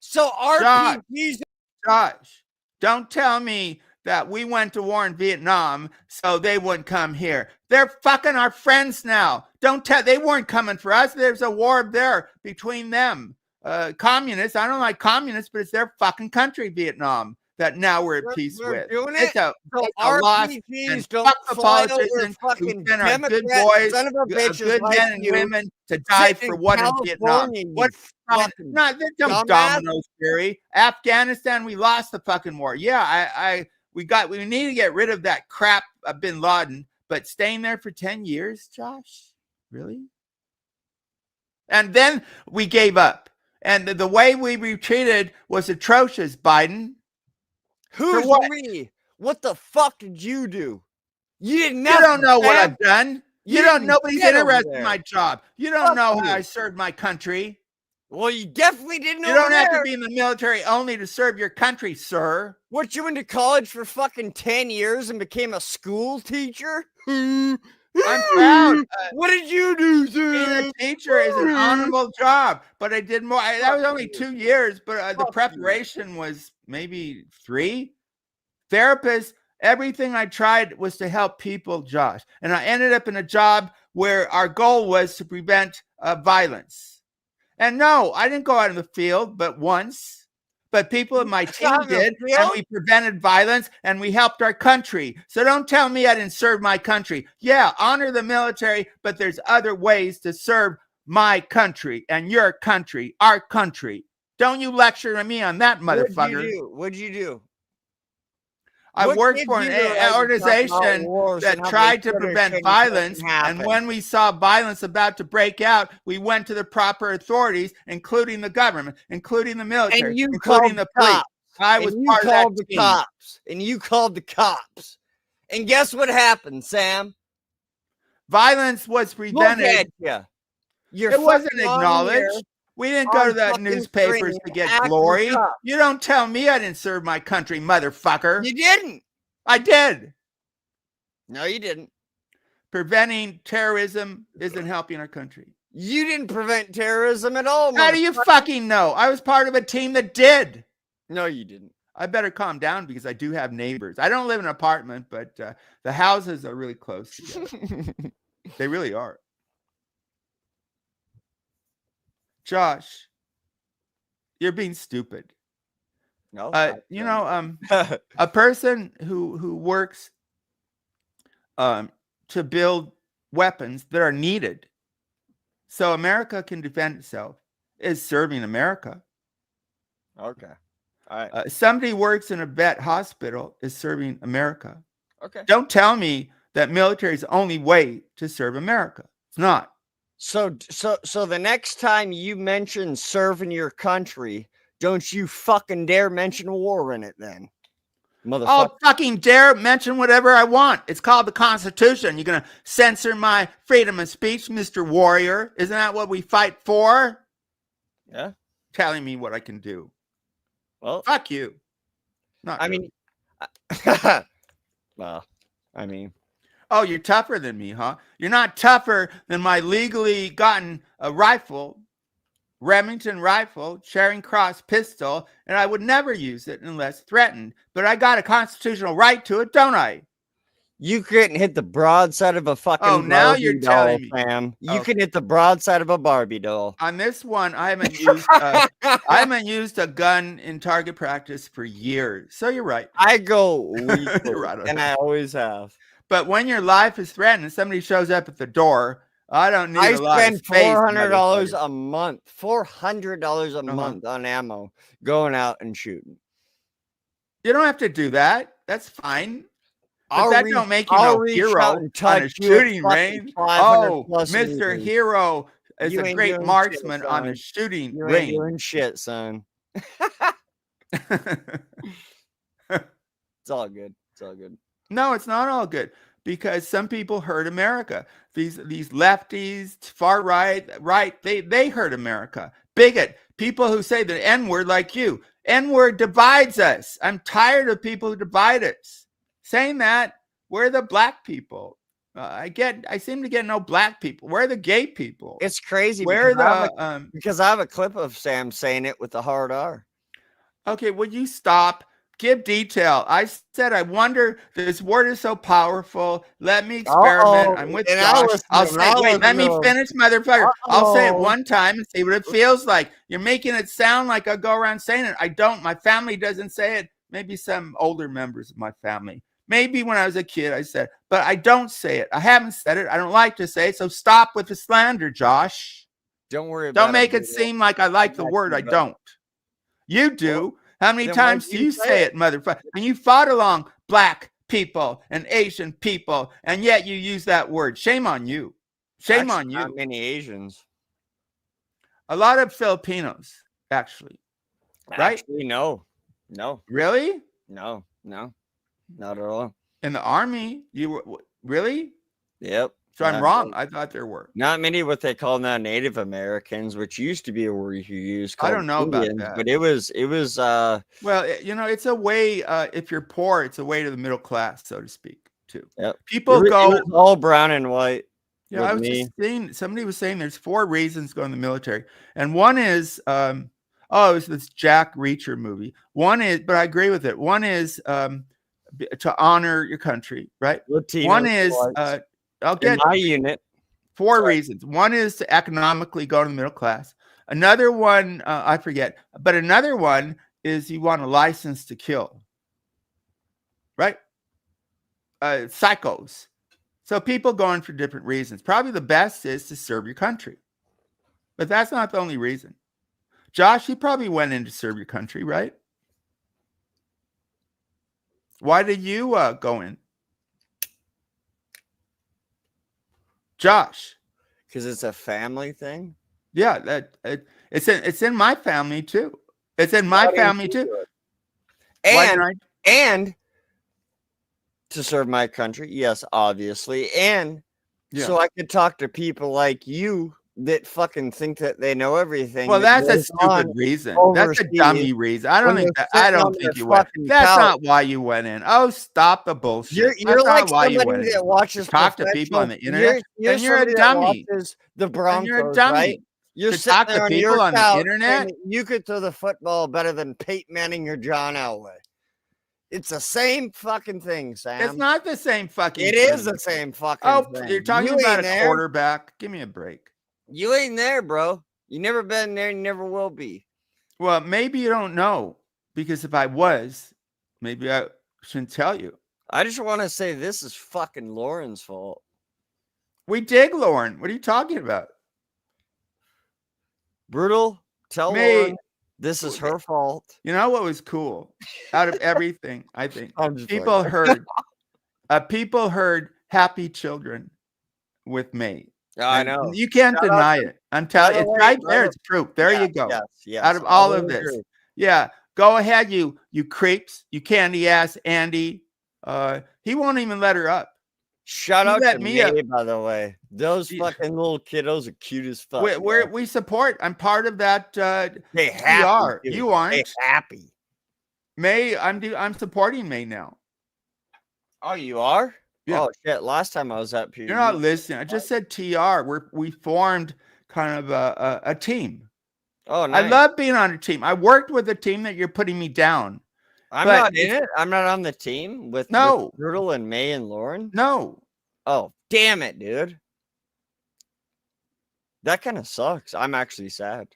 So RPGs. Josh, don't tell me that we went to war in Vietnam so they wouldn't come here. They're fucking our friends now. They weren't coming for us. There's a war there between them. Communists, I don't like communists, but it's their fucking country, Vietnam, that now we're at peace with. It's a loss. And fuck the politicians who've been our good boys, good men and women to die for what in Vietnam. What? No, don't dominoes theory. Afghanistan, we lost the fucking war. Yeah, we need to get rid of that crap of bin Laden, but staying there for 10 years, Josh? Really? And then we gave up. And the way we retreated was atrocious, Biden. Who's we? What the fuck did you do? You don't know what I've done. Nobody's interested in my job. You don't know how I served my country. Well, you definitely didn't know. You don't have to be in the military only to serve your country, sir. What, you went to college for fucking 10 years and became a school teacher? I'm proud. What did you do, sir? Being a teacher is an honorable job, but I did more. That was only 2 years, but the preparation was maybe 3. Therapists, everything I tried was to help people, Josh. And I ended up in a job where our goal was to prevent violence. And no, I didn't go out in the field but once. But people in my team did, and we prevented violence, and we helped our country. So don't tell me I didn't serve my country. Yeah, honor the military, but there's other ways to serve my country and your country, our country. Don't you lecture me on that, motherfucker. What'd you do? I worked for an organization that tried to prevent violence, and when we saw violence about to break out, we went to the proper authorities, including the government, including the military, including the police. I was part of that team. And you called the cops. And guess what happened, Sam? Violence was prevented. It wasn't acknowledged. We didn't go to the newspapers to get glory. You don't tell me I didn't serve my country, motherfucker. You didn't. I did. No, you didn't. Preventing terrorism isn't helping our country. You didn't prevent terrorism at all. How do you fucking know? I was part of a team that did. No, you didn't. I better calm down because I do have neighbors. I don't live in an apartment, but the houses are really close together. They really are. Josh, you're being stupid. No, a person who works to build weapons that are needed so America can defend itself is serving America. Okay. All right. Somebody works in a vet hospital is serving America. Okay. Don't tell me that military is the only way to serve America. It's not. So the next time you mention serving your country, don't you fucking dare mention war in it then. Motherfucker. I'll fucking dare mention whatever I want. It's called the Constitution. You're going to censor my freedom of speech, Mr. Warrior? Isn't that what we fight for? Yeah. Telling me what I can do. Well, fuck you. Not really. Well, I mean. Oh, you're tougher than me, huh? You're not tougher than my legally gotten a rifle, Remington rifle, Charing Cross pistol, and I would never use it unless threatened. But I got a constitutional right to it, don't I? You couldn't hit the broadside of a fucking now Barbie you're doll, telling me. Sam. You can hit the broadside of a Barbie doll. On this one, I haven't used I haven't used a gun in target practice for years. So you're right. I go weekly, and I always have. But when your life is threatened and somebody shows up at the door, I don't need a lot of space. I spend $400 a month. $400 a month on ammo going out and shooting. You don't have to do that. That's fine. But that don't make you no hero on a shooting range. Oh, Mr. Hero is a great marksman on the shooting range. You ain't doing shit, son. It's all good. It's all good. No, it's not all good because some people hurt America. These lefties, far right, they hurt America. Bigot, people who say the N-word like you. N-word divides us. I'm tired of people who divide us. Saying that, where are the black people? I seem to get no black people. Where are the gay people? It's crazy. Where are because I have a clip of Sam saying it with the hard R. Okay, would you stop? Give detail. I said, I wonder, this word is so powerful. Let me experiment. I'm with Josh. I'll say, wait, let me finish, motherfucker. I'll say it one time and see what it feels like. You're making it sound like I go around saying it. I don't. My family doesn't say it. Maybe some older members of my family. Maybe when I was a kid, I said, but I don't say it. I haven't said it. I don't like to say it. So stop with the slander, Josh. Don't worry about it. Don't make it seem like I like the word. I don't. You do. How many times do you say it, motherfucker? And you fought along black people and Asian people, and yet you use that word. Shame on you. Shame on you. Not many Asians. A lot of Filipinos, actually. Right? Actually, no. Really? No. Not at all. In the army, you were really? Yep. So I'm wrong. I thought there were. Not many what they call now Native Americans, which used to be a word you use. I don't know Indians, about that. But it was well, it's a way, if you're poor, it's a way to the middle class, so to speak, too. Yep. People go all brown and white. Yeah, I was just saying, somebody was saying there's 4 reasons to go in the military. And one is it was this Jack Reacher movie. One is, but I agree with it. One is to honor your country, right? Latino one is I'll get my unit. 4 reasons. One is to economically go to the middle class. Another one, I forget, but another one is you want a license to kill, right? Psychos. So people going for different reasons. Probably the best is to serve your country. But that's not the only reason. Josh, you probably went in to serve your country, right? Why did you go in? Josh. Because it's a family thing? Yeah, it's in my family too. It's in my family too. And to serve my country, yes, obviously. And so I could talk to people like you that fucking think that they know everything. Well, that's a stupid reason. That's a dummy reason. I don't think you went. That's not why you went in. Oh, stop the bullshit. You're like somebody that watches talk to people on the internet. And you're a dummy. The Broncos, you're a dummy. Right? You're to talk to people on the internet. You could throw the football better than Peyton Manning or John Elway. It's the same fucking thing, Sam. It's not the same fucking thing. It is the same fucking thing. You're talking about a quarterback. Give me a break. You ain't there, bro. You never been there. You never will be. Well, maybe you don't know, because if I was, maybe I shouldn't tell you. I just want to say this is fucking Lauren's fault. We dig Lauren. What are you talking about? Brutal. Tell Lauren this is her fault. You know what was cool? Out of everything, I think people heard "Happy Children" with Meh. I know. You can't deny it. I'm telling you, it's right there. It's proof. There you go. Yes. Out of all of this. Yeah. Go ahead, you creeps, you candy ass Andy. He won't even let her up. Shout out to Meh, by the way. Those fucking little kiddos are cute as fuck. We support. I'm part of that. They are. You aren't. They happy. Meh, I'm supporting Meh now. Oh, you are? Yeah. Oh shit! Last time I was up here, you're not listening. I just said TR. We formed kind of a team. Oh, nice. I love being on a team. I worked with a team that you're putting me down. I'm not in it. I'm not on the team with Brutal and Meh and Lauren. No. Oh, damn it, dude. That kind of sucks. I'm actually sad.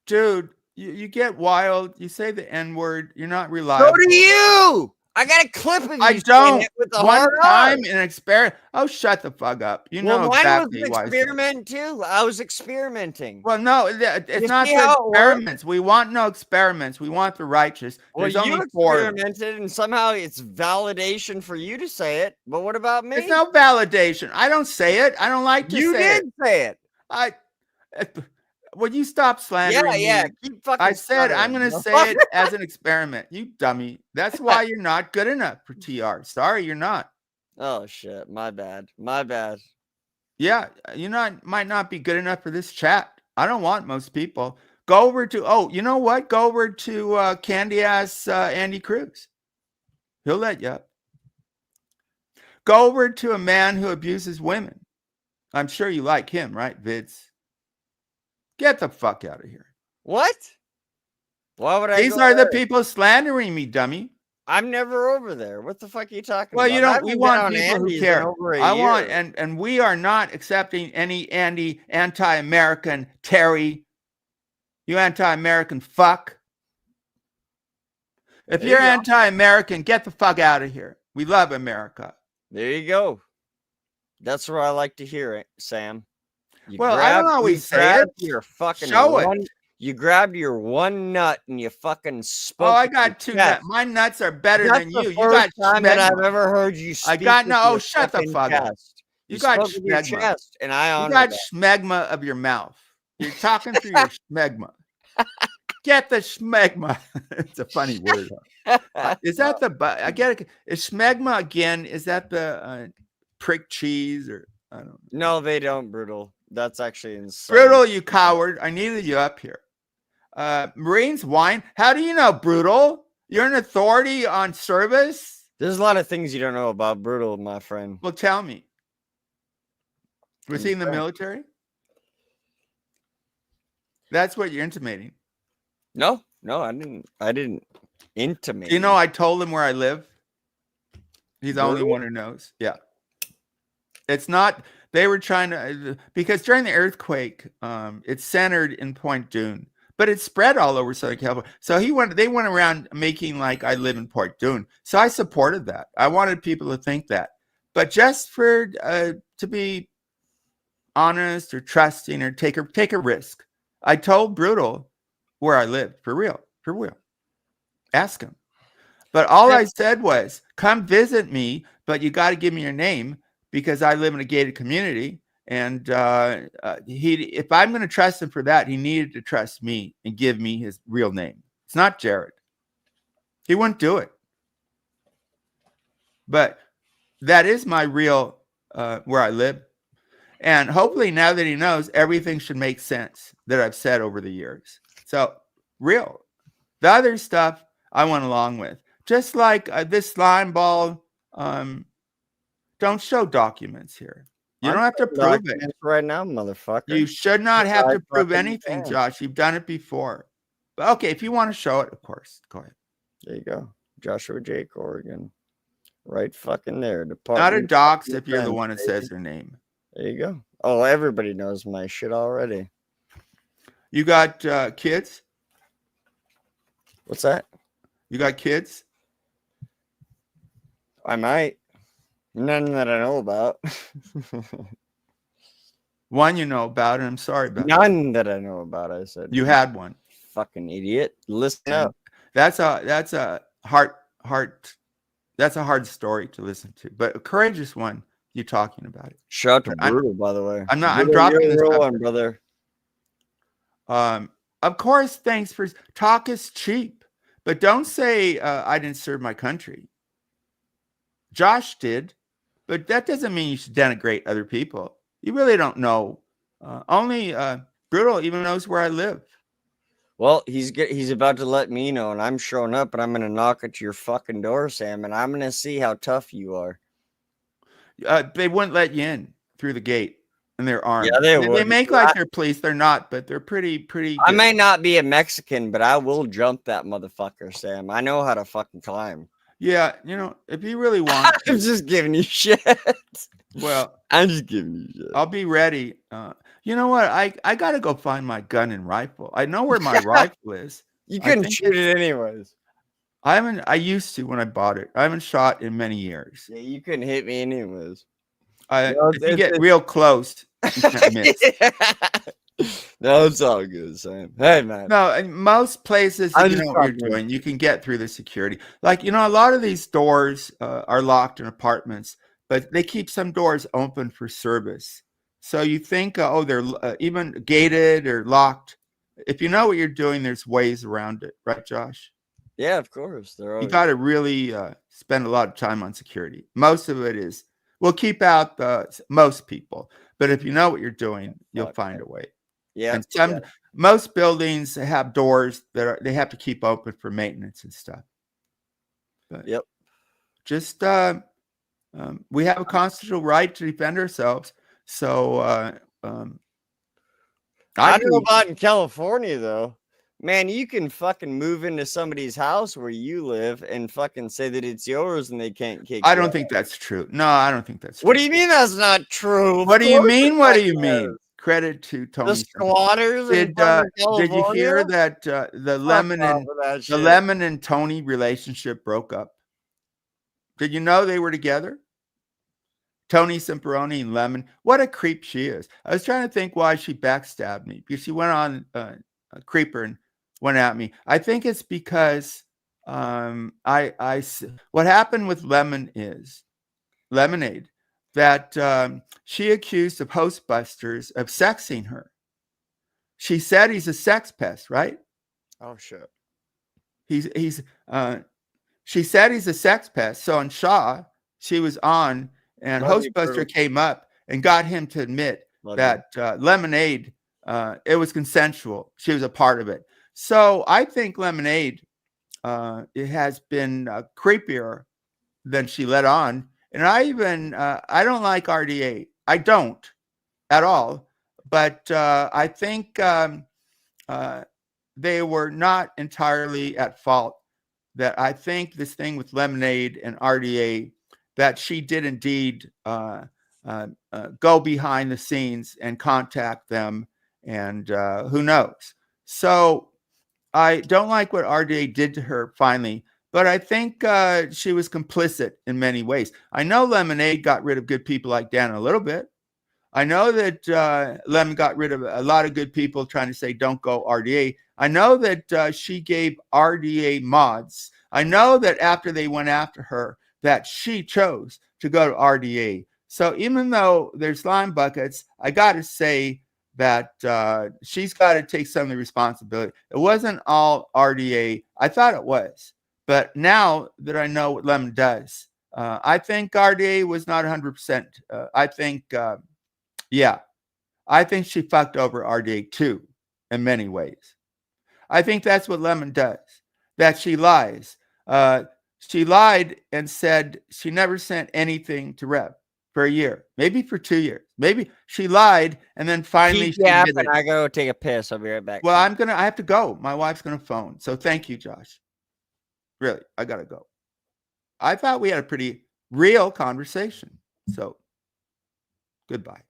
Dude, you get wild. You say the N-word. You're not reliable. So do you. I got a clip of you. I don't. With the one time in an experiment. Oh, shut the fuck up. You know exactly why. Experiment too. I was experimenting. Well, no, it's not the experiments. We want no experiments. We want the righteous. Well, you experimented, and somehow it's validation for you to say it. But what about me? It's no validation. I don't say it. I don't like to say it. You did say it. Would you stop slandering me? Yeah. Keep fucking I said I'm going to say it as an experiment. You dummy. That's why you're not good enough for TR. Sorry, you're not. Oh, shit. My bad. Yeah, might not be good enough for this chat. I don't want most people. Go over to, you know what? Go over to candy ass Andy Cruz. He'll let you up. Go over to a man who abuses women. I'm sure you like him, right, Vids? Get the fuck out of here. What? Why would I? These are the people slandering me, dummy. I'm never over there. What the fuck are you talking about? Well, you know, we want people who care. And we are not accepting any anti-American Terry. You anti-American fuck. If you're anti-American, get the fuck out of here. We love America. There you go. That's what I like to hear it, Sam. I don't always say it. Your fucking show it. You grabbed your one nut and you fucking spoke. Oh, I got two nuts. My nuts are better than you. You got time that I've ever heard you speak. Shut the fuck up. You got schmegma. And I honor you got schmegma of your mouth. You're talking through your schmegma. Get the schmegma. It's a funny word. Is that I get it. Is schmegma again? Is that the prick cheese or I don't know? No, they don't, Brutal. That's actually insane. Brutal, you coward. I needed you up here. Marines wine. How do you know, Brutal? You're an authority on service? There's a lot of things you don't know about Brutal, my friend. Well, tell me. Was he in the military? That's what you're intimating. No, I didn't intimate. You know, I told him where I live. He's the only one who knows. Yeah. It's not... They were trying to, because during the earthquake, it's centered in Point Dune, but it spread all over Southern California. So they went around making like I live in Port Dune. So I supported that. I wanted people to think that, but just for to be honest or trusting or take a risk. I told Brutal where I lived for real. Ask him. But all I said was, come visit me, but you got to give me your name because I live in a gated community. And if I'm going to trust him for that, he needed to trust me and give me his real name. It's not Jared. He wouldn't do it. But that is my real where I live. And hopefully now that he knows, everything should make sense that I've said over the years. So real. The other stuff I went along with. Just like this slime ball, don't show documents here. You don't have to prove it. Right now, motherfucker. You should not have to prove anything, Josh. You've done it before. But okay, if you want to show it, of course. Go ahead. There you go. Joshua J. Corrigan. Right fucking there. Not a dox if you're the one that says their name. There you go. Oh, everybody knows my shit already. You got kids? What's that? You got kids? I might. None that I know about. One you know about, and I'm sorry about none that I know about. I said you had one. Fucking idiot. Listen up. That's a hard story to listen to, but a courageous one. You talking about it? Shout out to Brutal, by the way. I'm dropping this one, brother. Of course, thanks for talk is cheap, but don't say I didn't serve my country. Josh did, but that doesn't mean you should denigrate other people. You really don't know. Only Brutal even knows where I live. Well, he's about to let me know, and I'm showing up, and I'm going to knock at your fucking door, Sam, and I'm going to see how tough you are. They wouldn't let you in through the gate, and they're armed. Yeah, they make like they're police. They're not, but they're pretty good. I may not be a Mexican, but I will jump that motherfucker, Sam. I know how to fucking climb. Yeah, if you really want. I'm just giving you shit. Well, I'm just giving you shit. I'll be ready. You know what? I got to go find my gun and rifle. I know where my rifle is. You couldn't shoot it anyways. I used to when I bought it. I haven't shot in many years. Yeah, you couldn't hit me anyways. If you get real close, you can't miss. No, it's all good, Sam. Hey, man. No, in most places, you know what you're doing. You can get through the security. Like, a lot of these doors are locked in apartments, but they keep some doors open for service. So you think, they're even gated or locked. If you know what you're doing, there's ways around it. Right, Josh? Yeah, of course. You got to really spend a lot of time on security. Most of it is, we'll keep out most people. But if you know what you're doing, you'll find a way. Yeah. And most buildings have doors that they have to keep open for maintenance and stuff. But yep. Just we have a constitutional right to defend ourselves. So I don't know about in California though. Man, you can fucking move into somebody's house where you live and fucking say that it's yours and they can't kick you. I don't think that's true. No, I don't think that's true. What do you mean that's not true? What do you mean? What do you mean? Credit to Tony. The squatters. Did you hear that the Lemon and Tony relationship broke up? Did you know they were together? Tony Simperoni and Lemon. What a creep she is. I was trying to think why she backstabbed me because she went on a creeper and went at me. I think it's because what happened with Lemonade. That she accused of Hostbusters of sexing her. She said he's a sex pest, right? Oh shit. She said he's a sex pest. So on Shaw, she was on, and Hostbuster came up and got him to admit that Lemonade, it was consensual. She was a part of it. So I think Lemonade, it has been creepier than she let on. And I don't like RDA. I don't at all. But I think they were not entirely at fault. That I think this thing with Lemonade and RDA, that she did indeed go behind the scenes and contact them. And who knows? So I don't like what RDA did to her finally, but I think she was complicit in many ways. I know Lemonade got rid of good people like Dan a little bit. I know that Lemon got rid of a lot of good people trying to say don't go RDA. I know that she gave RDA mods. I know that after they went after her, that she chose to go to RDA. So even though there's slime buckets, I got to say that she's got to take some of the responsibility. It wasn't all RDA. I thought it was. But now that I know what Lemon does, I think RDA was not 100%. I think... yeah, I think she fucked over RDA too, in many ways. I think that's what Lemon does, that she lies. She lied and said she never sent anything to Rev for a year, maybe for 2 years. Maybe she lied and then finally she did it. I go take a piss. I'll be right back. Well, I have to go. My wife's going to phone. So thank you, Josh. Really, I got to go. I thought we had a pretty real conversation. So goodbye.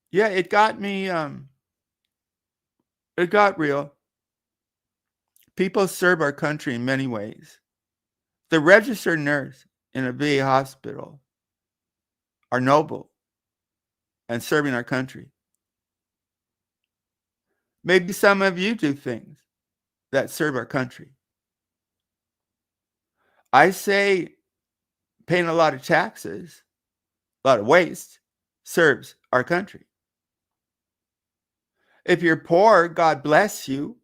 Yeah, it got me, it got real. People serve our country in many ways. The registered nurse in a VA hospital are noble and serving our country. Maybe some of you do things that serve our country. I say paying a lot of taxes, a lot of waste, serves our country. If you're poor, God bless you,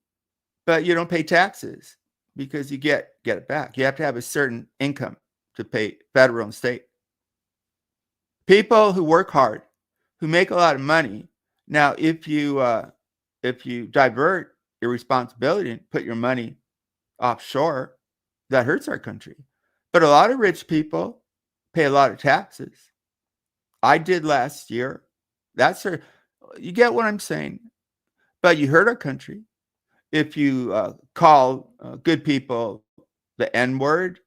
but you don't pay taxes because you get it back. You have to have a certain income to pay federal and state. People who work hard, who make a lot of money. Now, if you divert your responsibility and put your money offshore, that hurts our country. But a lot of rich people pay a lot of taxes. I did last year. You get what I'm saying? But you hurt our country if you call good people the N-word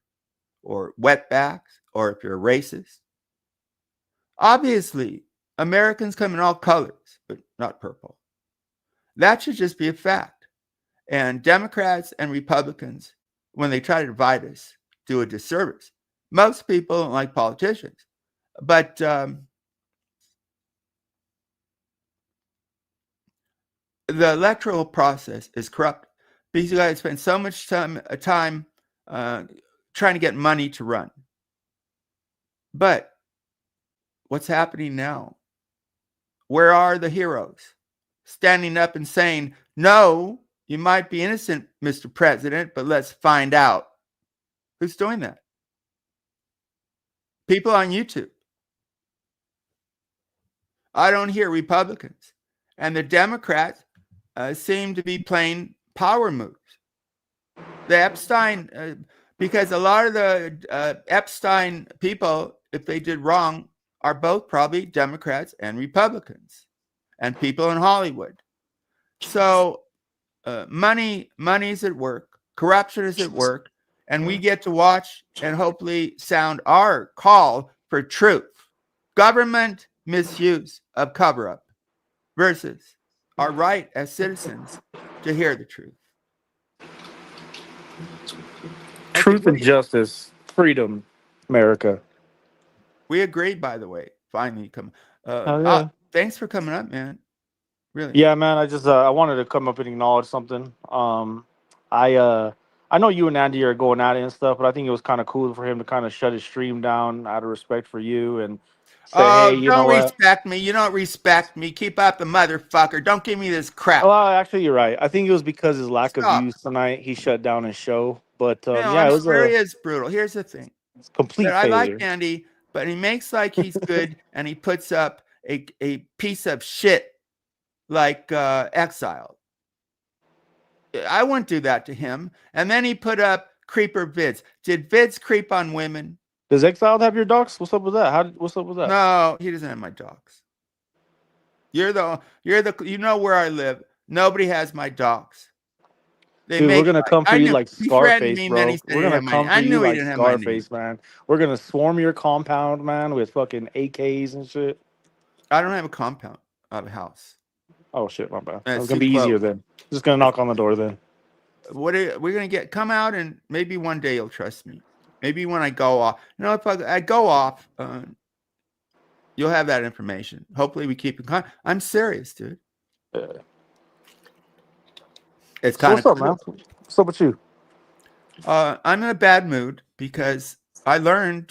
or wetbacks, or if you're a racist. Obviously, Americans come in all colors, but not purple. That should just be a fact. And Democrats and Republicans, when they try to divide us, do a disservice. Most people don't like politicians, but the electoral process is corrupt because you guys spend so much time trying to get money to run. But what's happening now? Where are the heroes standing up and saying, no, you might be innocent, Mr. President, but let's find out? Who's doing that? People on YouTube. I don't hear Republicans. And the Democrats seem to be playing power moves. The Epstein, because a lot of the Epstein people, if they did wrong, are both probably Democrats and Republicans and people in Hollywood. So money's at work, corruption is at work, and we get to watch and hopefully sound our call for truth. Government misuse of cover-up versus our right as citizens to hear the truth. Truth and justice, freedom, America. We agreed, by the way. Finally, come. Thanks for coming up, man. Really. Yeah, man. I wanted to come up and acknowledge something. I know you and Andy are going at it and stuff, but I think it was kind of cool for him to kind of shut his stream down out of respect for you and say, hey, you know what? Respect me. You don't respect me. Keep up the motherfucker. Don't give me this crap. Well, actually, you're right. I think it was because his lack of views tonight. He shut down his show. But yeah, it is brutal. Here's the thing. It's complete failure. I like Andy, but he makes like he's good and he puts up a piece of shit like Exile. I wouldn't do that to him. And then he put up creeper vids. Did vids creep on women? Does Exile have your docs? What's up with that? What's up with that? No, he doesn't have my docs. You know where I live. Nobody has my docs. Dude, we're gonna come for you like Scarface, bro. We're gonna come for you like Scarface, man. We're gonna swarm your compound, man, with fucking AKs and shit. I don't have a compound. I have a house. Oh shit, my bad. That's It's gonna be easier then. Just gonna knock on the door then. We're gonna get? Come out, and maybe one day you'll trust me. Maybe when I go off, if I go off, you'll have that information. Hopefully, we keep in contact. I'm serious, dude. Yeah. It's kind of what's up, man? What's up with you? I'm in a bad mood because I learned,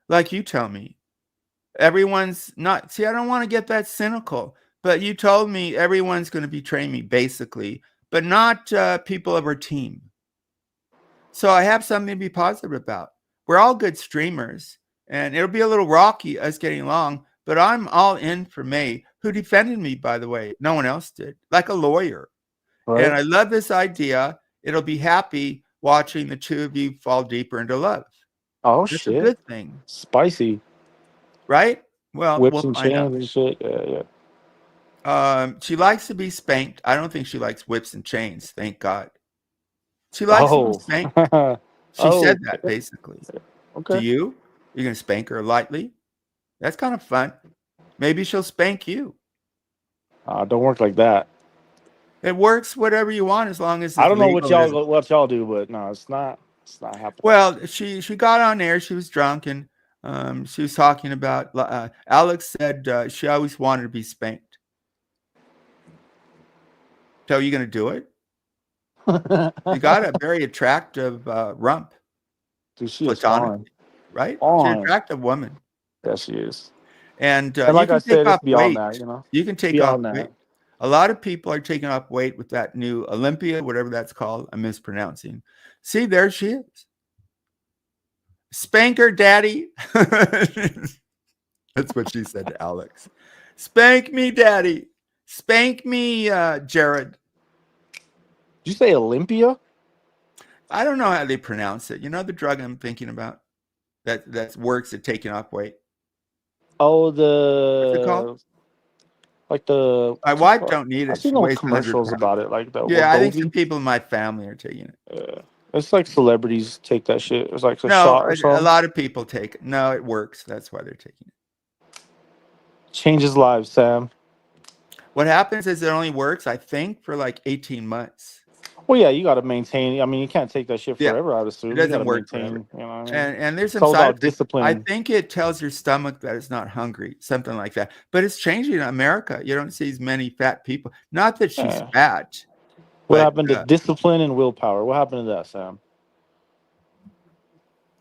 like you tell me, everyone's not. See, I don't want to get that cynical, but you told me everyone's going to betray me, basically, but not people of our team. So I have something to be positive about. We're all good streamers, and it'll be a little rocky us getting along, but I'm all in for May, who defended me, by the way. No one else did, like a lawyer. Right. And I love this idea. It'll be happy watching the two of you fall deeper into love. Oh, That's shit. a good thing. Spicy. Right? Well, whips and chains and shit. Yeah. She likes to be spanked. I don't think she likes whips and chains, thank God. She likes to be spanked. She said that, basically. Okay. To you? You're going to spank her lightly? That's kind of fun. Maybe she'll spank you. Don't work like that. It works whatever you want as long as it's I don't know what legal. y'all do, but no, it's not happening. Well, she got on there. She was drunk, and she was talking about. Alex said she always wanted to be spanked. So are you going to do it? You got a very attractive rump. Dude, she is on. Right? She's an attractive woman. Yes, she is. And like I said, it's beyond that, You can take off weight. A lot of people are taking off weight with that new Olympia, whatever that's called. I'm mispronouncing. See, there she is. Spank her, daddy. That's what she said to Alex. Spank me, daddy. Spank me, Jared. Did you say Olympia? I don't know how they pronounce it. You know the drug I'm thinking about that works at taking off weight? Oh, what's it called? Like the my wife don't need it. I've seen no commercials about it. Like the I think some people in my family are taking it. It's like celebrities take that shit. It's like a shot or something. A lot of people take it. No, it works. That's why they're taking it. Changes lives, Sam. What happens is it only works, I think, for like 18 months. Well, yeah, you got to maintain. I mean, you can't take that shit forever. I would assume it doesn't work maintain. You know what I mean? And there's some side about discipline. I think it tells your stomach that it's not hungry, something like that. But it's changing in America. You don't see as many fat people. Not that she's fat. What happened to discipline and willpower? What happened to that, Sam?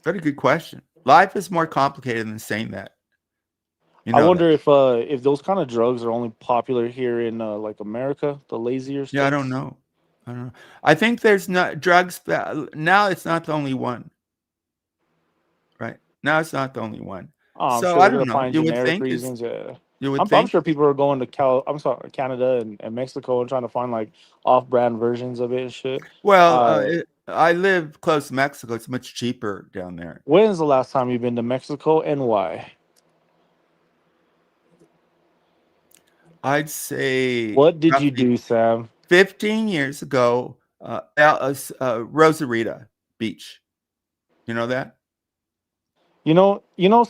Very good question. Life is more complicated than saying that. I wonder if those kind of drugs are only popular here in like America, the lazier states. Yeah, I don't know. I think there's not drugs that now it's not the only one. Right now, it's not the only one. Oh, so sure I don't know. You would think reasons. I'm sure people are going to Canada and Mexico and trying to find like off-brand versions of it and shit. Well, I live close to Mexico. It's much cheaper down there. When's the last time you've been to Mexico and why? I'd say. What did you do, Sam? 15 years ago, Rosarita Beach. You know that? You know.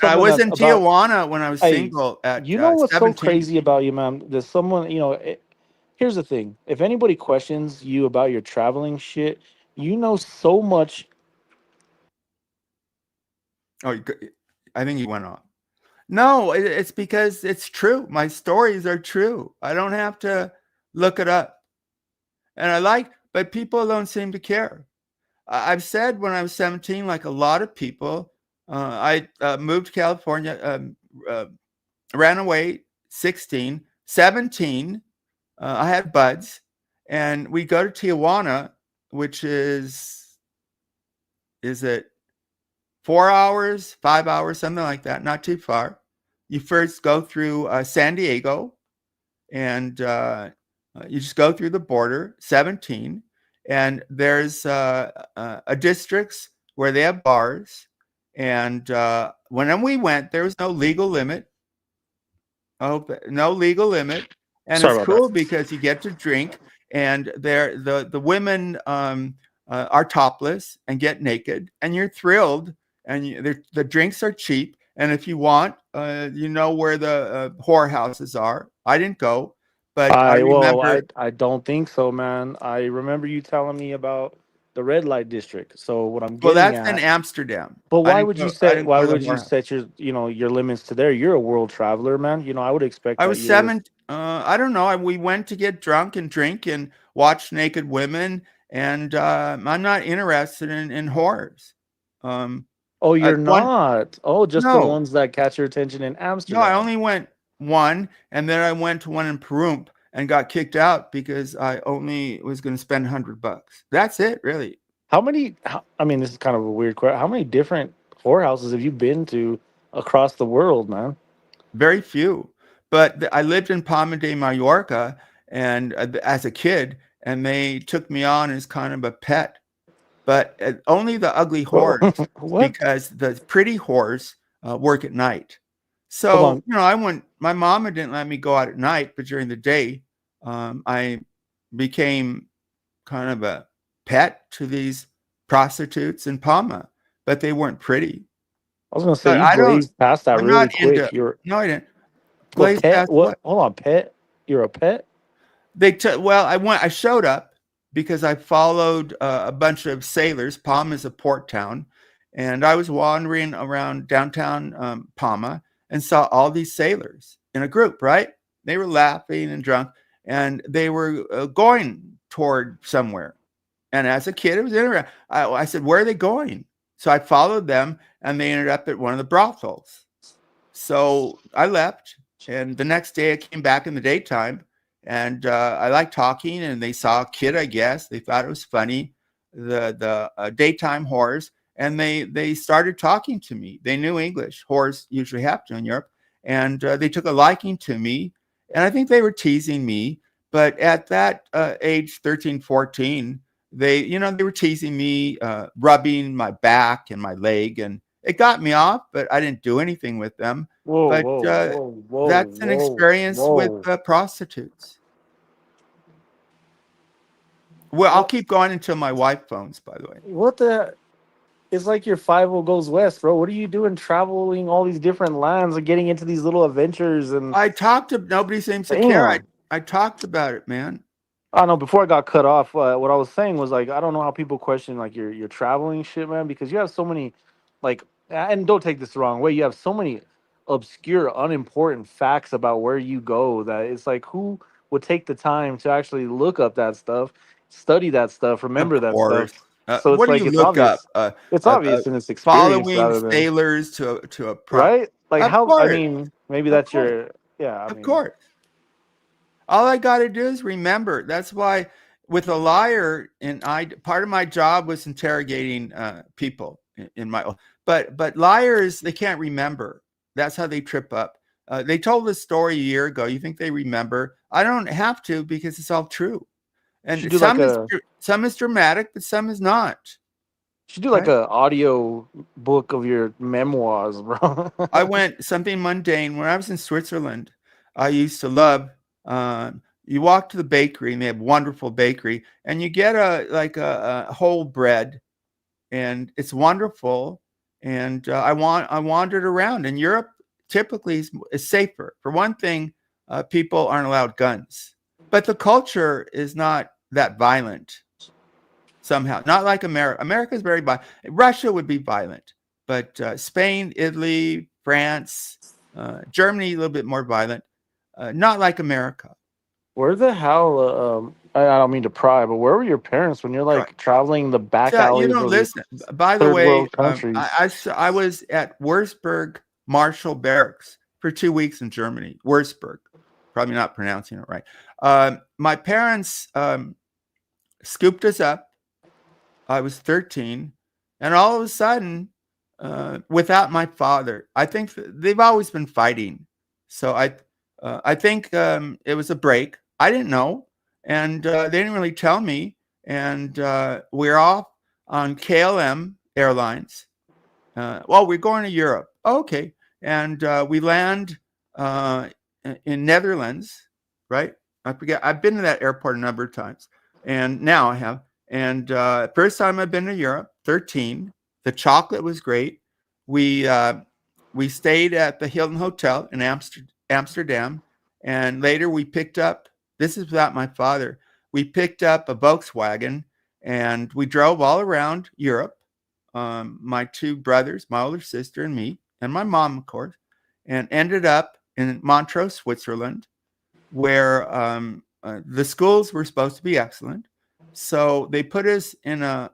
I was in Tijuana when I was single. What's 17. So crazy about you, man? There's someone. Here's the thing: if anybody questions you about your traveling shit, you know so much. Oh, I think you went off. No, it's because it's true. My stories are true. I don't have to look it up. And but people don't seem to care. I've said when I was 17, like a lot of people, I moved to California, ran away, 16, 17, I had buds, and we go to Tijuana, which is it 4 hours, 5 hours, something like that, not too far. You first go through San Diego, and you just go through the border, 17, and there's districts where they have bars. And when we went, there was no legal limit. No legal limit. And it's cool because you get to drink, and the women are topless and get naked, and you're thrilled. And the drinks are cheap. And if you want, where the whorehouses are. I didn't go. But I remember. I don't think so, man. I remember you telling me about the red light district. So what I'm Well, getting that's in at, Amsterdam. but I why didn't would you go. I set? didn't Why go to the would you whorehouse. set your limits to there? You're a world traveler, man. I would expect I that was you would. 7. I don't know. We went to get drunk and drink and watch naked women, and I'm not interested in whores. Um, Oh, you're one not. Oh, just the no, ones that catch your attention in no. I Amsterdam. only went one, and then I went to one in Peru and got kicked out because I only was going to spend $100. That's it, really. How many? I mean, this is kind of a weird question. How many different whorehouses have you been to across the world, man? Very few. But I lived in Palma de Mallorca and as a kid, and they took me on as kind of a pet. But only the ugly Bro, whores, what? because the pretty whores work at night. Hold So on. I went. My mama didn't let me go out at night, but during the day, I became kind of a pet to these prostitutes in Palma. But they weren't pretty. I was gonna say But you I don't. blazed past that I'm really not quick. into. You're No, I didn't. what Blaze pet? past What? what? Hold on, pet. You're a pet. They took. Well, I showed up because I followed a bunch of sailors. Palma is a port town, and I was wandering around downtown Palma and saw all these sailors in a group. Right? They were laughing and drunk, and they were going toward somewhere. And as a kid, it was interesting. I said, "Where are they going?" So I followed them, and they ended up at one of the brothels. So I left, and the next day I came back in the daytime, and I liked talking. And they saw a kid, I guess. They thought it was funny, the daytime whores, and they started talking to me. They knew English. Whores usually have to in Europe, and they took a liking to me. And I think they were teasing me. But at that age, 13, 14, they were teasing me, rubbing my back and my leg, and it got me off, but I didn't do anything with them. Whoa, But whoa, whoa, whoa, that's an whoa, experience with whoa. prostitutes. Well, I'll What? keep going until my wife phones, by the way. What the? It's like your 50 goes west, bro. What are you doing traveling all these different lands and getting into these little adventures and I talked to nobody seems to care. I, damn. I talked about it, man. I don't know. Before I got cut off, what I was saying was like I don't know how people question like your traveling shit, man, because you have so many, like, and don't take this the wrong way. You have so many obscure, unimportant facts about where you go that it's like who would take the time to actually look up that stuff, study that stuff, Of remember that stuff. course. So What it's do like you look up? it's Uh, uh, obvious in its experience Following rather than sailors to a prop. right. Like Of how? I course, mean, maybe of that's course, your yeah. I of mean, course. All I got to do is remember. That's why with a liar, and I part of my job was interrogating people in my. But liars, they can't remember. That's how they trip up. They told this story a year ago. You think they remember? I don't have to because it's all true. should And do like a some is dramatic, but some is not. should do like Right? a audio book of your memoirs, bro. I went something mundane when I was in Switzerland. I used to love. You walk to the bakery, and they have wonderful bakery, and you get a whole bread, and it's wonderful. And I wandered around. And Europe typically is safer. For one thing, people aren't allowed guns, but the culture is not that violent. Somehow, not like America. America is very violent. Russia would be violent, but Spain, Italy, France, Germany, a little bit more violent. Not like America. Where the hell? I don't mean to pry, but where were your parents when you're Right. like traveling the back So, you alleys don't of these listen. By the third way, world countries? I was at Wurzburg Marshall Barracks for 2 weeks in Germany. Wurzburg, probably not pronouncing it right. My parents scooped us up. I was 13, and all of a sudden, without my father, I think they've always been fighting. So I think it was a break. I didn't know, and they didn't really tell me. And we're off on KLM Airlines. Well, we're going to Europe. Okay, and we land in Netherlands, right? I forget. I've been to that airport a number of times, and now I have. And first time I've been to Europe, 13. The chocolate was great. We we stayed at the Hilton Hotel in Amsterdam, and later we picked up This is without my father. We picked up a Volkswagen and we drove all around Europe. My two brothers, my older sister and me, and my mom, of course, and ended up in Montreux, Switzerland, where the schools were supposed to be excellent. So they put us in a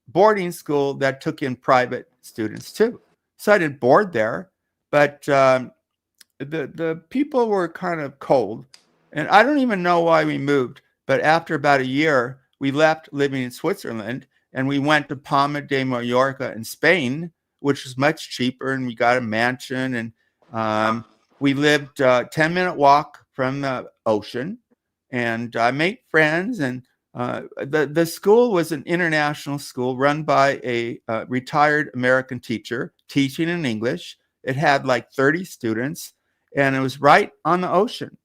boarding school that took in private students too. So I didn't board there, but the people were kind of cold. And I don't even know why we moved. But after about a year, we left living in Switzerland and we went to Palma de Mallorca in Spain, which was much cheaper. And we got a mansion and we lived a 10-minute walk from the ocean. And I made friends. And the school was an international school run by a retired American teacher teaching in English. It had like 30 students and it was right on the ocean.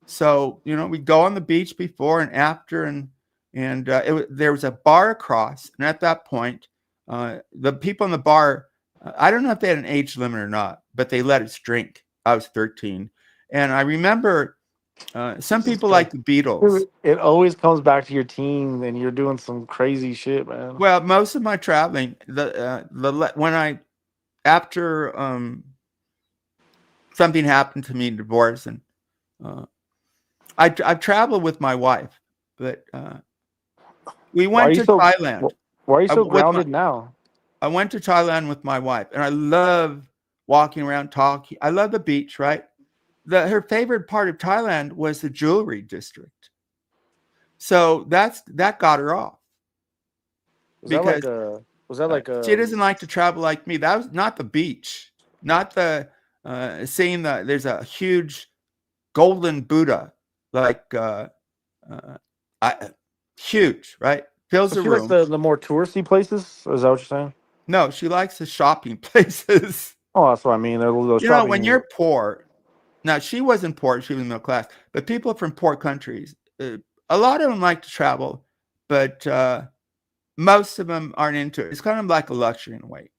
So, we'd go on the beach before and after, and there was a bar across. And at that point, the people in the bar, I don't know if they had an age limit or not, but they let us drink. I was 13. And I remember some people like the Beatles. It always comes back to your team and you're doing some crazy shit, man. Well, most of my traveling, after something happened to me in divorce, and I've traveled with my wife, but we went to Thailand. Why are you so grounded now? I went to Thailand with my wife, and I love walking around, talking. I love the beach, right? Her favorite part of Thailand was the jewelry district. So that got her off. Was that like a? She doesn't like to travel like me. That was not the beach, not the seeing there's a huge golden Buddha, like huge, right? Fills the room. She likes the more touristy places. Is that what you're saying? No, she likes the shopping places. Oh, that's what I mean. When you're poor. Now, she wasn't poor. She was middle class. But people from poor countries, a lot of them like to travel, but most of them aren't into it. It's kind of like a luxury in a way.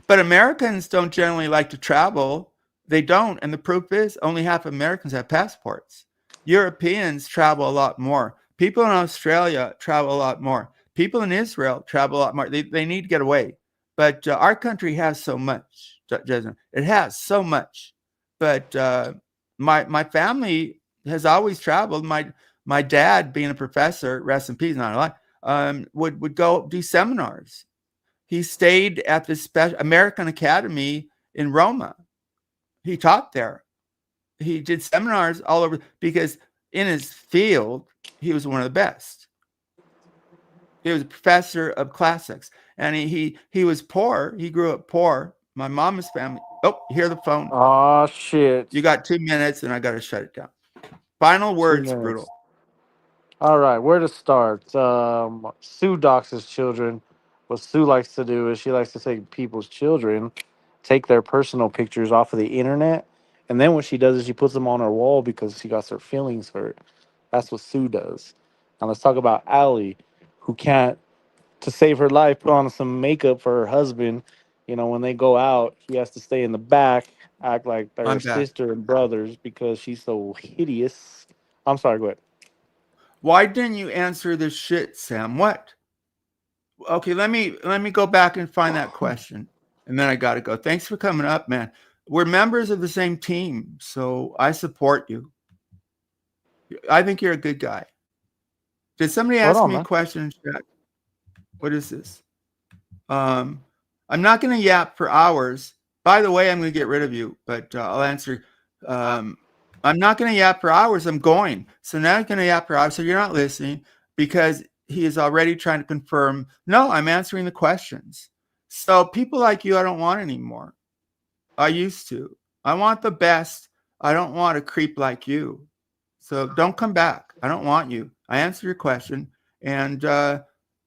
But Americans don't generally like to travel. They don't. And the proof is only half of Americans have passports. Europeans travel a lot more. People in Australia travel a lot more. People in Israel travel a lot more. They need to get away. But our country has so much, Jason. It has so much. But my family has always traveled. My dad, being a professor, rest in peace, not alive, would go do seminars. He stayed at the American Academy in Roma. He taught there. He did seminars all over because in his field, he was one of the best. He was a professor of classics, and he was poor. He grew up poor. My mama's family. Oh, hear the phone. Oh, shit. You got 2 minutes, and I got to shut it down. Final words, Brutal. All right, where to start? Sue doxes children. What Sue likes to do is she likes to take people's children, take their personal pictures off of the internet, and then what she does is she puts them on her wall because she got her feelings hurt. That's what Sue does. Now let's talk about Allie, who can't, to save her life, put on some makeup for her husband. When they go out, she has to stay in the back, act like they're her sister and brothers because she's so hideous. I'm sorry, go ahead. Why didn't you answer this shit, Sam? What? Okay, let me go back and find that question. And then I got to go. Thanks for coming up, man. We're members of the same team, so I support you. I think you're a good guy. Did somebody ask me a question in chat? What is this? I'm not going to yap for hours. By the way, I'm going to get rid of you, but I'll answer. I'm not going to yap for hours. I'm going. So now I'm going to yap for hours. So you're not listening because he is already trying to confirm. No, I'm answering the questions. So people like you, I don't want anymore. I used to. I want the best. I don't want a creep like you. So don't come back. I don't want you. I answered your question. And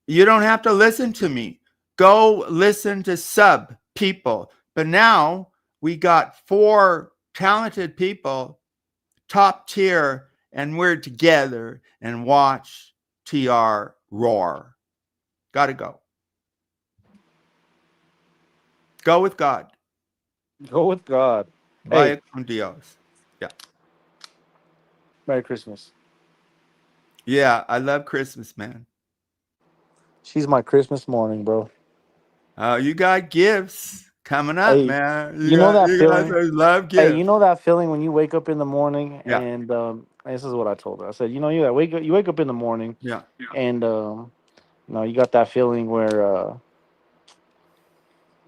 you don't have to listen to me. Go listen to sub people. But now we got 4 talented people, top tier, and we're together and watch TR roar. Gotta go. Go with God. Go with God. Vaya Hey, con Dios. Yeah. Merry Christmas. Yeah, I love Christmas, man. She's my Christmas morning, bro. You got gifts coming up, Hey, man. you know that You guys feeling? love Hey, you gifts. know that feeling when you wake up in the morning Yeah, and this is what I told her. I said, you know, you wake up in the morning yeah. and you know, you got that feeling where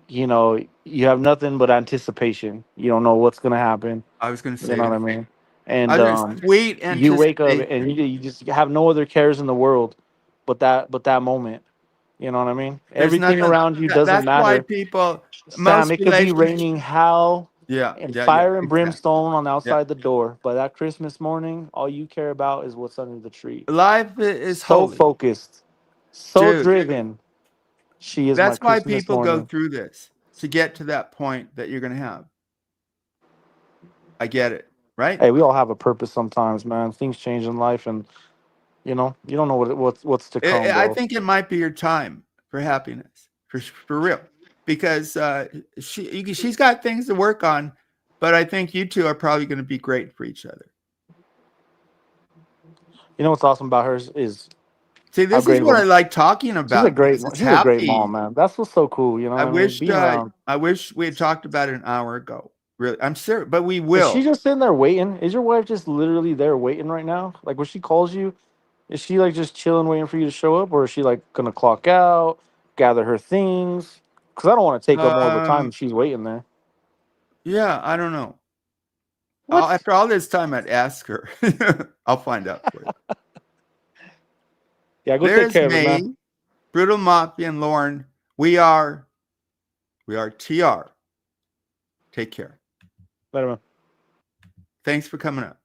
you know, you have nothing but anticipation. You don't know what's gonna happen. I was gonna You say know what I that. mean? And Other sweet you wake up anticipation. and you just have no other cares in the world but that moment. You know what I mean? There's Everything nothing. around you doesn't That's why matter. people, Sam, most it could be relationships. raining hell Yeah, and yeah, yeah. fire and Exactly. brimstone on Yeah. outside the door, but that Christmas morning, all you care about is what's under the tree. Life is So holy, focused, so dude. driven. She is my That's why Christmas people go morning. through this to get to that point that you're gonna have. I get it, right? Hey, we all have a purpose sometimes, man. Things change in life, and you know, you don't know what's to come, I bro. think it might be your time for happiness, for real, because she's got things to work on, but I think you two are probably going to be great for each other. You know what's awesome about her is See, how this is great of what I a like talking about because it's she's a great mom, happy. man. That's what's so cool. You know what I mean? Being around. I wish we had talked about it an hour ago. Really, I'm serious, but we Is she will. just sitting there waiting? Is your wife just literally there waiting right now? Like when she calls you, is she like just chilling, waiting for you to show up, or is she like gonna clock out, gather her things? Because I don't want to take up more of her time Um, if she's waiting there. yeah, I don't know. What? After all this time, I'd ask her. I'll find out for you. Yeah, go take There's care of it, man. May, Brutal Mafia, and Lauren. We are TR. Take care. Later, man. Thanks for coming up.